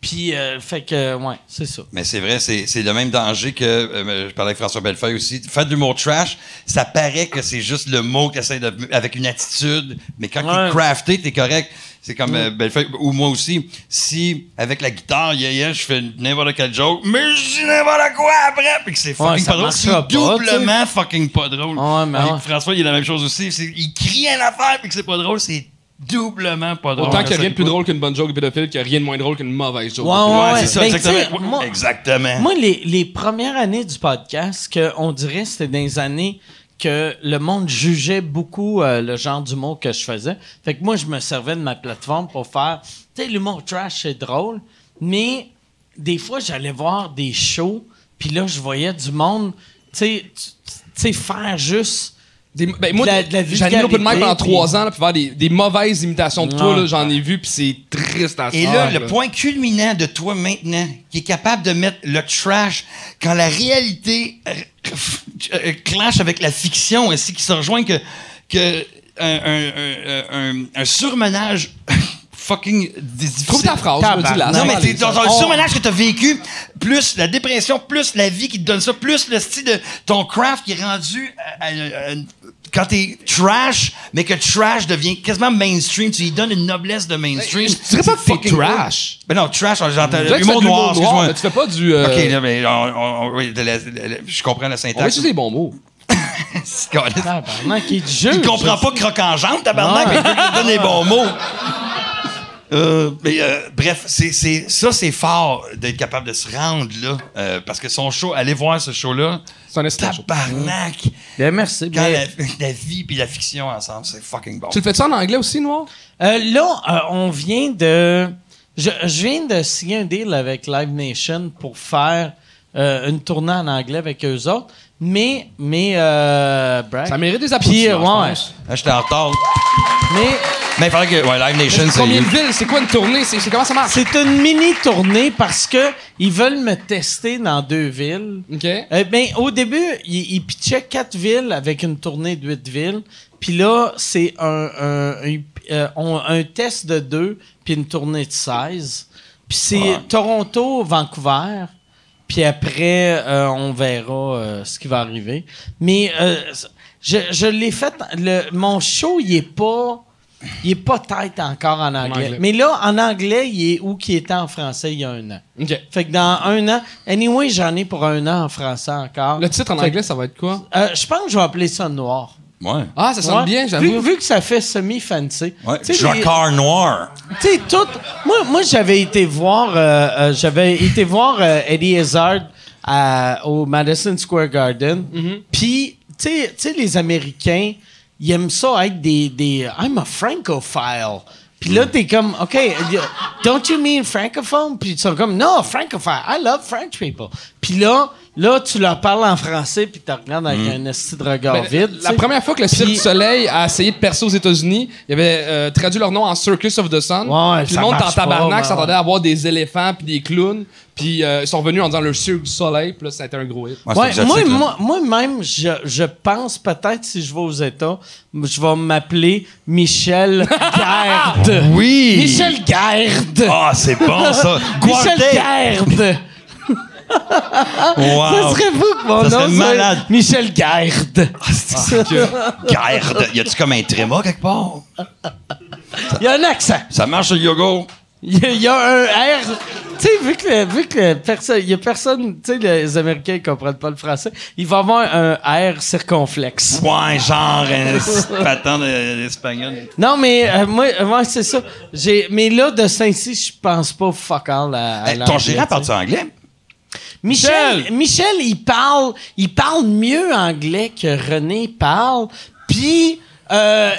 Speaker 1: Puis, fait que, ouais, c'est ça.
Speaker 4: Mais c'est vrai, c'est le même danger que, je parlais avec François Bellefeuille aussi. Faire de l'humour trash, ça paraît que c'est juste le mot que t'essaies de... avec une attitude, mais quand il est crafté, t'es correct. C'est comme Bellefeuille, ou moi aussi. Si, avec la guitare, je fais n'importe quel joke, mais je dis n'importe quoi après, puis que c'est fucking pas drôle, c'est doublement fucking pas drôle. François, il est la même chose aussi. Il crie une affaire, puis que c'est pas drôle, c'est doublement pas drôle.
Speaker 5: Autant qu'il n'y a rien de plus drôle qu'une bonne joke pédophile, qu'il n'y a rien de moins drôle qu'une mauvaise joke.
Speaker 1: Ouais,
Speaker 4: c'est ça,
Speaker 1: ben,
Speaker 4: exactement. Exactement.
Speaker 1: Moi, les premières années du podcast, on dirait que c'était des années que le monde jugeait beaucoup le genre d'humour que je faisais. Fait que moi, je me servais de ma plateforme pour faire... Tu sais, l'humour trash, c'est drôle, mais des fois, j'allais voir des shows, puis là, je voyais du monde, tu sais, faire juste...
Speaker 5: moi, j'ai animé l'open mic pendant 3 ans, puis faire des mauvaises imitations de toi, là, j'en ai vu, puis c'est triste à ça.
Speaker 4: Et là, le point culminant de toi maintenant, qui est capable de mettre le trash quand la réalité clash avec la fiction, aussi, qui se rejoint que un surmenage fucking difficile.
Speaker 5: Trouve ta phrase, je me dis là.
Speaker 4: Non, mais c'est un surmenage que t'as vécu, plus la dépression, plus la vie qui te donne ça, plus le style de ton craft qui est rendu quand t'es trash, mais que trash devient quasiment mainstream, tu lui donnes une noblesse de mainstream.
Speaker 5: Je dirais pas que t'es trash.
Speaker 4: Ben non, trash, j'entends humour noir, excuse-moi.
Speaker 5: Mais tu fais pas du...
Speaker 4: OK, là, mais je comprends la syntaxe.
Speaker 5: On va utiliser des bons mots.
Speaker 1: Tabarnak, il
Speaker 4: comprend pas croque en jambe, tabarnak, mais il lui donne les bons mots. Bref, c'est fort d'être capable de se rendre là, parce que son show, allez voir ce show-là.
Speaker 5: C'est un show.
Speaker 4: Tabarnak!
Speaker 1: Bien, merci.
Speaker 4: Quand la vie puis la fiction ensemble, c'est fucking bon.
Speaker 5: Tu le fais-tu en anglais aussi, Noir?
Speaker 1: Là, on vient de... Je viens de signer un deal avec Live Nation pour faire une tournée en anglais avec eux autres. Mais brag.
Speaker 5: Ça mérite des applaudissements, je pense.
Speaker 4: J'étais en retard.
Speaker 1: Mais
Speaker 4: il fallait que Live Nation, c'est...
Speaker 5: Combien de villes? C'est quoi une tournée? C'est comment ça marche?
Speaker 1: C'est une mini-tournée parce que ils veulent me tester dans 2 villes.
Speaker 5: OK.
Speaker 1: Au début, ils pitchaient 4 villes avec une tournée de 8 villes. Puis là, c'est un test de 2 puis une tournée de 16. Puis c'est Toronto, Vancouver. Puis après, on verra ce qui va arriver. Mais je l'ai fait... mon show, il est pas tête encore en anglais. Mais là, en anglais, il est où qu'il était en français il y a 1 an.
Speaker 5: OK.
Speaker 1: Fait que dans 1 an... Anyway, j'en ai pour 1 an en français encore.
Speaker 5: Le titre en anglais, ça va être quoi?
Speaker 1: Je pense que je vais appeler ça Noir.
Speaker 4: Ouais.
Speaker 5: Ah, ça sonne bien, j'avoue.
Speaker 1: Vu que ça fait semi-fancy.
Speaker 4: Ouais. Jacquard Noir.
Speaker 1: Tu sais, tout... Moi, j'avais été voir Eddie Izzard au Madison Square Garden. Puis... Tu tu sais, les Américains, ils aiment ça être des I'm a francophile. Puis là, t'es comme, OK, don't you mean francophone? Puis ils sont comme, no, francophile, I love French people. Puis là, tu leur parles en français, puis tu regardes avec un esti de regard vide.
Speaker 5: La première fois que le Cirque du Soleil a essayé de percer aux États-Unis, il avait traduit leur nom en Circus of the Sun.
Speaker 1: Ouais,
Speaker 5: puis le monde en tabarnak s'attendait à avoir des éléphants puis des clowns. Puis ils sont venus en disant le Cirque du Soleil. Puis là, ça a été un gros hit.
Speaker 1: Moi-même, je pense peut-être si je vais aux États, je vais m'appeler Michel Guerde.
Speaker 4: Oui!
Speaker 1: Michel Guerde.
Speaker 4: Ah, c'est bon, ça!
Speaker 1: Michel Guerde.
Speaker 4: Wow.
Speaker 1: Ça serait fou que mon nom soit
Speaker 4: malade.
Speaker 1: Michel Guerde.
Speaker 4: Garde! Y a-tu comme un tréma quelque part?
Speaker 1: Il y a un accent.
Speaker 4: Ça marche le yoga?
Speaker 1: Il y a un R. Tu sais, vu que il y a personne, tu sais, les Américains ne comprennent pas le français, il va avoir un R circonflexe.
Speaker 4: Ouais, genre un patent d'espagnol.
Speaker 1: Non, mais moi, c'est ça. Mais là, de Saint-Cy, je pense pas fuck all à
Speaker 4: Ton gérant parle-tu anglais?
Speaker 1: Michel, il parle mieux anglais que René parle, puis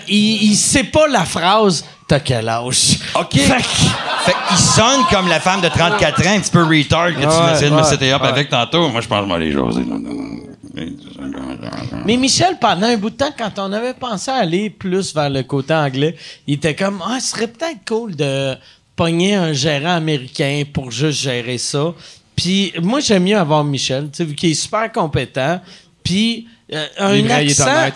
Speaker 1: il sait pas la phrase « T'as quel âge? »
Speaker 4: OK. Fait qu'il sonne comme la femme de 34 ans, un petit peu retard, que tu essayais de me setter up avec tantôt. Moi, je pense que les José.
Speaker 1: Mais Michel, pendant un bout de temps, quand on avait pensé à aller plus vers le côté anglais, il était comme « Ah, ce serait peut-être cool de pogner un gérant américain pour juste gérer ça. » Puis moi, j'aime mieux avoir Michel, tu sais, vu qu'il est super compétent. Puis un accent,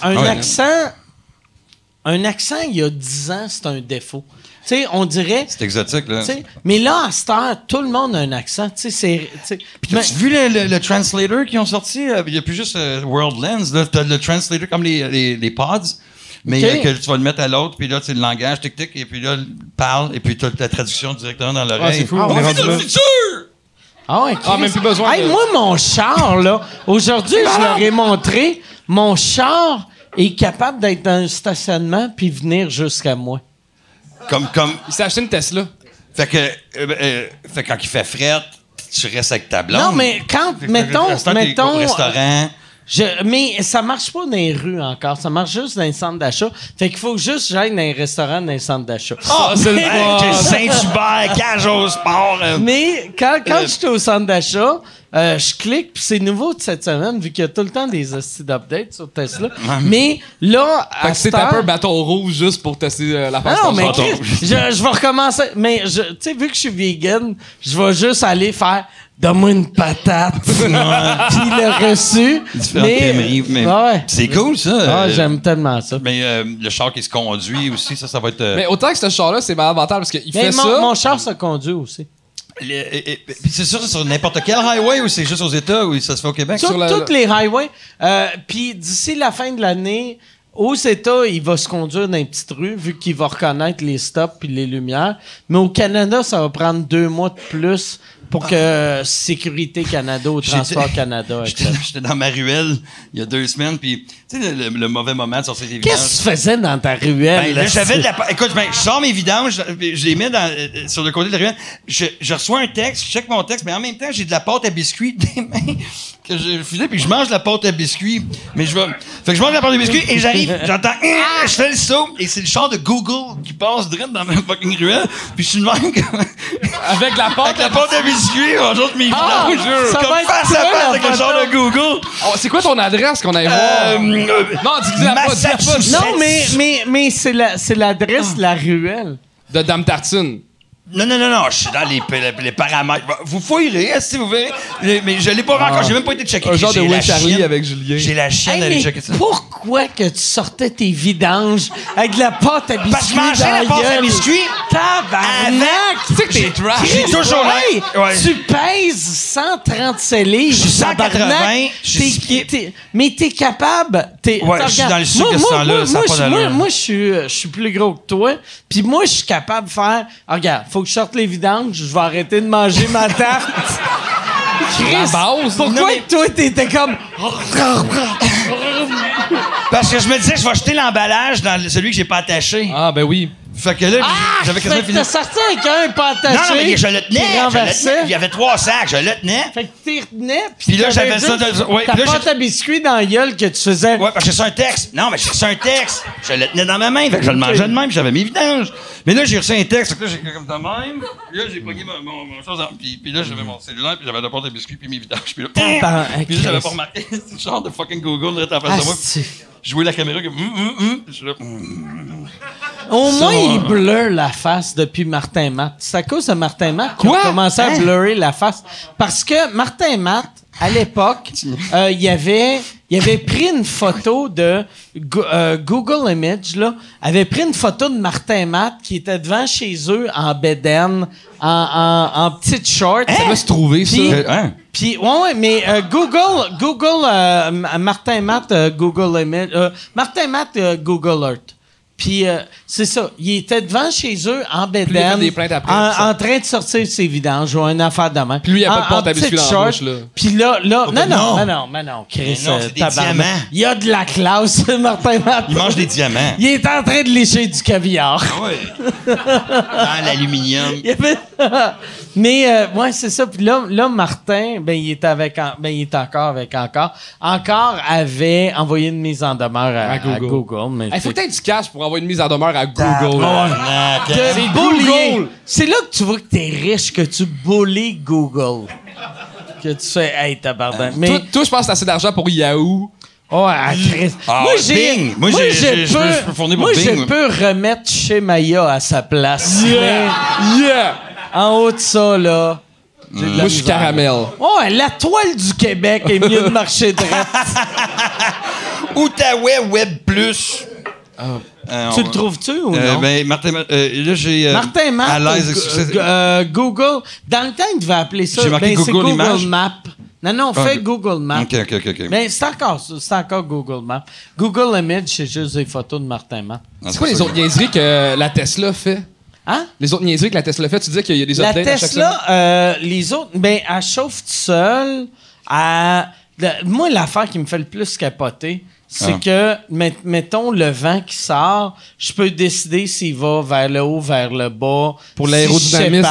Speaker 1: il y a 10 ans, c'est un défaut. Tu sais, on dirait...
Speaker 4: C'est exotique, là.
Speaker 1: Mais là, à cette heure, tout le monde a un accent. Tu sais,
Speaker 4: Puis as-tu vu le translator qu'ils ont sorti? Il n'y a plus juste World Lens. Là, t'as le translator comme les pods. Mais que tu vas le mettre à l'autre, puis là, c'est le langage, tic-tic, et puis là, parle, et puis tu as la traduction directement dans l'oreille.
Speaker 5: c'est fou.
Speaker 4: On vit dans le futur!
Speaker 1: Ah ouais,
Speaker 5: Ah, même plus besoin
Speaker 1: Hey, moi, mon char, là, aujourd'hui, je leur ai montré, mon char est capable d'être dans un stationnement puis venir jusqu'à moi.
Speaker 4: Comme...
Speaker 5: Il s'est acheté une Tesla.
Speaker 4: Fait que quand il fait fret, tu restes avec ta blonde.
Speaker 1: Non, mais quand, mettons...
Speaker 4: Au restaurant...
Speaker 1: Mais ça marche pas dans les rues encore. Ça marche juste dans les centres d'achat. Fait qu'il faut juste que j'aille dans les restaurants, dans les centres d'achat.
Speaker 4: Ah, c'est le fun! Saint-Hubert, cage au sport.
Speaker 1: Mais quand j'étais au centre d'achat, je clique, puis c'est nouveau de cette semaine, vu qu'il y a tout le temps des hosties d'updates sur Tesla. Mais là,
Speaker 5: Fait que c'est un peu un bâton rouge juste pour tester la face.
Speaker 1: Non, mais Chris, je vais recommencer. Mais tu sais, vu que je suis vegan, je vais juste aller faire donne-moi une patate. Puis le reçu.
Speaker 4: Mais
Speaker 1: ouais.
Speaker 4: C'est cool, ça.
Speaker 1: Ah, j'aime tellement ça.
Speaker 4: Mais le char qui se conduit aussi, ça va être.
Speaker 5: Mais autant que ce char-là, c'est malade mental parce qu'il fait ça.
Speaker 1: Mon char se conduit aussi.
Speaker 4: C'est sûr, c'est sur n'importe quel highway ou c'est juste aux États ou ça se fait au Québec?
Speaker 1: Toutes les highways. Puis d'ici la fin de l'année, aux États, il va se conduire dans les petites rues vu qu'il va reconnaître les stops puis les lumières. Mais au Canada, ça va prendre 2 mois de plus pour que Sécurité Canada ou Transport Canada...
Speaker 4: J'étais dans ma ruelle il y a 2 semaines, puis tu sais, le mauvais moment de sortir des vidanges.
Speaker 1: Qu'est-ce que tu faisais dans ta ruelle?
Speaker 4: Là, j'avais de la... Écoute, je sors mes vidanges, je les mets sur le côté de la ruelle. Je reçois un texte, je check mon texte, mais en même temps, j'ai de la pâte à biscuits des mains que je faisais, puis je mange de la pâte à biscuits. Mais fait que je mange de la pâte à biscuits et j'arrive, j'entends, je fais le saut, et c'est le char de Google qui passe direct dans ma fucking ruelle, puis je suis le même
Speaker 5: Avec la pâte
Speaker 4: à biscuits, bonjour, mes vidanges.
Speaker 1: ça
Speaker 4: Comme
Speaker 1: va être
Speaker 4: face à face avec le char de Google.
Speaker 5: Oh, c'est quoi ton adresse qu'on aille voir? Non, dis-la pas, dis-la pas.
Speaker 1: Non, mais c'est l'adresse de la ruelle.
Speaker 5: De Dame Tartine.
Speaker 4: Non, je suis dans les paramètres. Vous fouillerez, si vous verrez. Mais je l'ai pas vu encore, j'ai même pas été checker.
Speaker 5: Un genre de
Speaker 4: J'ai
Speaker 5: Will
Speaker 4: la
Speaker 5: Charlie
Speaker 4: chienne.
Speaker 5: avec Julien.
Speaker 4: J'ai la chienne
Speaker 1: Hey,
Speaker 4: d'aller
Speaker 1: mais
Speaker 4: checker ça.
Speaker 1: pourquoi que tu sortais tes vidanges avec de la pâte à biscuits
Speaker 4: Parce que je mangeais
Speaker 1: dans
Speaker 4: la pâte à
Speaker 1: gueule?
Speaker 4: biscuits.
Speaker 1: Tabarnak!
Speaker 5: Tu sais que t'es trash.
Speaker 4: J'ai toujours
Speaker 1: Hey,
Speaker 4: ouais.
Speaker 1: tu pèses 137 livres.
Speaker 4: Je suis 180,
Speaker 1: tabarnak.
Speaker 4: je suis
Speaker 1: Mais t'es capable.
Speaker 4: Ouais, je suis dans le sucre de ce temps-là, ça a pas d'allure.
Speaker 1: Moi, je suis plus gros que toi. Puis moi, je suis capable de faire... regarde, faut que je sorte les vidanges. Je vais arrêter de manger ma tarte. Chris,
Speaker 5: La base.
Speaker 1: pourquoi
Speaker 4: Non, mais-
Speaker 1: toi, t'étais comme...
Speaker 4: Parce que je me disais, je vais jeter l'emballage dans celui que j'ai pas attaché.
Speaker 5: Ah, ben oui.
Speaker 4: Fait que là, j'avais quasiment fini.
Speaker 1: T'as sorti avec un pas attaché.
Speaker 4: Non, mais je le tenais. Il y avait 3 sacs, je le tenais.
Speaker 1: Fait que t'y retenais,
Speaker 4: Puis là, j'avais ça.
Speaker 1: T'as pâte à biscuits dans la gueule que tu faisais.
Speaker 4: Ouais, parce que j'ai reçu un texte. Non, mais j'ai reçu un texte. Je le tenais dans ma main, fait que je le mangeais de même, puis j'avais mes vidanges. Mais là, j'ai reçu un texte, fait que là, j'ai comme de même. Puis là, j'ai pogné mon chose. Puis là, j'avais mon cellulaire, puis j'avais la pâte à biscuits, puis mes vidanges. Puis là, puis là, j'avais pas remarqué. C'est le genre de fucking Google, là, en face de moi. Je jouais la caméra comme. Je suis là.
Speaker 1: Au moins, il blur la face depuis Martin Matt. C'est à cause de Martin Matt qu'on a commencé à blurrer la face. Parce que Martin Matt, à l'époque, il avait pris une photo de Google Image, là, avait pris une photo de Martin Matt qui était devant chez eux en bedaine, en petite short.
Speaker 5: Ça doit se trouver, ça.
Speaker 1: Puis, ouais, mais Google, Martin Matt, Google Image, Martin Matt, Google Earth. Puis, c'est ça. Il était devant chez eux, en bedaine, en train de sortir ses vidanges ou une affaire de main.
Speaker 5: Puis lui, il n'y a pas de pâte à biscuits dans la bouche, là.
Speaker 1: Puis là, non, Chris,
Speaker 4: c'est des diamants.
Speaker 1: Il y a de la classe, Martin Matt.
Speaker 4: Il mange des diamants.
Speaker 1: Il est en train de lécher du caviar.
Speaker 4: Ah ouais. Dans l'aluminium.
Speaker 1: Mais, ouais, c'est ça. Puis là, Martin, il est encore avait envoyé une mise en demeure à Google.
Speaker 5: Il faut peut-être du cash pour envoyer une mise en demeure à Google.
Speaker 1: C'est Google. C'est là que tu vois que t'es riche, que tu bullies Google. Que tu fais, hey, tabarnak. Mais
Speaker 5: Toi, je pense que t'as assez d'argent pour Yahoo.
Speaker 1: Oh, Chris.
Speaker 4: Bing. Moi, je peux fournir pour Bing.
Speaker 1: Je peux remettre chez Maya à sa place.
Speaker 5: Yeah!
Speaker 1: En haut de ça, là.
Speaker 5: Moi, je suis caramel.
Speaker 1: Ouais, la toile du Québec est mieux de marcher droit.
Speaker 4: Outaouais Web Plus.
Speaker 1: Tu le trouves-tu ou non?
Speaker 4: Martin Matt, là, j'ai...
Speaker 1: Martin Matt,
Speaker 4: à l'aise,
Speaker 1: Google. Dans le temps, il devait appeler ça.
Speaker 4: J'ai marqué Google Images.
Speaker 1: Maps. Non, fais Google Maps.
Speaker 4: OK.
Speaker 1: Mais c'est encore Google Maps. Google Image, c'est juste des photos de Martin Matt.
Speaker 5: C'est quoi les autres niaiseries que la Tesla fait?
Speaker 1: Hein?
Speaker 5: Les autres niaiseries que la Tesla fait, tu disais qu'il y a des updates à chaque semaine?
Speaker 1: La Tesla, les autres, elle chauffe toute seule. Moi, l'affaire qui me fait le plus capoter, c'est que, mettons, le vent qui sort, je peux décider s'il va vers le haut, vers le bas.
Speaker 5: Pour l'aérodynamisme.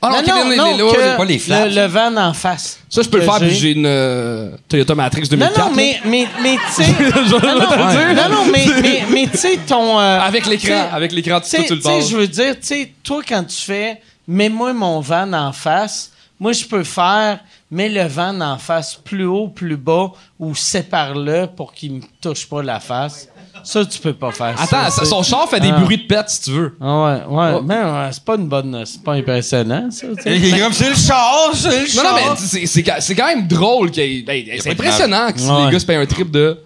Speaker 1: Non,
Speaker 4: pas les flaps.
Speaker 1: Le vent en face.
Speaker 5: Ça, je peux le faire, puis j'ai une Toyota Matrix 2004.
Speaker 1: Non, mais tu sais... mais tu sais, ton...
Speaker 5: avec l'écran, tu le passes.
Speaker 1: Je veux dire, tu sais, toi, quand tu fais « mets-moi mon van en face », moi, je peux faire « mets le van en face plus haut, plus bas ou sépare-le pour qu'il me touche pas la face ». Ça, tu peux pas faire ça.
Speaker 5: Attends, son char fait des bruits de pète, si tu veux.
Speaker 1: Ouais. Mais c'est pas une bonne... C'est pas impressionnant, ça.
Speaker 4: Il est comme, c'est le char.
Speaker 5: Non, mais c'est quand même drôle. C'est impressionnant que les gars se payent un trip de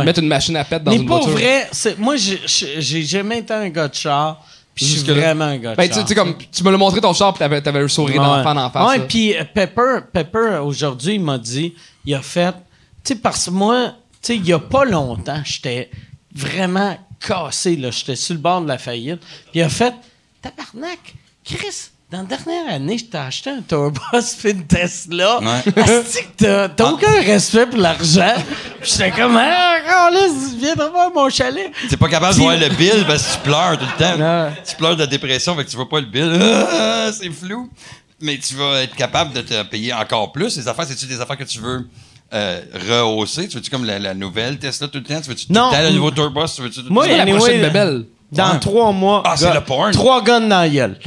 Speaker 5: mettre une machine à pète dans une voiture.
Speaker 1: Mais pour vrai, moi, j'ai jamais été un gars de char. Puis je suis vraiment un gars de char.
Speaker 5: Tu sais, comme, tu me l'as montré ton char, puis t'avais un sourire d'enfant en face.
Speaker 1: Ouais, puis Pepper, aujourd'hui, il m'a dit, il a fait, tu sais, parce que moi, tu sais, il y a pas longtemps, j'étais vraiment cassé, là. J'étais sur le bord de la faillite. Puis il a fait, tabarnak, Chris, dans la dernière année, je t'ai acheté un Tourbus puis une Tesla. Asti que t'as aucun respect pour l'argent. Puis j'étais comme, là, viendras voir mon chalet.
Speaker 4: T'es pas capable de voir le bill parce que tu pleures tout le temps. Non. Tu pleures de la dépression, fait que tu vois pas le bill. C'est flou. Mais tu vas être capable de te payer encore plus. Les affaires, c'est-tu des affaires que tu veux rehausser? Tu veux-tu comme la nouvelle Tesla tout le temps? Tu veux-tu tout le temps le nouveau Tourbus? Tu veux-tu
Speaker 1: moi,
Speaker 5: la prochaine bébelle?
Speaker 1: Dans 3 mois.
Speaker 4: Ah, c'est le porn.
Speaker 1: 3 guns dans la gueule.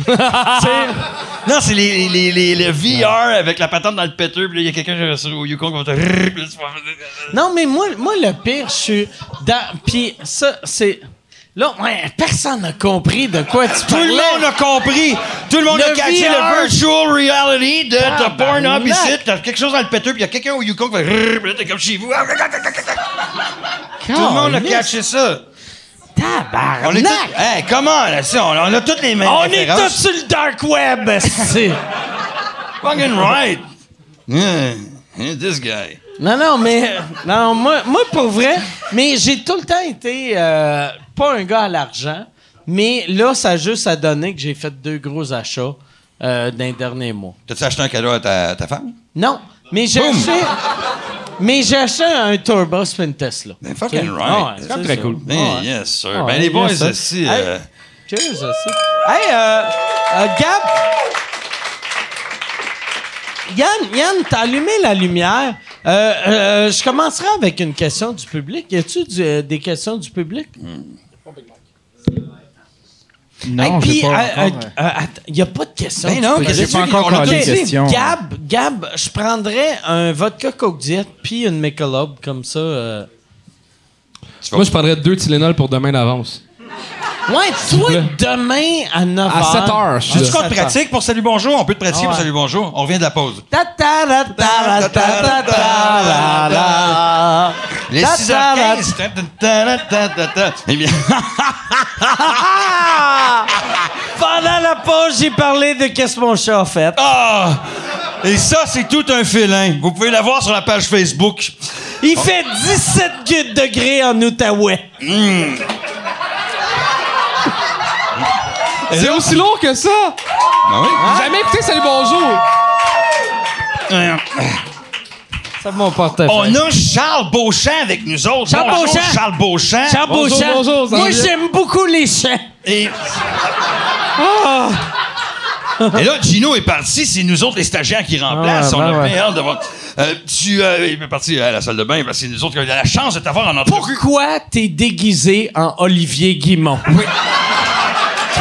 Speaker 4: Non, c'est le VR avec la patente dans le péteux, puis là, il y a quelqu'un sur au Yukon qui va te...
Speaker 1: Non, mais moi, le pire, je suis dans... Puis ça, c'est... Là, personne n'a compris de quoi tu parlais.
Speaker 4: Tout le monde a compris. Tout le monde a catché le virtual reality de t'as Pornhub ici, t'as quelque chose dans le péteux, puis il y a quelqu'un au Yukon qui va... Là, t'es comme chez vous. Tout le monde a catché ça.
Speaker 1: Tabarnak!
Speaker 4: Hey, comment, là, on a toutes les mêmes références.
Speaker 1: On est tous sur le dark web, c'est...
Speaker 4: Fucking right! Yeah, this guy.
Speaker 1: Non, mais... Non, moi, pour vrai... Mais j'ai tout le temps été... pas un gars à l'argent, mais là, ça a juste à donner que j'ai fait 2 gros achats dans les derniers mois.
Speaker 4: T'as-tu acheté un cadeau à ta femme?
Speaker 1: Non, mais j'ai acheté... Mais j'ai acheté un Tourbus et une Tesla.
Speaker 4: Ben, fucking right.
Speaker 5: C'est quand même très cool.
Speaker 4: Yes, sir. Ben, les boys, aussi...
Speaker 1: Cheers aussi. Hey, Gab. Yann, t'as allumé la lumière. Je commencerai avec une question du public. Y a-tu des questions du public?
Speaker 3: Non,
Speaker 1: puis,
Speaker 3: j'ai pas
Speaker 1: il n'y a pas de questions.
Speaker 4: Ben non,
Speaker 3: j'ai pas encore
Speaker 4: on a
Speaker 3: collé
Speaker 4: tout
Speaker 3: de
Speaker 4: dit.
Speaker 3: questions.
Speaker 1: Gab, je prendrais un vodka Coke Diet puis une Michelob comme ça.
Speaker 5: Moi, je prendrais 2 Tylenol pour demain d'avance.
Speaker 1: Ouais, toi, demain à 9h.
Speaker 5: À 7 heures, je suis
Speaker 4: Tu
Speaker 5: là.
Speaker 4: comptes pratique pour Salut Bonjour? On peut te pratiquer
Speaker 1: Ah ouais.
Speaker 4: pour Salut Bonjour. On revient de la pause. Les 6h15. Eh bien,
Speaker 1: Pendant la pause, j'ai parlé de qu'est-ce que mon chat a fait.
Speaker 4: ah! Et ça, c'est tout un félin. Vous pouvez la voir sur la page Facebook.
Speaker 1: Il fait 17 degrés en Outaouais.
Speaker 5: C'est aussi lourd que ça!
Speaker 4: Ah oui?
Speaker 5: J'ai jamais écouté Salut Bonjour!
Speaker 1: Ça mon portefeuille.
Speaker 4: On a Charles Beauchamp avec nous autres.
Speaker 1: Charles
Speaker 4: Bonjour,
Speaker 1: Beauchamp.
Speaker 4: Charles Beauchamp.
Speaker 1: Charles
Speaker 5: Bonjour,
Speaker 1: Beauchamp.
Speaker 5: bonjour, ça
Speaker 1: Moi,
Speaker 5: va bien?
Speaker 1: j'aime beaucoup les chants.
Speaker 4: Et... Et là, Gino est parti. C'est nous autres, les stagiaires, qui remplacent.
Speaker 1: Ah,
Speaker 4: On
Speaker 1: ben
Speaker 4: a
Speaker 1: ouais.
Speaker 4: bien hâte de voir. Il est parti à la salle de bain. Parce que c'est nous autres qui avons eu la chance de t'avoir en entrevue.
Speaker 1: Pourquoi t'es déguisé en Olivier Guimont?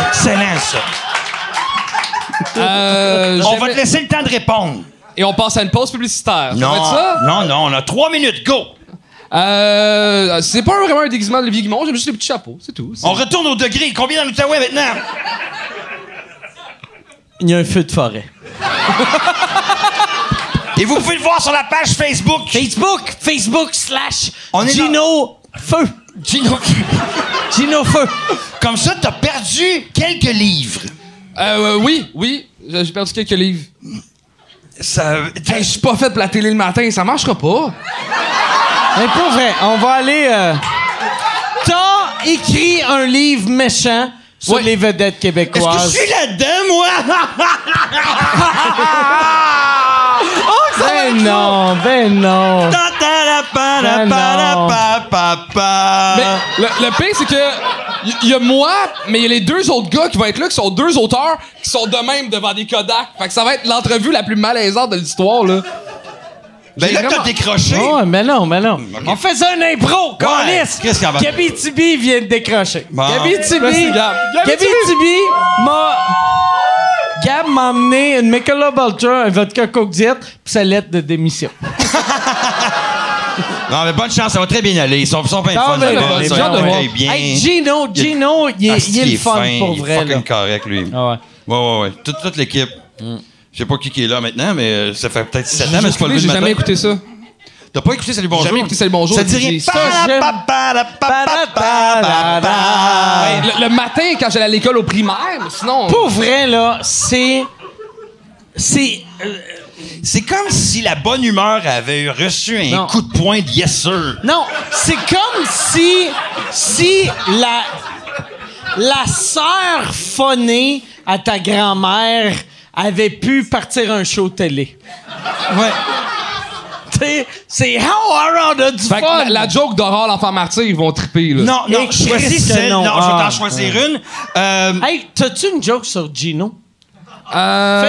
Speaker 4: Excellent, ça. On va te laisser le temps de répondre.
Speaker 5: Et on passe à une pause publicitaire. Ça va
Speaker 4: Non,
Speaker 5: être ça?
Speaker 4: non, on a 3 minutes. Go!
Speaker 5: C'est pas vraiment un déguisement d'Olivier Guimont, j'aime juste les petits chapeaux, c'est tout.
Speaker 4: On retourne au degré. Combien dans l'Outaouais maintenant?
Speaker 1: Il y a un feu de forêt.
Speaker 4: Et vous pouvez le voir sur la page Facebook.
Speaker 1: Facebook
Speaker 4: On est
Speaker 1: Gino Feu.
Speaker 4: Gino.
Speaker 1: Gino Feu.
Speaker 4: Comme ça, t'as perdu quelques livres.
Speaker 5: Oui, j'ai perdu quelques livres.
Speaker 4: Ça...
Speaker 5: Hey, je suis pas fait pour la télé le matin, ça marchera pas.
Speaker 1: Mais pour vrai, on va aller... T'as écrit un livre méchant sur
Speaker 5: Ouais.
Speaker 1: les vedettes
Speaker 4: Est-ce que
Speaker 1: québécoises.
Speaker 4: je suis là-dedans, moi?
Speaker 1: Ben non.
Speaker 5: Mais le pire, c'est que il y a moi, mais il y a les 2 autres gars qui vont être là, qui sont 2 auteurs, qui sont de même devant des Kodak. Fait que ça va être l'entrevue la plus malaisante de l'histoire, là.
Speaker 4: Ben là,
Speaker 5: vraiment-
Speaker 4: t'as décroché.
Speaker 1: Oh, mais non. On faisait un impro, câlisse.
Speaker 4: Qu'est-ce qu'il y a en bas?
Speaker 1: Gabi-Tibi vient de décrocher.
Speaker 4: Bon.
Speaker 5: Merci,
Speaker 1: Gabi-Tibi
Speaker 5: Gab.
Speaker 1: Gab m'a amené une Michelob Ultra, un vodka Coke Diet, puis sa lettre de démission.
Speaker 4: Non, mais bonne chance, ça va très bien aller. Ils sont bien fun.
Speaker 1: ben,
Speaker 4: là-bas,
Speaker 1: ben,
Speaker 4: ça
Speaker 1: ben,
Speaker 4: va
Speaker 1: ben,
Speaker 4: très bien.
Speaker 1: Hey, Gino, il est le fun
Speaker 4: fin,
Speaker 1: pour vrai.
Speaker 4: Il est
Speaker 1: Là.
Speaker 4: fucking correct, lui.
Speaker 1: Ah ouais.
Speaker 4: Ouais. Toute l'équipe. Je sais pas qui est là maintenant, mais ça fait peut-être 7 ans, mais c'est pas le
Speaker 5: J'ai
Speaker 4: but
Speaker 5: jamais écouté ça.
Speaker 4: T'as pas écouté Salut Bonjour?
Speaker 5: Jamais écouté Salut Bonjour.
Speaker 4: Ça dit rien.
Speaker 5: J'ai-
Speaker 1: Ça, j'aime.
Speaker 5: Le matin, quand j'allais à l'école au primaire, mais sinon...
Speaker 1: Pour vrai, là, c'est
Speaker 4: C'est comme si la bonne humeur avait reçu un
Speaker 1: Non.
Speaker 4: coup de poing de yes sir.
Speaker 1: Non, c'est comme si la sœur phonée à ta grand-mère avait pu partir un show télé.
Speaker 4: Ouais.
Speaker 1: T'sais, c'est on a du
Speaker 5: Fait que
Speaker 1: fun.
Speaker 5: la joke d'Aurore, l'enfant martyr, ils vont triper, là.
Speaker 4: Non,
Speaker 1: Et
Speaker 4: choisis
Speaker 1: Christ que
Speaker 4: celle.
Speaker 1: non.
Speaker 4: Non, je vais
Speaker 1: Ah.
Speaker 4: t'en choisir une.
Speaker 1: Hey, t'as-tu une joke sur Gino? Fais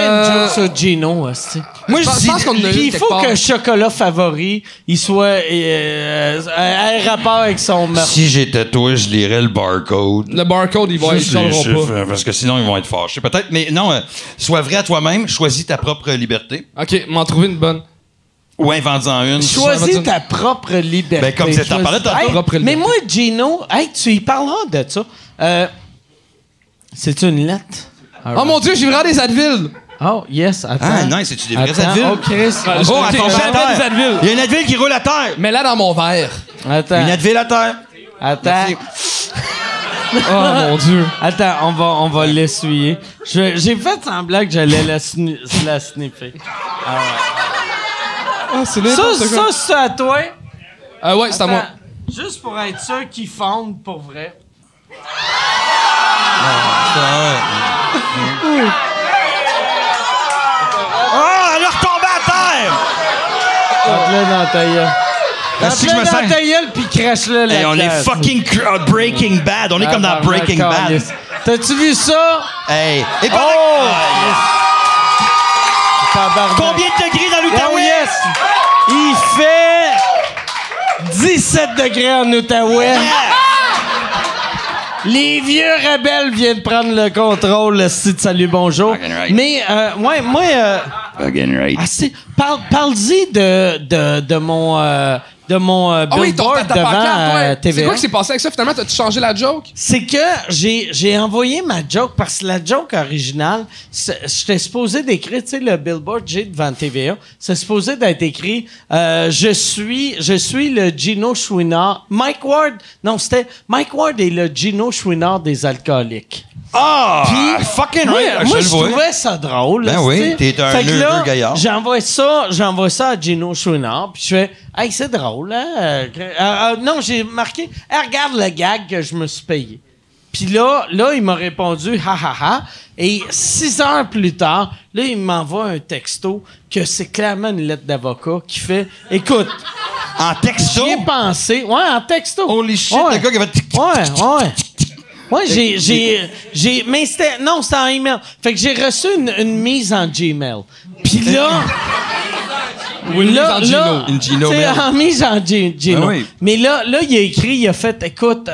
Speaker 1: une joke sur Gino, hostie.
Speaker 4: Moi,
Speaker 5: Je
Speaker 4: je
Speaker 5: pense qu'on en a
Speaker 1: Puis
Speaker 5: une
Speaker 1: il
Speaker 5: quelque
Speaker 1: faut
Speaker 5: part.
Speaker 1: que chocolat favori, il soit un rapport avec son meurtre.
Speaker 4: Si j'étais toi, je lirais le barcode.
Speaker 5: Le barcode, ils vont
Speaker 4: Juste
Speaker 5: ils
Speaker 4: les
Speaker 5: changeront
Speaker 4: chiffres,
Speaker 5: pas.
Speaker 4: parce que sinon, ils vont être fâchés. Peut-être, mais non, sois vrai à toi-même, choisis ta propre liberté.
Speaker 5: OK, m'en trouver une bonne.
Speaker 4: Ou invente-en une.
Speaker 1: Choisis ta propre liberté.
Speaker 4: Ben, comme t'en parlais tantôt.
Speaker 1: Hey,
Speaker 5: Propre
Speaker 1: mais
Speaker 5: liberté.
Speaker 1: moi, Gino, hey, tu y parleras de ça. C'est une lettre?
Speaker 5: Oh mon Dieu, j'ai vraiment des Advil!
Speaker 1: Oh, yes, attends.
Speaker 4: Ah, nice, c'est-tu des vrais
Speaker 1: Attends,
Speaker 4: Advil?
Speaker 1: oh, Chris.
Speaker 4: Oh, attention à
Speaker 5: des
Speaker 4: terre.
Speaker 5: Advil.
Speaker 4: Il y a une Advil qui roule à terre.
Speaker 5: Mets-la dans mon verre.
Speaker 1: Attends.
Speaker 4: Une Advil à terre.
Speaker 1: Attends.
Speaker 4: Merci.
Speaker 5: Oh mon Dieu.
Speaker 1: Attends, on va l'essuyer. J'ai fait semblant que j'allais la sniffer.
Speaker 5: Ah, c'est
Speaker 1: Ça,
Speaker 5: n'importe quoi.
Speaker 1: c'est à toi.
Speaker 5: Ouais, c'est à moi.
Speaker 1: Attends, juste pour être sûr qu'ils fondent pour vrai.
Speaker 4: Oh, elle est retombée à terre.
Speaker 1: Rentre-le dans ta gueule.
Speaker 4: Est-ce que je me
Speaker 1: Rentre-le dans
Speaker 4: sens-
Speaker 1: ta gueule puis crache-le
Speaker 4: Hey,
Speaker 1: la
Speaker 4: on est
Speaker 1: glace.
Speaker 4: fucking Breaking Bad. On est comme dans Breaking Bad.
Speaker 1: T'as-tu vu ça?
Speaker 4: Hey! Et
Speaker 1: Tabarnak.
Speaker 4: combien de degrés dans l'Outaouais?
Speaker 1: Oh yes! Il fait 17 degrés en Outaouais. Les vieux rebelles viennent prendre le contrôle, le site Salut Bonjour.
Speaker 4: Fucking right.
Speaker 1: Mais, ouais, moi...
Speaker 4: Fucking right.
Speaker 1: Parle-y de mon billboard
Speaker 5: ta
Speaker 1: devant
Speaker 5: pancarte, ouais. C'est
Speaker 1: TVA.
Speaker 5: quoi qui s'est passé avec ça, finalement? T'as-tu changé la joke?
Speaker 1: C'est que j'ai envoyé ma joke parce que la joke originale, j'étais supposé d'écrire, tu sais, le billboard que j'ai devant TVA, c'est supposé d'être écrit je suis le Gino Chouinard. Mike Ward, non, c'était Mike Ward est le Gino Chouinard des alcooliques.
Speaker 4: Ah!
Speaker 1: Puis,
Speaker 4: Fucking
Speaker 1: moi,
Speaker 4: right!
Speaker 1: moi
Speaker 4: le
Speaker 1: je
Speaker 4: vois.
Speaker 1: trouvais ça drôle.
Speaker 4: Ben oui,
Speaker 1: tu sais.
Speaker 4: t'es un
Speaker 1: Fait que là,
Speaker 4: heureux gaillard.
Speaker 1: J'envoie ça à Gino Chouinard, puis je fais « Hey, c'est drôle, hein? » Non, j'ai marqué « Hey, regarde le gag que je me suis payé. » Puis là, il m'a répondu « Ha, ha, ha. » Et 6 heures plus tard, là, il m'envoie un texto que c'est clairement une lettre d'avocat qui fait « Écoute,
Speaker 4: En texto?
Speaker 1: j'y ai pensé. » Ouais, en texto.
Speaker 4: Holy shit,
Speaker 1: Ouais.
Speaker 4: le gars qui va...
Speaker 1: Ouais. Ouais, mais c'était en email. Fait que j'ai reçu une mise en Gmail. Puis là...
Speaker 5: Une mise en Gino.
Speaker 4: Une Gino
Speaker 1: C'est
Speaker 4: mail.
Speaker 1: en mise en Gino.
Speaker 4: Ah oui.
Speaker 1: Mais là, il a fait, écoute,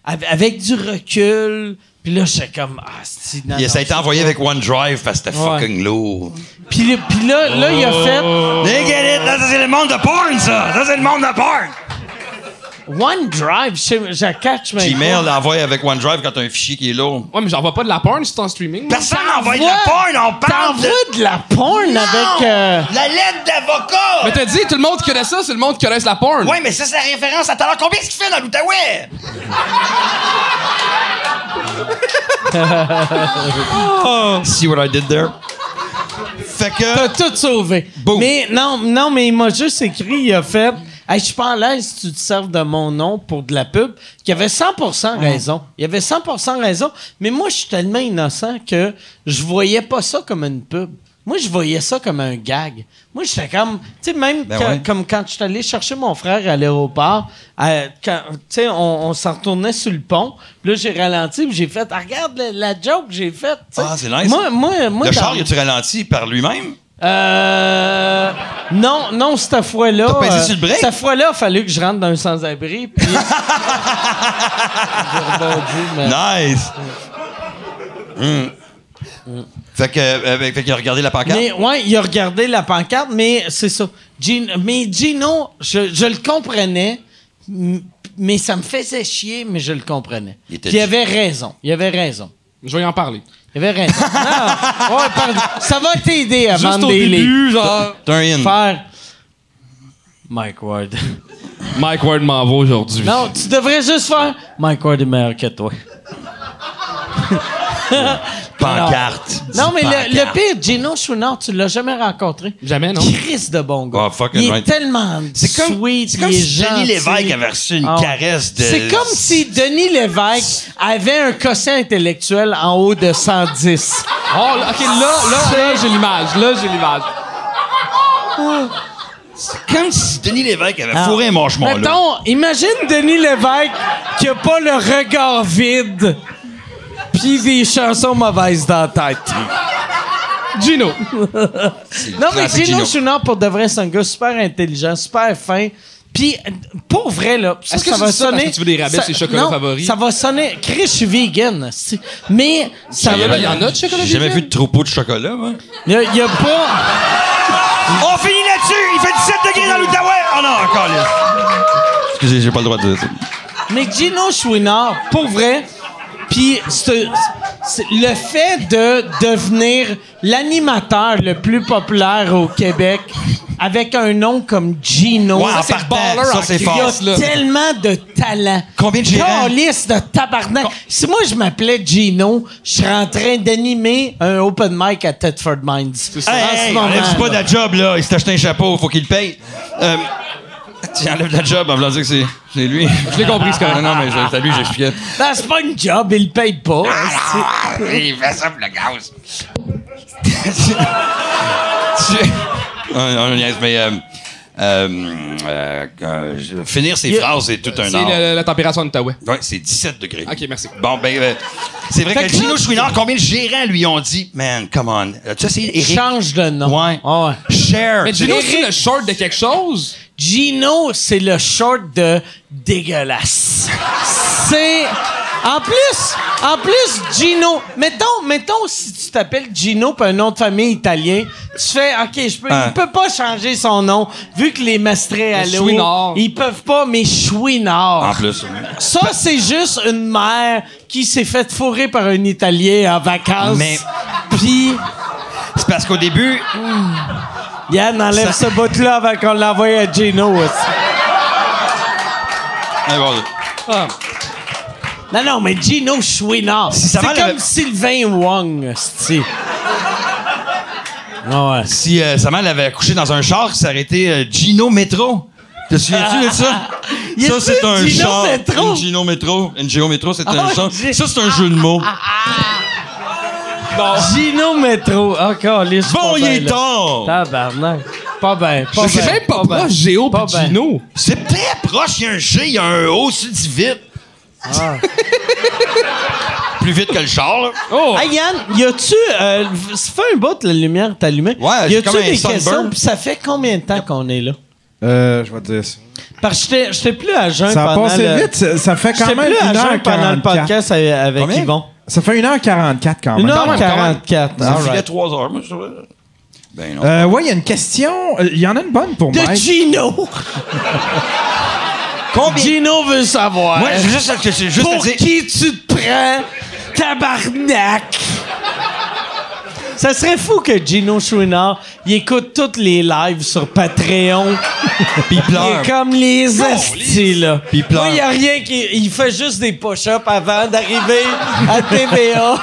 Speaker 1: avec du recul... Puis là, j'étais comme... Ah, c'est... non,
Speaker 4: Ça a
Speaker 1: non,
Speaker 4: été envoyé avec OneDrive parce que c'était
Speaker 1: Ouais.
Speaker 4: fucking lourd.
Speaker 1: Puis là, il a fait...
Speaker 4: They get it! Ça, c'est le monde de porn, ça! Ça, c'est le monde de porn!
Speaker 1: OneDrive, je catch maintenant.
Speaker 4: Gmail l'envoie avec OneDrive quand t'as un fichier qui est lourd.
Speaker 5: Ouais, mais j'envoie pas de la porn si c'est en streaming. moi.
Speaker 4: Personne n'envoie de la porn, on parle de...
Speaker 1: T'envoies de la porn avec...
Speaker 4: La lettre d'avocat!
Speaker 5: Mais t'as dit, tout le monde qui connaît ça, c'est le monde qui connaisse la porn.
Speaker 4: Ouais, mais ça, c'est la référence à tout à l'heure. Combien est-ce qu'il fait dans l'Outaouais? See what I did there? Fait que...
Speaker 1: T'as tout sauvé.
Speaker 4: Boom.
Speaker 1: Mais non, mais il m'a juste écrit, il a fait hey, je suis pas à l'aise si tu te serves de mon nom pour de la pub. Il avait 100% raison. Il avait 100% raison. Mais moi, je suis tellement innocent que je voyais pas ça comme une pub. Moi, je voyais ça comme un gag. Moi, j'étais comme... Tu sais, même comme quand je suis allé chercher mon frère à l'aéroport, tu sais, on s'en retournait sur le pont. Puis là, j'ai ralenti puis j'ai fait « Regarde la joke que j'ai faite. »
Speaker 4: Ah, c'est nice.
Speaker 1: Moi,
Speaker 4: Le char, il a-tu ralenti par lui-même?
Speaker 1: Non, cette fois-là.
Speaker 4: T'as pesé sur le break?
Speaker 1: Cette fois-là, il a fallu que je rentre dans un sans-abri. Puis. J'ai rebondi, mais.
Speaker 4: Nice! Fait qu'il a regardé la pancarte?
Speaker 1: Mais, ouais, il a regardé la pancarte, mais c'est ça. Mais Gino, je le comprenais, mais ça me faisait chier, mais je le comprenais. Puis il avait raison.
Speaker 5: Je vais y en parler.
Speaker 1: Il avait raison. Non, ouais, ça va t'aider à
Speaker 5: Juste
Speaker 1: vendre
Speaker 5: au
Speaker 1: des livres.
Speaker 5: début, genre...
Speaker 4: Turn in.
Speaker 1: Faire. Mike Ward.
Speaker 5: Mike Ward m'en va aujourd'hui.
Speaker 1: Non, tu devrais juste faire Mike Ward est meilleur que toi.
Speaker 4: Pancarte.
Speaker 1: Non, mais
Speaker 4: Pancarte.
Speaker 1: le pire, Gino Chouinard, tu l'as jamais rencontré.
Speaker 5: Jamais, non.
Speaker 1: Chris de bon gars.
Speaker 4: Oh, fucking
Speaker 1: il est
Speaker 4: right.
Speaker 1: tellement
Speaker 4: C'est comme
Speaker 1: sweet,
Speaker 4: si
Speaker 1: il est
Speaker 4: Denis
Speaker 1: gentil.
Speaker 4: Lévesque avait reçu une
Speaker 1: Ah ouais.
Speaker 4: caresse de...
Speaker 1: C'est comme si Denis Lévesque avait un quotient intellectuel en haut de 110.
Speaker 5: Oh, OK, là, j'ai l'image.
Speaker 4: Comme si Denis Lévesque avait
Speaker 1: Ah.
Speaker 4: fourré un mâchement, là.
Speaker 1: Mettons, imagine Denis Lévesque qui a pas le regard vide pis des chansons mauvaises dans la tête.
Speaker 5: Gino.
Speaker 1: Non, mais
Speaker 4: classique
Speaker 1: Gino
Speaker 4: Gino.
Speaker 1: Chouinard, pour de vrai, c'est un gars super intelligent, super fin. Puis, pour vrai, là, ça,
Speaker 5: Est-ce que
Speaker 1: ça
Speaker 5: tu
Speaker 1: va
Speaker 5: dis ça parce
Speaker 1: sonner...
Speaker 5: que tu veux des rabais sur tes chocolats
Speaker 1: non,
Speaker 5: favoris?
Speaker 1: Ça va sonner... Chris, je suis vegan, c'est- mais... Ça
Speaker 5: Il
Speaker 1: va...
Speaker 5: y en a de chocolat
Speaker 4: J'ai jamais
Speaker 5: vegan?
Speaker 4: vu de troupeau de chocolat, moi.
Speaker 1: Il y a pas...
Speaker 4: On finit là-dessus! Il fait 17 degrés dans l'Outaouais! Oh non, encore là. Excusez, j'ai pas le droit de dire ça.
Speaker 1: Mais Gino Chouinard, pour vrai, puis le fait de devenir l'animateur le plus populaire au Québec avec un nom comme Gino,
Speaker 4: Ouais, en
Speaker 5: c'est
Speaker 4: partant,
Speaker 5: baller
Speaker 4: ça,
Speaker 5: en
Speaker 4: c'est
Speaker 1: il y
Speaker 4: fort.
Speaker 1: a tellement de talent.
Speaker 4: Combien de gérants?
Speaker 1: Calice de tabarnak. Si moi, je m'appelais Gino, je serais en train d'animer un open mic à Thetford Mines.
Speaker 4: Hey, enlève pas de la job, là. Il s'est acheté un chapeau, faut qu'il le paye. Tu enlèves la job en voulant dire que c'est lui.
Speaker 5: Je l'ai compris, c'est correct.
Speaker 4: Non, mais t'as lu, j'expliquais.
Speaker 1: Non, c'est pas une job, il le paye pas.
Speaker 4: Il fait ça pour le gaz. On niaise, mais... finir ses phrases, c'est tout un art.
Speaker 5: C'est la température en Outaouais.
Speaker 4: Ouais, c'est 17 degrés.
Speaker 5: OK, merci.
Speaker 4: Bon, ben, c'est vrai
Speaker 1: Fait
Speaker 4: que
Speaker 1: que
Speaker 4: Gino
Speaker 1: là,
Speaker 4: Chouinard, combien de gérants lui ont dit, man, come on. Tu sais, c'est Eric.
Speaker 1: Change de nom.
Speaker 4: Ouais.
Speaker 1: Ah ouais.
Speaker 4: Share.
Speaker 5: Mais Gino, c'est le short de quelque chose?
Speaker 1: Gino, c'est le short de dégueulasse. C'est... En plus, Gino... Mettons, si tu t'appelles Gino pis un nom de famille italien, tu fais, OK, il peut pas changer son nom, vu que les Mastréalo,
Speaker 5: Chouinard.
Speaker 1: ils peuvent pas, mais Chouinard.
Speaker 4: En plus.
Speaker 1: Ça, c'est juste une mère qui s'est fait fourrer par un Italien en vacances.
Speaker 4: Mais-
Speaker 1: Puis...
Speaker 4: C'est parce qu'au début,
Speaker 1: Yann, enlève ce bout-là avant qu'on l'envoie à Gino aussi. Non, mais Gino Chouinard.
Speaker 4: Si ça
Speaker 1: c'est
Speaker 4: va,
Speaker 1: comme
Speaker 4: le-
Speaker 1: Sylvain Wong, c'est. Ah ouais.
Speaker 4: si Samuel avait accouché dans un char, ça aurait été Gino Métro. Te souviens-tu de ça?
Speaker 1: Y
Speaker 4: Ça,
Speaker 1: a-tu
Speaker 4: c'est un
Speaker 1: Gino
Speaker 4: char.
Speaker 1: Métro?
Speaker 4: Une Gino Métro. Une Gino Métro, c'est un
Speaker 1: Ah,
Speaker 4: char.
Speaker 1: G-
Speaker 4: Ça, c'est un jeu de mots.
Speaker 1: Gino Métro. Encore les
Speaker 4: Bon, il est tard!
Speaker 1: Tabarnak. Pas bien.
Speaker 5: Je sais même pas proche, Géo
Speaker 1: Pas
Speaker 5: pis
Speaker 1: ben.
Speaker 5: Gino.
Speaker 4: C'est très proche. Il y a un G, il y a un O, c'est dit vite. Plus vite que le char, là.
Speaker 5: Oh!
Speaker 1: Hey Yann, y a-tu. Ça fait un bout, la lumière est allumée.
Speaker 4: Ouais,
Speaker 1: Y
Speaker 4: c'est comme
Speaker 1: a-tu
Speaker 4: un
Speaker 1: des
Speaker 4: sunburn.
Speaker 1: questions? Puis ça fait combien de temps qu'on est là?
Speaker 3: Je vais te dire ça.
Speaker 1: Parce que j'étais plus à jeun
Speaker 3: Ça a
Speaker 1: pendant
Speaker 3: passé
Speaker 1: le...
Speaker 3: vite. Ça fait quand
Speaker 1: J'étais
Speaker 3: même
Speaker 1: plus à jeun pendant le
Speaker 3: 1h44.
Speaker 1: podcast avec
Speaker 4: Combien?
Speaker 1: Yvon.
Speaker 3: Ça fait 1h44 quand même.
Speaker 1: 1h44.
Speaker 4: Ça
Speaker 1: all
Speaker 4: filait
Speaker 1: right.
Speaker 4: 3 heures, moi, je trouvais. Ben non.
Speaker 3: Ouais, il y a une question. Il y en a une bonne pour
Speaker 1: De
Speaker 3: Mike.
Speaker 1: Gino.
Speaker 4: Combien?
Speaker 1: Gino veut savoir.
Speaker 4: Moi, c'est juste
Speaker 1: Pour
Speaker 4: à dire.
Speaker 1: qui tu te prends, tabarnak? Ça serait fou que Gino Chouinard, il écoute tous les lives sur Patreon.
Speaker 4: Puis il
Speaker 1: Il
Speaker 4: pleure.
Speaker 1: est comme les estis, là.
Speaker 4: Puis il pleure.
Speaker 1: Moi, il n'y a rien qui... Il fait juste des push-ups avant d'arriver à TVA.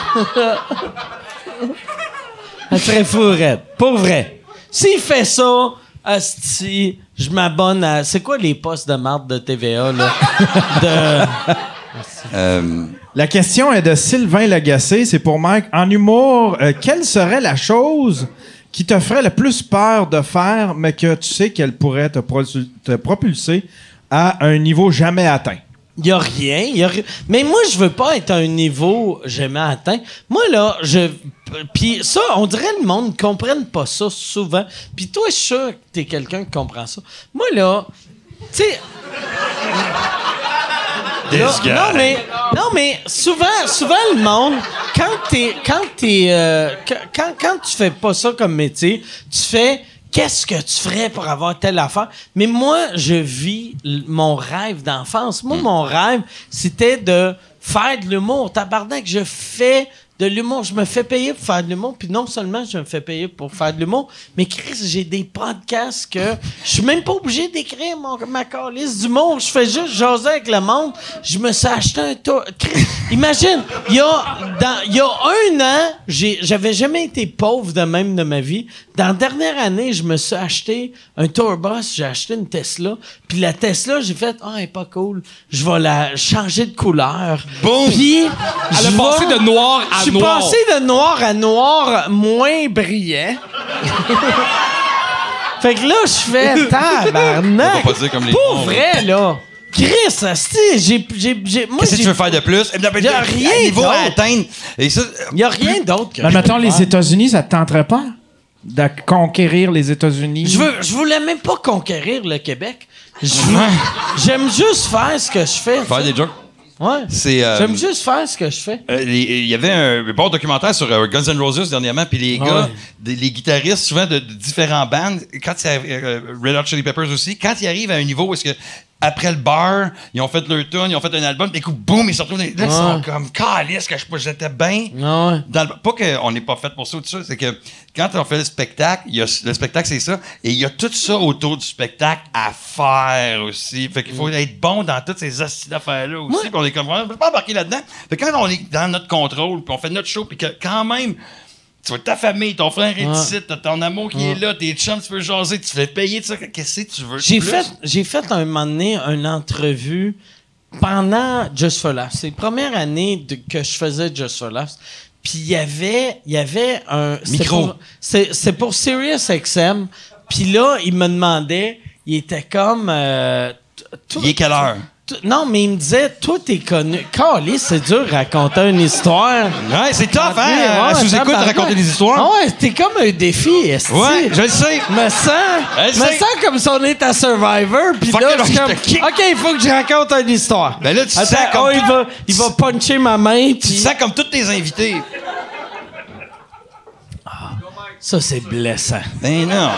Speaker 1: Ça serait fou, Red. Pour vrai. S'il fait ça, asti, je m'abonne à... C'est quoi les postes de marde de TVA, là?
Speaker 3: La question est de Sylvain Lagacé. C'est pour Mike. En humour, quelle serait la chose qui te ferait le plus peur de faire, mais que tu sais qu'elle pourrait te propulser à un niveau jamais atteint?
Speaker 1: Il y a rien. Mais moi, je veux pas être à un niveau jamais atteint. Moi, là, Puis ça, on dirait que le monde ne comprenne pas ça souvent. Puis toi, je suis sûr que t'es quelqu'un qui comprend ça. Moi, là, tu sais... Non, mais souvent, le monde, quand tu fais pas ça comme métier, tu fais qu'est-ce que tu ferais pour avoir telle affaire. Mais moi, je vis mon rêve d'enfance. Moi, mon rêve, c'était de faire de l'humour. Tabarnak, je fais de l'humour. Je me fais payer pour faire de l'humour. Puis non seulement je me fais payer pour faire de l'humour, mais Chris, j'ai des podcasts que je suis même pas obligé d'écrire ma calice d'humour. Je fais juste jaser avec le monde. Je me suis acheté un tour. Chris, imagine, il y a 1 an, j'avais jamais été pauvre de même de ma vie. Dans la dernière année, je me suis acheté un tourbus. J'ai acheté une Tesla. Puis la Tesla, j'ai fait, elle est pas cool. Je vais la changer de couleur.
Speaker 4: Boum!
Speaker 1: Puis,
Speaker 5: Elle a passé de noir à
Speaker 1: je suis
Speaker 5: noir.
Speaker 1: passé de noir à noir moins brillant. Fait que là, je fais tabarnak.
Speaker 4: On va pas dire comme les
Speaker 1: Pour
Speaker 4: bons,
Speaker 1: vrai, là. Chris, asti, moi,
Speaker 4: Qu'est-ce que tu veux faire de plus? Il
Speaker 1: y a rien
Speaker 4: niveau
Speaker 1: d'autre.
Speaker 4: à atteindre. Et ça,
Speaker 1: Il y a rien d'autre que
Speaker 3: Ben,
Speaker 1: je
Speaker 3: mettons,
Speaker 1: veux
Speaker 3: les
Speaker 1: faire.
Speaker 3: États-Unis, ça te tenterait pas de conquérir les États-Unis?
Speaker 1: Je voulais même pas conquérir le Québec. J'aime juste faire ce que je fais.
Speaker 4: faire des jokes.
Speaker 1: Ouais.
Speaker 4: C'est.
Speaker 1: J'aime juste faire ce que je fais.
Speaker 4: Il y avait un bon documentaire sur Guns N' Roses dernièrement, puis les gars, les guitaristes, souvent de différents bands, quand Red Hot Chili Peppers aussi, quand ils arrivent à un niveau où est-ce que après le bar, ils ont fait leur tune, ils ont fait un album, puis boum, ils se retrouvent là, ils sont comme calisse que j'étais bien.
Speaker 1: Ouais.
Speaker 4: Pas qu'on n'est pas fait pour ça ou tout ça, c'est que quand on fait le spectacle, le spectacle c'est ça, et il y a tout ça autour du spectacle à faire aussi. Fait qu'il faut être bon dans toutes ces astuces d'affaires-là aussi. Puis on est comme, on peut pas embarquer là-dedans. Fait que quand on est dans notre contrôle, puis on fait notre show, puis que quand même, tu vois ta famille, ton frère est ici, t'as ton amour qui est là, tes chums, tu peux jaser, tu fais te payer de ça, qu'est-ce que tu veux?
Speaker 1: J'ai fait un moment donné une entrevue pendant Just for Laughs. C'est la première année que je faisais Just for Laughs. Puis il y avait un...
Speaker 4: Micro.
Speaker 1: C'est pour SiriusXM. Puis là, il me demandait il était comme...
Speaker 4: Il est quelle heure?
Speaker 1: Non, mais il me disait, toi, t'es connu. Calé, c'est dur de raconter une histoire.
Speaker 4: Ouais, c'est tough, hein? Sous-écoute, raconter des histoires.
Speaker 1: Ah ouais, t'es comme un défi, est-ce
Speaker 4: Ouais, je le sais.
Speaker 1: Me sens comme si on est à Survivor, puis là, je suis comme, OK, il faut que je raconte une histoire.
Speaker 4: Ben là, tu
Speaker 1: Attends,
Speaker 4: sens comme...
Speaker 1: il va puncher ma main,
Speaker 4: Tu
Speaker 1: puis...
Speaker 4: sens comme tous tes invités.
Speaker 1: Ça, c'est blessant.
Speaker 4: Ben non.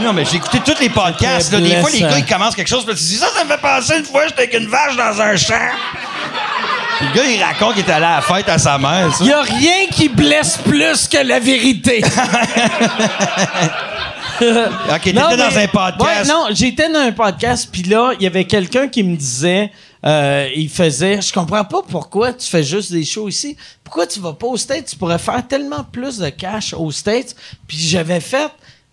Speaker 4: Non, mais j'ai écouté tous les podcasts. Là, des fois, les gars, ils commencent quelque chose. Puis tu dis, ça me fait penser une fois, j'étais avec une vache dans un champ. Puis le gars, il raconte qu'il était allé à la fête à sa mère.
Speaker 1: Il n'y a rien qui blesse plus que la vérité.
Speaker 4: OK, t'étais dans un podcast.
Speaker 1: Ouais, non, j'étais dans un podcast, puis là, il y avait quelqu'un qui me disait... il faisait, je comprends pas pourquoi tu fais juste des shows ici. Pourquoi tu vas pas aux States? Tu pourrais faire tellement plus de cash aux States. Puis j'avais fait,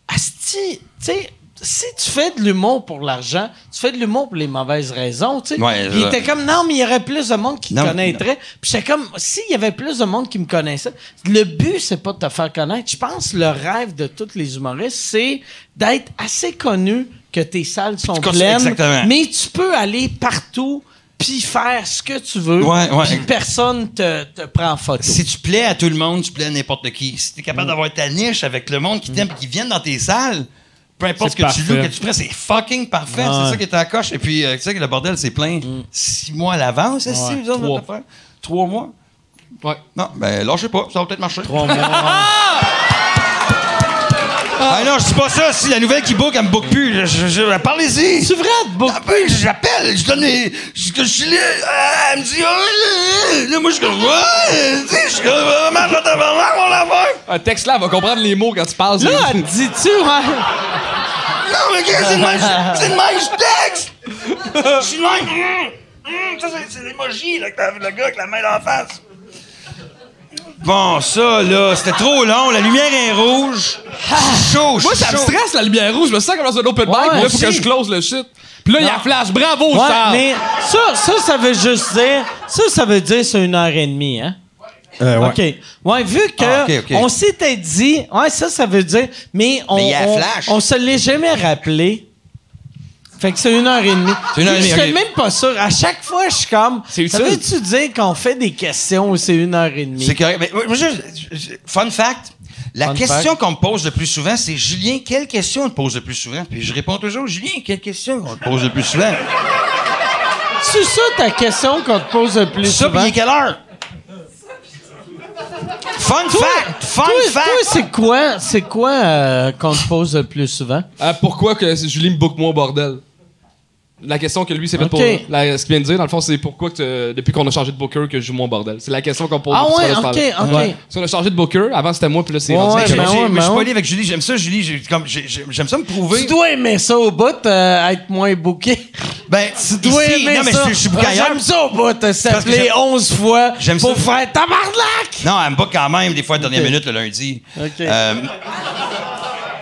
Speaker 1: asti, tu sais, si tu fais de l'humour pour l'argent, tu fais de l'humour pour les mauvaises raisons, tu sais.
Speaker 4: Ouais,
Speaker 1: il était comme, non, mais il y aurait plus de monde qui te connaîtrait. Puis j'étais comme, s'il y avait plus de monde qui me connaissait, le but, c'est pas de te faire connaître. Je pense que le rêve de tous les humoristes, c'est d'être assez connu que tes salles sont pleines.
Speaker 4: Exactement.
Speaker 1: Mais tu peux aller partout puis faire ce que tu veux, puis personne te prend en photo.
Speaker 4: Si tu plais à tout le monde, tu plais à n'importe qui. Si t'es capable d'avoir ta niche avec le monde qui t'aime et qui viennent dans tes salles, peu importe ce que tu loues, que tu prends, c'est fucking parfait. Ouais. C'est ça qui est à la coche. Et puis, tu sais que le bordel, c'est plein 6 mois à l'avance. C'est 3 mois?
Speaker 5: Ouais.
Speaker 4: Non, ben lâchez pas, ça va peut-être marcher.
Speaker 1: 3 mois.
Speaker 4: Ah non, je dis pas ça. Si la nouvelle qui book, elle me book plus. Parlez-y.
Speaker 1: C'est vrai, de book.
Speaker 4: J'appelle, je donne les. Je suis là. Elle me dit, là, moi, je suis comme, je suis comme, vraiment, je vais on la voit.
Speaker 5: Un texte là, elle va comprendre les mots quand tu parles.
Speaker 1: Là, dis-tu,
Speaker 4: Non, mais c'est le même, je texte. Je suis là. Ça, c'est l'émoji, là, le gars avec la main dans la face. Bon, ça, là, c'était trop long. La lumière est rouge. Chaud,
Speaker 5: moi, ça me stresse, la lumière rouge. Je me sens comme dans un open mic. Là, il faut que je close le shit. Puis là, il y a flash. Bravo, Charles.
Speaker 1: Mais ça veut juste dire... Ça veut dire c'est 1h30, hein?
Speaker 3: Ouais.
Speaker 1: OK. Ouais, vu que on s'était dit... Ouais, ça veut dire... Mais on se l'est jamais rappelé. Fait que c'est 1h30.
Speaker 4: C'est 1h30.
Speaker 1: Je suis même pas sûr. À chaque fois, je suis comme... Ça veut-tu dire qu'on fait des questions où c'est 1h30?
Speaker 4: C'est correct. Mais, fun fact. La question qu'on me pose le plus souvent, c'est Julien, quelle question on te pose le plus souvent? Puis je réponds toujours, Julien, quelle question on te pose le plus souvent?
Speaker 1: C'est ça ta question qu'on te pose le plus souvent?
Speaker 4: Ça, puis il est quelle heure? Fun fact!
Speaker 1: Toi, c'est quoi qu'on te pose le plus souvent?
Speaker 5: Pourquoi que Julie me book moi au bordel? La question que lui s'est faite pour... ce qu'il vient de dire, dans le fond, c'est pourquoi que depuis qu'on a changé de booker que je joue mon bordel. C'est la question qu'on pose.
Speaker 1: Ah ouais, OK.
Speaker 5: Ouais. On a changé de booker. Avant, c'était moi, puis là, c'est...
Speaker 4: Mais je suis pas allé avec Julie. J'aime ça, Julie. J'aime ça me prouver.
Speaker 1: Tu dois aimer ça au bout, être moins booké.
Speaker 4: Ben,
Speaker 1: tu dois aimer ça.
Speaker 4: Non, mais je suis booké ailleurs.
Speaker 1: J'aime ça au bout. S'appeler 11 fois pour faire tabarnak!
Speaker 4: Non, elle me book quand même, des fois, à la dernière minute, le lundi.
Speaker 1: OK.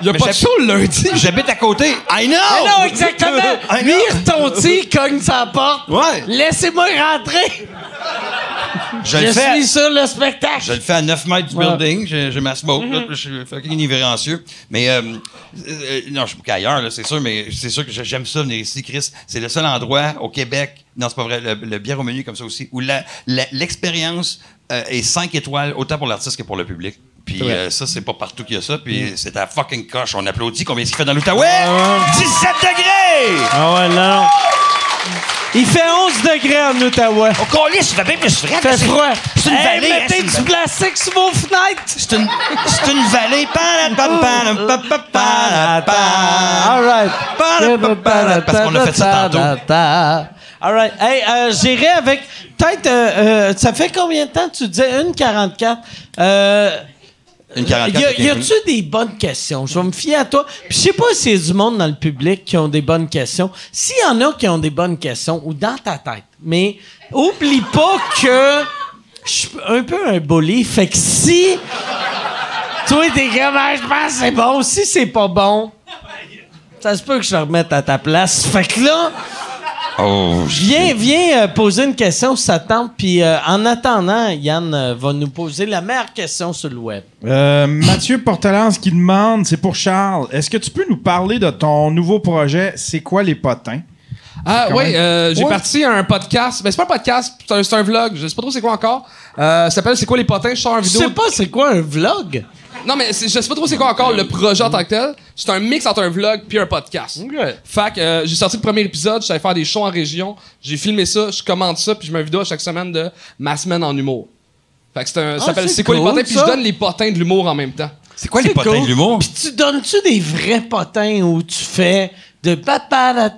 Speaker 5: Il y a pas de show le lundi.
Speaker 4: J'habite à côté. I know!
Speaker 1: Non, exactement. Lui, il retontit, cogne sa porte.
Speaker 4: Ouais.
Speaker 1: Laissez-moi rentrer.
Speaker 4: Je suis
Speaker 1: sur le spectacle.
Speaker 4: Je le fais à 9 mètres du building. J'ai ma smoke. Là, je suis fucking irrévérencieux. Mais, non, je suis ailleurs, là, c'est sûr, mais c'est sûr que j'aime ça venir ici, Chris. C'est le seul endroit au Québec, non, c'est pas vrai, le bière au menu comme ça aussi, où l'expérience est 5 étoiles, autant pour l'artiste que pour le public. Puis ça, c'est pas partout qu'il y a ça. Puis c'est à fucking coche. On applaudit. Combien est-ce qu'il fait dans l'Outaouais? 17 degrés!
Speaker 1: Ah ouais, non. Il fait 11 degrés en Outaouais.
Speaker 4: Au colis, ça fait bien plus frais.
Speaker 1: Fait froid.
Speaker 4: C'est une vallée.
Speaker 1: Mettez du plastique sur vos fenêtres.
Speaker 4: C'est une vallée.
Speaker 1: All right.
Speaker 4: Parce qu'on a fait ça tantôt.
Speaker 1: All right. Hey, j'irai avec... Peut-être... ça fait combien de temps tu disais? 1h44.
Speaker 4: Une 44.
Speaker 1: Y a-tu des bonnes questions? Je vais me fier à toi. Puis je sais pas s'il y a du monde dans le public qui ont des bonnes questions. S'il y en a qui ont des bonnes questions, ou dans ta tête, mais oublie pas que je suis un peu un bully. Fait que si toi t'es comme je pense que c'est bon, si c'est pas bon, ça se peut que je te remette à ta place. Fait que là,
Speaker 4: Oh,
Speaker 1: Viens poser une question sur sa tente, puis en attendant, Yann va nous poser la meilleure question sur le web.
Speaker 3: Mathieu Portelance qui demande, c'est pour Charles, est-ce que tu peux nous parler de ton nouveau projet, C'est quoi les potins?
Speaker 5: Ah oui, j'ai parti un podcast. Ben, c'est pas un podcast, c'est un vlog. Je sais pas trop c'est quoi encore. Ça s'appelle C'est quoi les potins? Je sors une
Speaker 1: Tu
Speaker 5: vidéo.
Speaker 1: sais pas c'est quoi un vlog?
Speaker 5: Non, mais je sais pas trop c'est quoi encore le projet en tant que tel. C'est un mix entre un vlog puis un podcast. Fait que j'ai sorti le premier épisode, j'allais faire des shows en région. J'ai filmé ça, je commente ça, puis je mets une vidéo à chaque semaine de ma semaine en humour. Fait que ça s'appelle C'est quoi les potins? Puis je donne les potins de l'humour en même temps.
Speaker 4: C'est quoi les potins de l'humour?
Speaker 1: Puis tu donnes-tu des vrais potins où tu fais de potin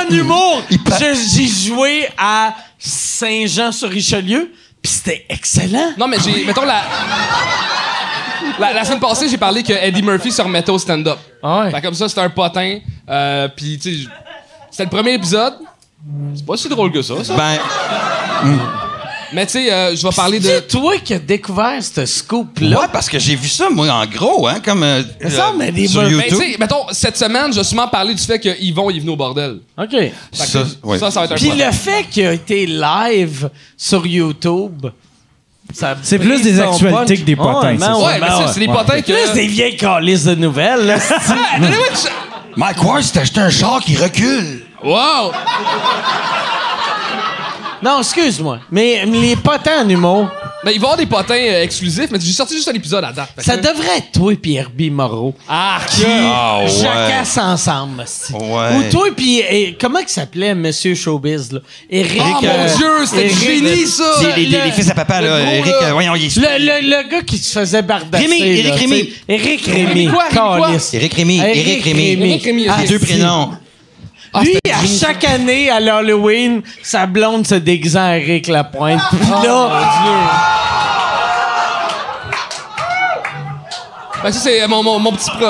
Speaker 1: en humour? J'ai joué à Saint-Jean-sur-Richelieu, puis c'était excellent.
Speaker 5: Non, mais mettons la semaine passée, j'ai parlé que Eddie Murphy se remettait au stand-up.
Speaker 1: Ouais.
Speaker 5: Fait comme ça, c'était un potin. Puis tu sais, c'était le premier épisode. C'est pas si drôle que ça.
Speaker 4: Ben,
Speaker 5: Mais tu sais, je vais parler de.
Speaker 1: C'est toi qui as découvert ce scoop-là.
Speaker 4: ouais, parce que j'ai vu ça, moi, en gros, hein, comme
Speaker 1: mais des
Speaker 4: sur
Speaker 1: bonnes-
Speaker 5: Ben,
Speaker 4: YouTube.
Speaker 5: tu sais, mettons, cette semaine, je vais sûrement parler du fait que Yvon est venu au bordel.
Speaker 1: OK.
Speaker 5: Fait que
Speaker 4: Ça, ouais.
Speaker 5: ça va être un
Speaker 1: Puis
Speaker 5: potin.
Speaker 1: le fait qu'il a été live sur YouTube, ça
Speaker 3: C'est
Speaker 1: brise
Speaker 3: plus des
Speaker 1: son
Speaker 3: actualités
Speaker 1: punch.
Speaker 3: que des potins,
Speaker 1: Ouais,
Speaker 3: c'est
Speaker 1: man,
Speaker 3: ça.
Speaker 5: Ouais, mais c'est des potins que.
Speaker 1: Plus des vieilles calices de nouvelles, là.
Speaker 5: Ah, donnez-moi une
Speaker 4: Mike Ward s'est acheté un char qui recule.
Speaker 5: Wow!
Speaker 1: Non, excuse-moi. Mais les potins en humour,
Speaker 5: Ben, il va y avoir des potins exclusifs, mais j'ai sorti juste un épisode à date. Fait
Speaker 1: ça
Speaker 5: que-
Speaker 1: devrait être toi et Herbie Moreau.
Speaker 5: Ah,
Speaker 4: Ah, ouais.
Speaker 1: Jacasse ensemble, esti.
Speaker 4: Ouais.
Speaker 1: Ou toi et comment il s'appelait Monsieur Showbiz, là? Éric.
Speaker 5: Oh mon Dieu, c'était
Speaker 1: Éric-
Speaker 5: génie, ça!
Speaker 4: Les fils à papa, là,
Speaker 5: gros,
Speaker 4: Eric,
Speaker 5: là.
Speaker 4: voyons, il est...
Speaker 1: Le gars qui se faisait bardasser.
Speaker 4: Rémi, Éric
Speaker 1: là,
Speaker 4: Rémi.
Speaker 1: tu sais. Éric Rémi.
Speaker 5: Rémi quoi?
Speaker 1: Calice.
Speaker 4: Eric Rémy.
Speaker 1: Éric Rémi.
Speaker 5: Éric Rémi,
Speaker 1: Ah,
Speaker 5: ok.
Speaker 4: Deux
Speaker 1: si.
Speaker 4: prénoms.
Speaker 1: Lui, à chaque année, à l'Halloween, sa blonde se déguisait en Éric Lapointe. Puis là,
Speaker 5: Ben, ça, c'est mon petit pro.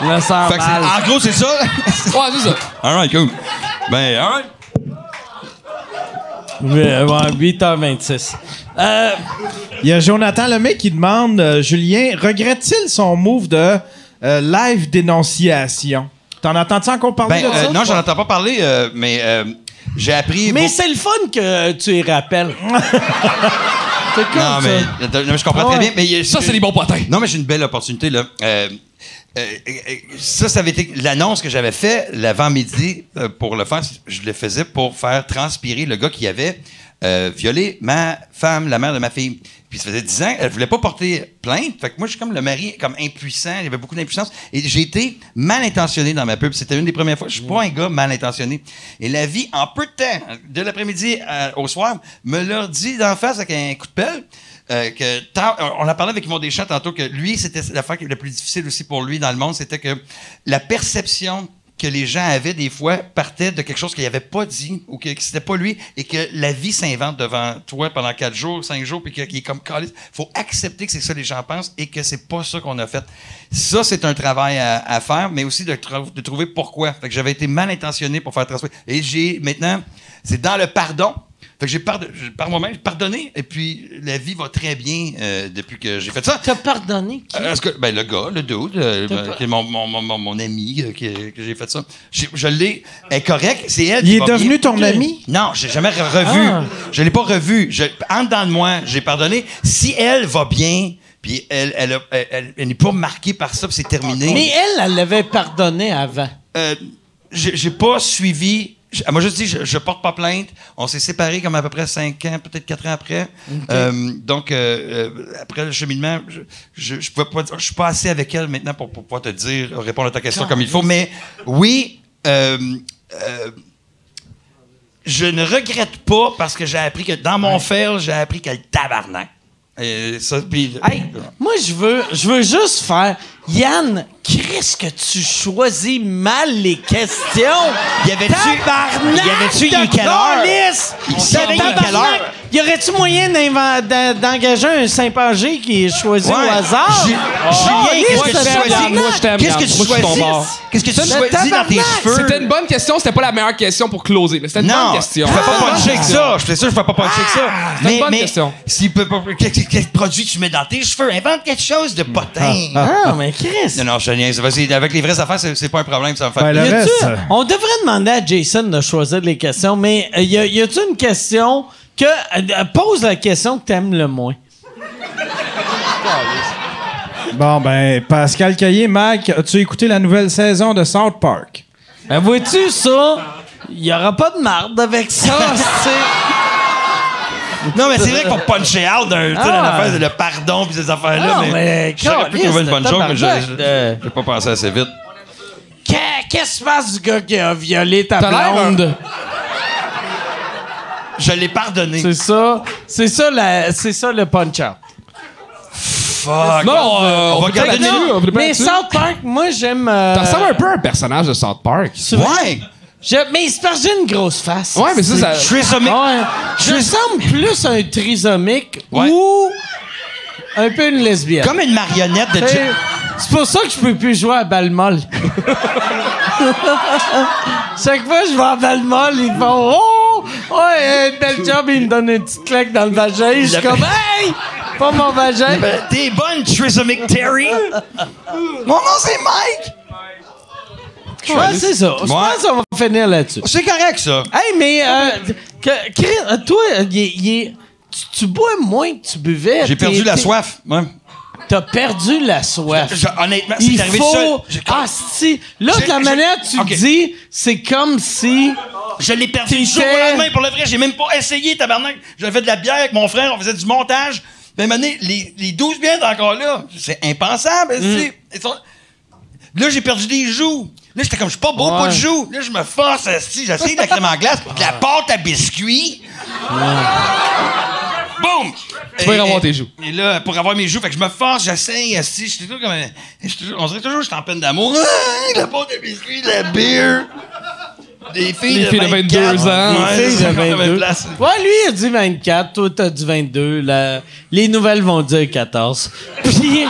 Speaker 1: là, ça
Speaker 4: Fait que
Speaker 1: mal.
Speaker 4: en gros, c'est ça.
Speaker 5: Ouais, c'est ça.
Speaker 4: All right, cool. Ben, all right.
Speaker 1: Ouais, 8h26.
Speaker 3: Il y a Jonathan Lemay qui demande, Julien, regrette-t-il son move de live dénonciation? T'en entends-tu encore parler
Speaker 4: Ben,
Speaker 3: de ça?
Speaker 4: non, j'en entends pas parler, mais j'ai appris...
Speaker 1: Mais c'est le fun que tu y rappelles. C'est cool,
Speaker 4: Non,
Speaker 1: ça.
Speaker 4: mais je comprends
Speaker 1: Ah
Speaker 4: très
Speaker 1: ouais.
Speaker 4: bien. Mais
Speaker 5: Ça, c'est des bons potins.
Speaker 4: Non, mais j'ai une belle opportunité, là. Ça avait été l'annonce que j'avais fait l'avant-midi pour le faire. Je le faisais pour faire transpirer le gars qui avait violé ma femme, la mère de ma fille. Puis ça faisait 10 ans, elle voulait pas porter plainte. Fait que moi, je suis comme le mari, comme impuissant. Il y avait beaucoup d'impuissance. Et j'ai été mal intentionné dans ma pub. C'était une des premières fois. Je suis pas un gars mal intentionné. Et la vie, en peu de temps, de l'après-midi au soir, me l'a dit d'en face avec un coup de pelle. On a parlé avec Yvon Deschamps tantôt que lui, c'était l'affaire qui était la plus difficile aussi pour lui dans le monde, c'était que la perception que les gens avaient des fois partait de quelque chose qu'il n'avait pas dit ou que c'était pas lui et que la vie s'invente devant toi pendant 4 jours, 5 jours puis qu'il est comme calice. Faut accepter que c'est ça que les gens pensent et que c'est pas ça qu'on a fait. Ça, c'est un travail à faire, mais aussi de trouver pourquoi. Fait que j'avais été mal intentionné pour faire transférer. Et maintenant, c'est dans le pardon. Fait que par moi-même, j'ai pardonné, et puis la vie va très bien depuis que j'ai fait ça.
Speaker 1: T'as pardonné qui?
Speaker 4: Ben, le gars, le dude, qui est mon ami, que j'ai fait ça. Je l'ai. Elle est correcte, c'est elle qui
Speaker 3: Il est
Speaker 4: va
Speaker 3: devenu
Speaker 4: bien.
Speaker 3: ton ami?
Speaker 4: Non, j'ai jamais revu.
Speaker 1: Ah.
Speaker 4: Je l'ai pas revu. En dedans de moi, j'ai pardonné. Si elle va bien, puis elle n'est pas marquée par ça, puis c'est terminé.
Speaker 1: Mais elle l'avait pardonné avant.
Speaker 4: J'ai pas suivi. Elle m'a juste dit, je porte pas plainte. On s'est séparés comme à peu près 5 ans, peut-être 4 ans après. Donc, après le cheminement, je pouvais pas dire, je suis pas assez avec elle maintenant pour pouvoir te dire, répondre à ta question comme il faut. Mais oui, je ne regrette pas parce que j'ai appris que dans mon fail, j'ai appris qu'elle tabarnak. Ça, puis,
Speaker 1: Hey, moi, je veux juste faire... Yann, Chris, que tu choisis mal les questions.
Speaker 4: Y avait-tu
Speaker 1: de
Speaker 4: quelle heure?
Speaker 1: calice!
Speaker 4: Il savait
Speaker 1: De
Speaker 4: quelle heure?
Speaker 1: tabarnak! Y aurait-tu moyen d'engager un Saint-Pagé qui est choisi au hasard?
Speaker 4: Julien, qu'est-ce que tu choisis?
Speaker 5: Moi, je t'aime,
Speaker 4: Qu'est-ce que
Speaker 5: Yann.
Speaker 4: tu
Speaker 5: Moi, je suis ton
Speaker 4: choisis?
Speaker 5: bord.
Speaker 4: Qu'est-ce que tu
Speaker 1: Le
Speaker 4: choisis dans tes
Speaker 1: tabarnak!
Speaker 4: cheveux?
Speaker 5: C'était une bonne question, c'était pas la meilleure question pour closer, mais c'était une
Speaker 4: Non,
Speaker 5: bonne question.
Speaker 4: je fais pas puncher avec ça. Je fais sûr, je fais pas puncher avec ça.
Speaker 5: c'est une bonne question.
Speaker 4: Quel produit tu mets dans tes cheveux? Invente quelque chose de potin.
Speaker 1: Ah, mais Chris.
Speaker 4: Non, je te niaise. Vas-y, avec les vraies affaires, c'est pas un problème, ça va me faire
Speaker 3: Ben, le
Speaker 4: plaisir.
Speaker 3: reste...
Speaker 1: On devrait demander à Jason de choisir les questions, mais y a-tu une question que. Pose la question que t'aimes le moins.
Speaker 3: Bon, ben, Pascal Caillé, Mac, as-tu écouté la nouvelle saison de South Park?
Speaker 1: Ben, vois-tu ça? Il y aura pas de marde avec ça, c'est.
Speaker 4: Non, mais c'est vrai qu'on puncher out d'une affaire de le pardon pis ces affaires-là,
Speaker 1: Non, mais
Speaker 4: j'aurais pu trouver une bonne joke, mais
Speaker 1: tabarnak,
Speaker 4: j'ai pas pensé assez vite.
Speaker 1: Qu'est-ce qui se passe du gars qui a violé ta
Speaker 5: T'as l'air,
Speaker 1: blonde?
Speaker 4: Je l'ai pardonné.
Speaker 1: C'est ça le punch-out.
Speaker 4: Fuck.
Speaker 5: Non,
Speaker 4: on va garder
Speaker 5: là-dessus.
Speaker 1: Mais South Park, moi, j'aime...
Speaker 5: Ça ressemble un peu à un personnage de South Park.
Speaker 4: Ouais.
Speaker 1: Mais c'est parce que j'ai une grosse face.
Speaker 5: Ouais, mais ça...
Speaker 4: Trisomique.
Speaker 1: Ouais. Je ressemble plus à un trisomique
Speaker 4: Ouais.
Speaker 1: ou un peu une lesbienne.
Speaker 4: Comme une marionnette de...
Speaker 1: C'est pour ça que je peux plus jouer à balle molle. Chaque fois que je vais à balle molle, ils font « Oh! Ouais, bel job! » Ils me donnent une petite claque dans le vagin. Je suis comme « Hey! Pas mon vagin! »
Speaker 4: T'es bonne, Trisomique Terry. Mon nom, c'est Mike.
Speaker 1: Ouais, c'est ça. Je pense qu'on va finir là-dessus.
Speaker 4: C'est correct, ça.
Speaker 1: Hey, mais toi, tu bois moins que tu buvais.
Speaker 4: J'ai perdu la soif. Ouais.
Speaker 1: T'as perdu la soif.
Speaker 4: Honnêtement, c'est
Speaker 1: Il
Speaker 4: arrivé
Speaker 1: faut...
Speaker 4: seul.
Speaker 1: Ah, si. Là, de la manière que tu
Speaker 4: OK.
Speaker 1: dis, c'est comme si...
Speaker 4: Je l'ai perdu du jour au lendemain, pour le vrai. J'ai même pas essayé, tabarnak. J'avais fait de la bière avec mon frère, on faisait du montage. Ben, maintenant, les 12 bières encore là. C'est impensable. Là, j'ai perdu des joues. Là, j'étais comme, je suis pas beau, pas de joues. Là, je me force, j'essaye de la crème en glace, de la pâte à biscuits. Boum!
Speaker 5: Tu peux avoir tes joues.
Speaker 4: Et là, pour avoir mes joues, fait que je me force, j'essaye, j'étais toujours comme on dirait toujours que j'étais en peine d'amour. La pâte à biscuits, la bière. Des filles de
Speaker 5: 22 ans.
Speaker 1: Les filles de 22.
Speaker 4: Ouais,
Speaker 1: Ouais, lui, il a dit 24. Toi, t'as dit 22. Les nouvelles vont dire 14. Puis...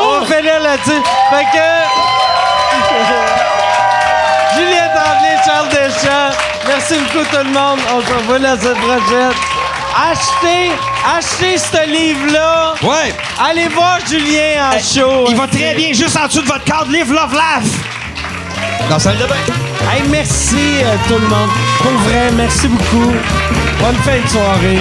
Speaker 1: On va finir là-dessus. Fait que... Julien Tremblay, Charles Deschamps, merci beaucoup tout le monde. On se revoit la semaine prochaine. Achetez ce livre-là.
Speaker 4: Ouais.
Speaker 1: Allez voir Julien en show.
Speaker 4: Il va très bien juste en dessous de votre cadre Live, Love, Laugh. Dans la salle de bain.
Speaker 1: Hey, merci tout le monde. Pour vrai, merci beaucoup. Bonne fin de soirée.